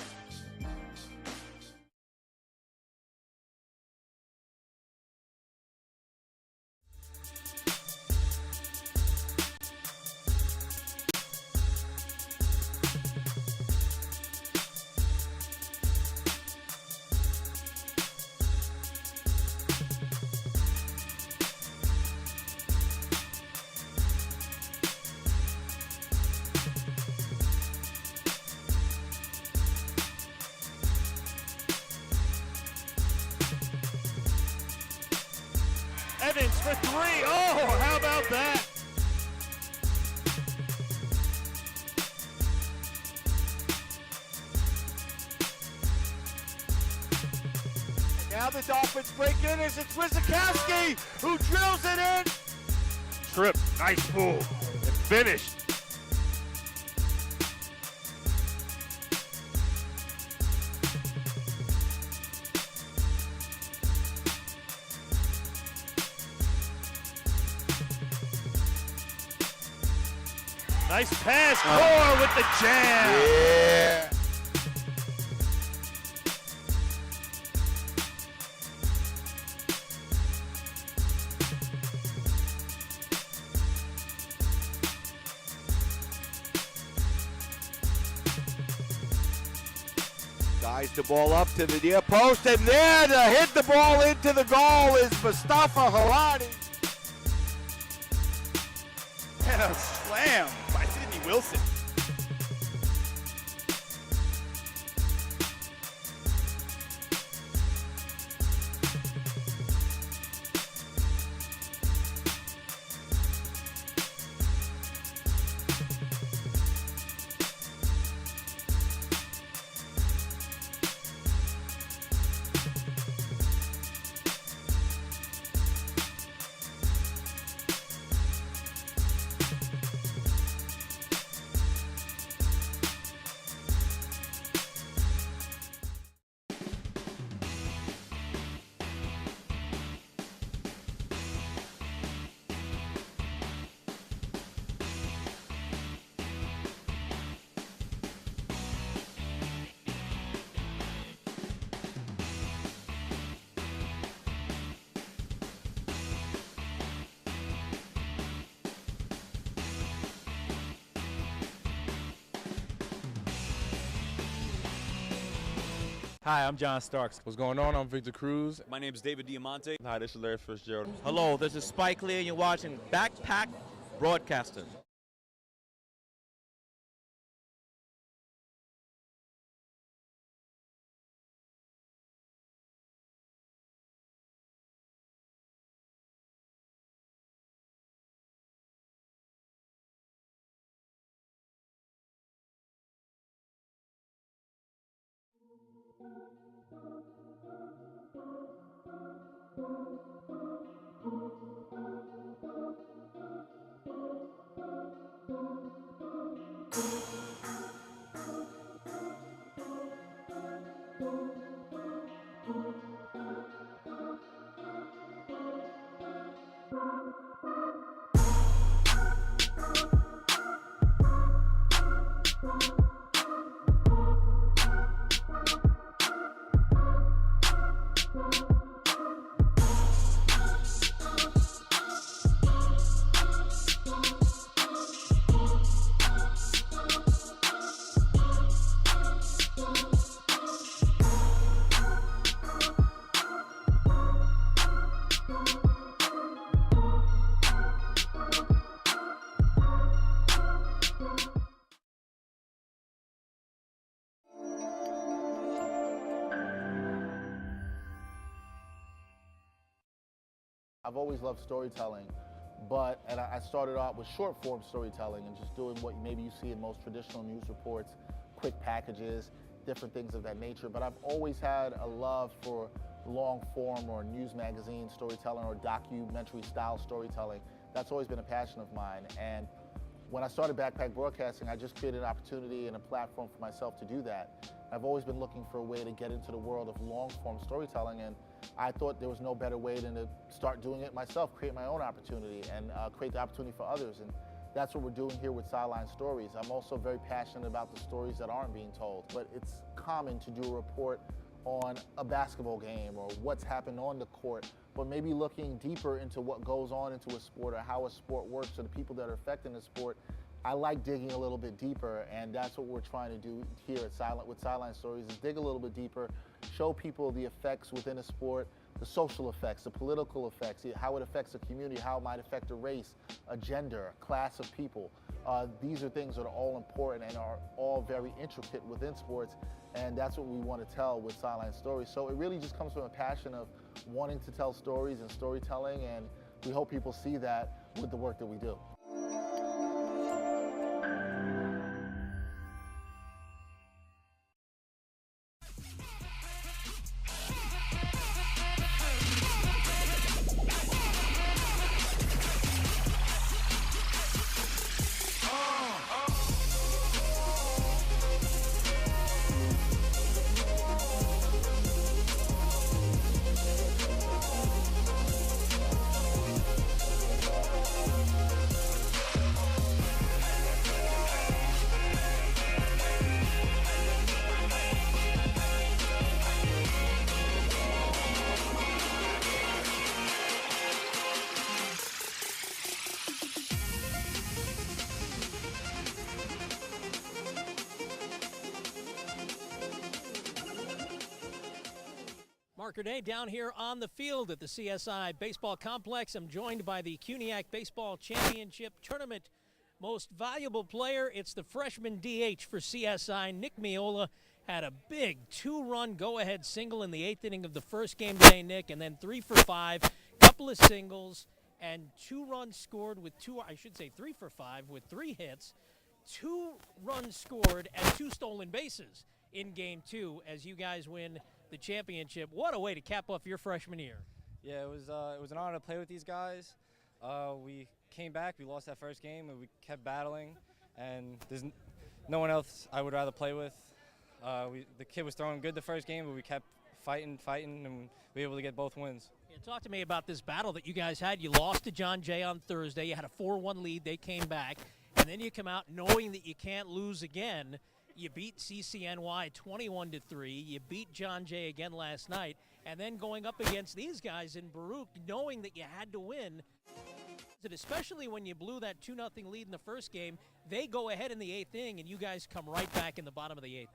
Evans for 3. Oh, how about that? Now the Dolphins break in as it's Wizakowski who drills it in. Trip, nice pull, and finished. Nice pass, Core with the jam. Yeah. Guides the ball up to the near post, and there to hit the ball into the goal is Mustafa Harani. And a slam by Sidney Wilson. Hi, I'm John Starks. What's going on? I'm Victor Cruz. My name is David Diamante. Hi, this is Larry Fitzgerald. Hello, this is Spike Lee, and you're watching Backpack Broadcasting. I've always loved storytelling, and I started out with short form storytelling and just doing what maybe you see in most traditional news reports, quick packages. different things of that nature. But I've always had a love for long form or news magazine storytelling or documentary style storytelling. That's always been a passion of mine. And when I started Backpack Broadcasting, I just created an opportunity and a platform for myself to do that. I've always been looking for a way to get into the world of long-form storytelling, and I thought there was no better way than to start doing it myself, create my own opportunity, and create the opportunity for others. And that's what we're doing here with Sideline Stories. I'm also very passionate about the stories that aren't being told, but it's common to do a report on a basketball game or what's happened on the court, but maybe looking deeper into what goes on into a sport or how a sport works or the people that are affecting the sport. I like digging a little bit deeper, and that's what we're trying to do here at Sideline Stories, is dig a little bit deeper, show people the effects within a sport, the social effects, the political effects, how it affects a community, how it might affect a race, a gender, a class of people. These are things that are all important and are all very intricate within sports, and that's what we want to tell with Sideline Stories. So it really just comes from a passion of wanting to tell stories and storytelling, and we hope people see that with the work that we do. Marker Day down here on the field at the CSI Baseball Complex. I'm joined by the CUNYAC Baseball Championship Tournament most valuable player. It's the freshman DH for CSI, Nick Miola. Had a big two-run go-ahead single in the 8th inning of the first game today, Nick, and then 3 for 5, couple of singles, and 2 runs scored with 3 for 5 with 3 hits, 2 runs scored, and 2 stolen bases in Game 2 as you guys win the championship. What a way to cap off your freshman year. Yeah, it was an honor to play with these guys. We came back, we lost that first game, and we kept battling, and there's no one else I would rather play with. The kid was throwing good the first game, but we kept fighting, and we were able to get both wins. Yeah, talk to me about this battle that you guys had. You lost to John Jay on Thursday. You had a 4-1 lead. They came back, and then you come out knowing that you can't lose again. You beat CCNY 21-3. You beat John Jay again last night, and then going up against these guys in Baruch, knowing that you had to win. Especially when you blew that 2-0 lead in the first game, they go ahead in the 8th inning, and you guys come right back in the bottom of the 8th.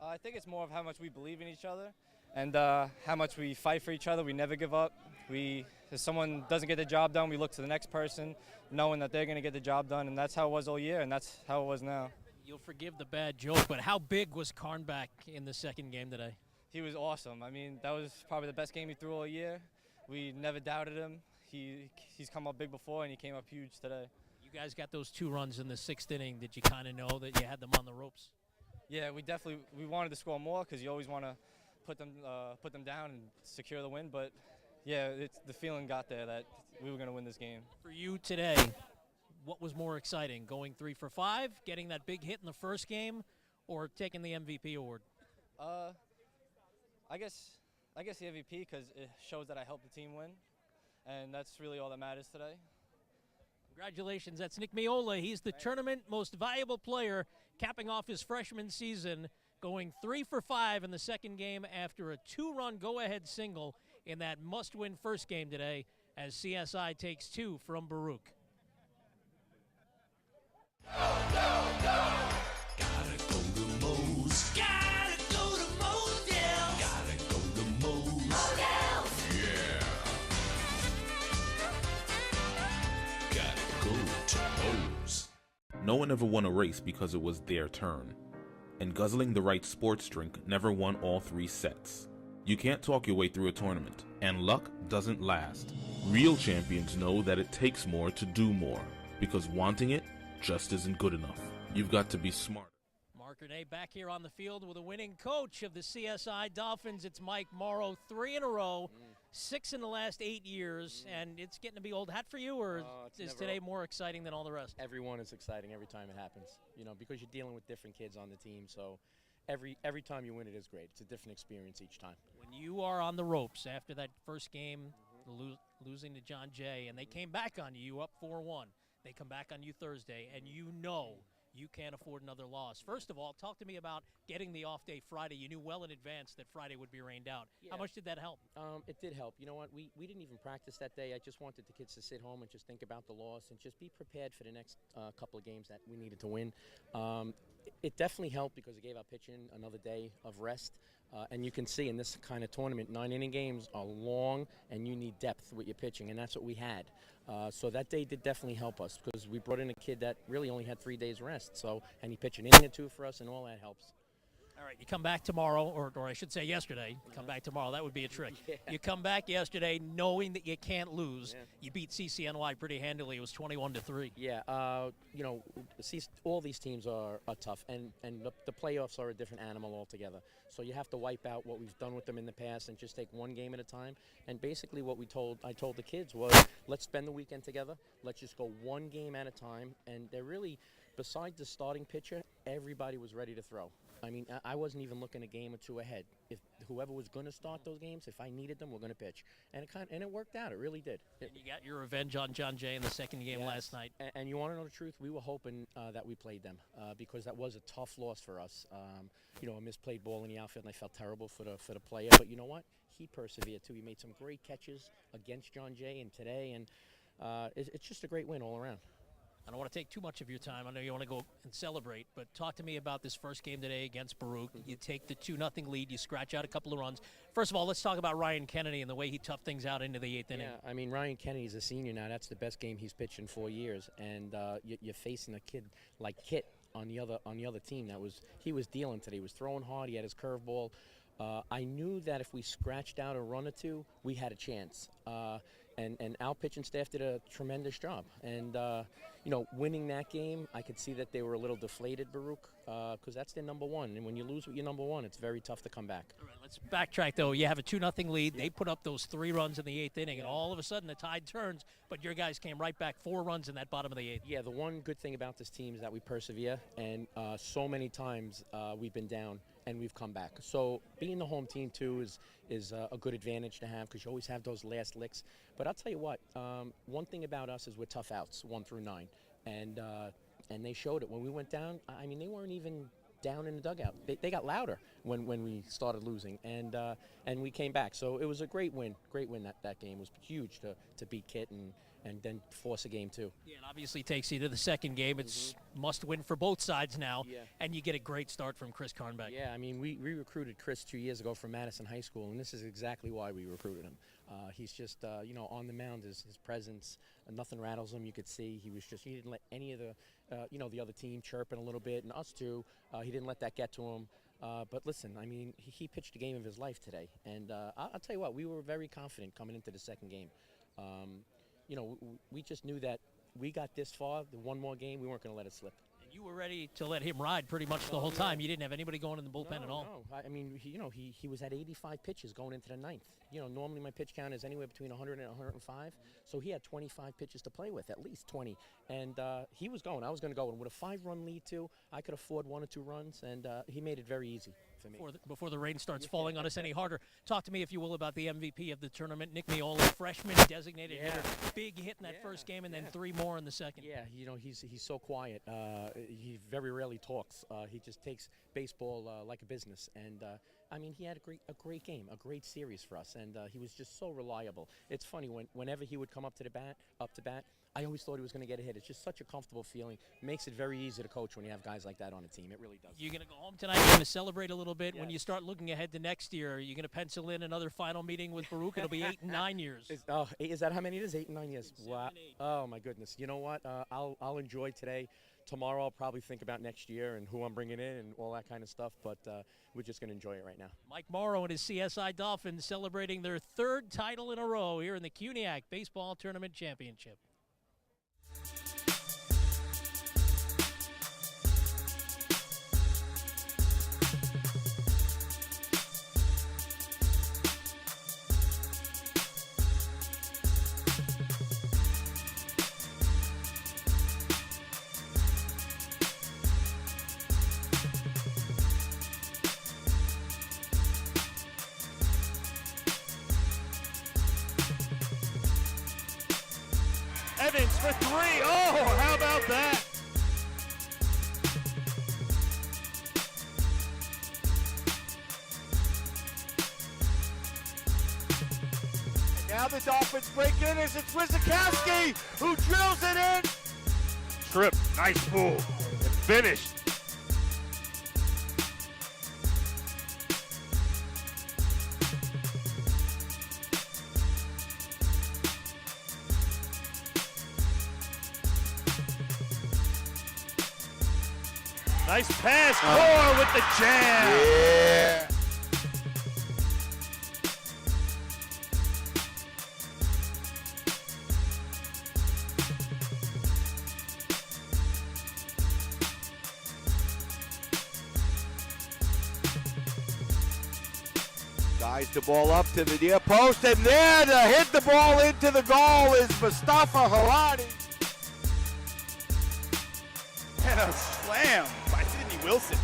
I think it's more of how much we believe in each other and how much we fight for each other. We never give up. If someone doesn't get the job done, we look to the next person, knowing that they're going to get the job done, and that's how it was all year, and that's how it was now. You'll forgive the bad joke, but how big was Karnback in the second game today? He was awesome. I mean, that was probably the best game he threw all year. We never doubted him. He's come up big before, and he came up huge today. You guys got those 2 runs in the 6th inning. Did you kind of know that you had them on the ropes? Yeah, we wanted to score more because you always want to put them down and secure the win. But yeah, the feeling got there that we were going to win this game. For you today, what was more exciting, going 3 for 5, getting that big hit in the first game, or taking the MVP award? I guess the MVP because it shows that I helped the team win, and that's really all that matters today. Congratulations, that's Nick Miola. He's the tournament most valuable player, capping off his freshman season, going 3 for 5 in the second game after a 2-run go-ahead single in that must-win first game today as CSI takes 2 from Baruch. No one ever won a race because it was their turn, and guzzling the right sports drink never won all 3 sets. You can't talk your way through a tournament, and luck doesn't last. Real champions know that it takes more to do more, because wanting it just isn't good enough. You've got to be smart. Mark Renee back here on the field with a winning coach of the CSI Dolphins. It's Mike Morrow, 3 in a row, 6 in the last 8 years, and it's getting to be old hat for you, or is today more exciting than all the rest? Everyone is exciting every time it happens, because you're dealing with different kids on the team, so every time you win it is great. It's a different experience each time. When you are on the ropes after that first game, losing to John Jay, and they came back on you up 4-1. They come back on you Thursday, and you can't afford another loss. First of all, talk to me about getting the off day Friday. You knew well in advance that Friday would be rained out. Yeah. How much did that help? It did help. You know what? We didn't even practice that day. I just wanted the kids to sit home and just think about the loss and just be prepared for the next couple of games that we needed to win. It definitely helped because it gave our pitching another day of rest. And you can see in this kind of tournament, 9-inning games are long, and you need depth with your pitching, and that's what we had. So that day did definitely help us because we brought in a kid that really only had 3 days rest. And he pitched an inning or two for us, and all that helps. All right, you come back tomorrow, or I should say yesterday. Come back tomorrow. That would be a trick. Yeah. You come back yesterday knowing that you can't lose. Yeah. You beat CCNY pretty handily. It was 21-3. Yeah, all these teams are tough, and the playoffs are a different animal altogether. So you have to wipe out what we've done with them in the past and just take one game at a time. And basically what I told the kids was, let's spend the weekend together. Let's just go one game at a time. And they're really, besides the starting pitcher, everybody was ready to throw. I mean, I wasn't even looking a game or two ahead. If whoever was going to start those games, if I needed them, we're going to pitch. And it worked out. It really did. And you got your revenge on John Jay in the second game last night. And you want to know the truth? We were hoping that we played them because that was a tough loss for us. A misplayed ball in the outfield, and I felt terrible for the player. But you know what? He persevered, too. He made some great catches against John Jay and today. And it's just a great win all around. I don't want to take too much of your time. I know you want to go and celebrate, but talk to me about this first game today against Baruch. You take the 2-0 lead. You scratch out a couple of runs. First of all, let's talk about Ryan Kennedy and the way he toughed things out into the 8th inning. Yeah, I mean, Ryan Kennedy's a senior now. That's the best game he's pitched in 4 years. And you're facing a kid like Kit on the other team. He was dealing today. He was throwing hard. He had his curveball. I knew that if we scratched out a run or two, we had a chance. And our pitching staff did a tremendous job. And, winning that game, I could see that they were a little deflated, Baruch, because that's their number one. And when you lose with your number one, it's very tough to come back. All right, let's backtrack, though. You have a 2-0 lead. They put up those 3 runs in the 8th inning, and all of a sudden the tide turns, but your guys came right back, 4 runs in that bottom of the 8th. Yeah, the one good thing about this team is that we persevere, and so many times we've been down and we've come back. So being the home team, too, is a good advantage to have because you always have those last licks. But I'll tell you what, one thing about us is we're tough outs, 1 through 9. And they showed it. When we went down, I mean, they weren't even down in the dugout. They got louder when we started losing, and we came back. So it was a great win. That game was huge to beat Kit and then force a game too. Yeah, it obviously takes you to the second game. It's must win for both sides now, and you get a great start from Chris Carnbeck. Yeah, I mean, we recruited Chris 2 years ago from Madison High School, and this is exactly why we recruited him. He's just, on the mound, his presence, nothing rattles him. You could see he didn't let any of the other team chirping a little bit, and us too. He didn't let that get to him. But listen, I mean, he pitched the game of his life today. And I'll tell you what, we were very confident coming into the second game. We just knew that we got this far, the one more game, we weren't going to let it slip. And you were ready to let him ride pretty much the whole time. You didn't have anybody going in the bullpen at all. No, I mean, he was at 85 pitches going into the 9th. Normally my pitch count is anywhere between 100 and 105. So he had 25 pitches to play with, at least 20. And he was going. I was going to go. And with a 5-run lead, too, I could afford 1 or 2 runs. And he made it very easy for me. Before the rain starts falling on us any harder, talk to me, if you will, about the MVP of the tournament, Nick Miola, freshman designated hitter. Big hit in that first game and then 3 more in the second. Yeah, he's so quiet. He very rarely talks. He just takes baseball like a business. And I mean, he had a great game, a great series for us, and he was just so reliable. It's funny, whenever he would come up to bat, I always thought he was going to get a hit. It's just such a comfortable feeling. Makes it very easy to coach when you have guys like that on a team. It really does. You're going to go home tonight. You're going to celebrate a little bit. When you start looking ahead to next year, you're going to pencil in another final meeting with Baruch. It'll be 8 and 9 years. Is that how many it is? 8 and 9 years. 7 wow. and 8. Oh my goodness. You know what? I'll enjoy today. Tomorrow I'll probably think about next year and who I'm bringing in and all that kind of stuff. But we're just going to enjoy it right now. Mike Morrow and his CSI Dolphins celebrating their 3rd title in a row here in the CUNYAC Baseball Tournament Championship. for three. Oh, how about that? And now the Dolphins break in as it's Wizakowski who drills it in. Tripp, nice pull, and finished. Nice pass, Core with the jam. Yeah. Guides the ball up to the near post, and there to hit the ball into the goal is Mustafa Harani. And a slam by Sidney Wilson.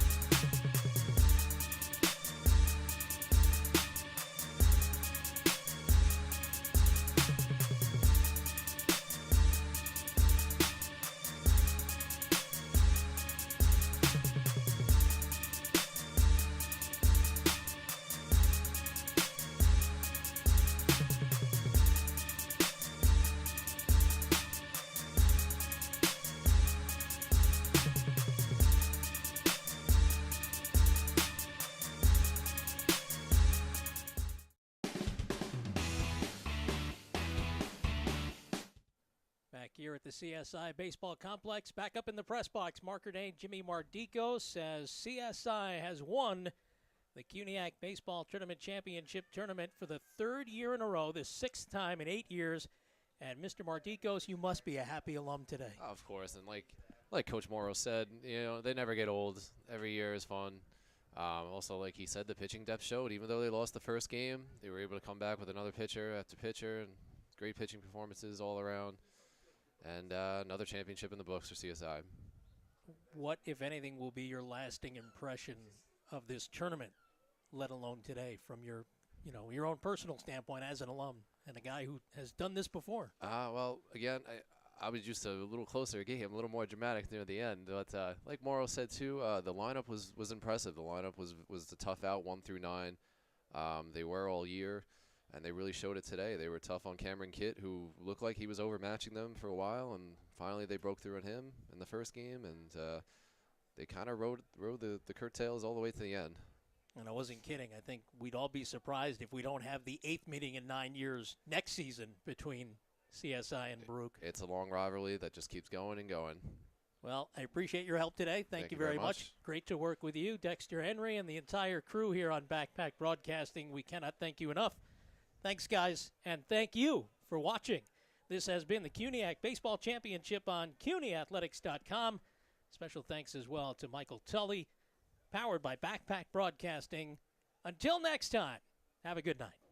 Back here at the CSI Baseball Complex, back up in the press box, marker name Jimmy Mardiko says CSI has won the CUNYAC Baseball Tournament Championship Tournament for the third year in a row, the sixth time in 8 years. And Mr. Mardikos, you must be a happy alum today. Of course, and like Coach Morrow said, they never get old. Every year is fun. Also, like he said, the pitching depth showed. Even though they lost the first game, they were able to come back with another pitcher after pitcher, and great pitching performances all around. And another championship in the books for CSI. What, if anything, will be your lasting impression of this tournament, let alone today, from your own personal standpoint as an alum and a guy who has done this before? Well, again, I was used to a little closer game, a little more dramatic near the end. But like Morrow said too, the lineup was impressive. The lineup was the tough out 1 through 9. They were all year. And they really showed it today. They were tough on Cameron Kitt, who looked like he was overmatching them for a while, and finally they broke through on him in the first game, and they kind of rode the curtails all the way to the end. And I wasn't kidding. I think we'd all be surprised if we don't have the 8th meeting in 9 years next season between CSI and Baruch. It's a long rivalry that just keeps going and going. Well, I appreciate your help today. Thank you very much. Great to work with you, Dexter Henry, and the entire crew here on Backpack Broadcasting. We cannot thank you enough. Thanks, guys, and thank you for watching. This has been the CUNYAC Baseball Championship on CUNYathletics.com. Special thanks as well to Michael Tully, powered by Backpack Broadcasting. Until next time, have a good night.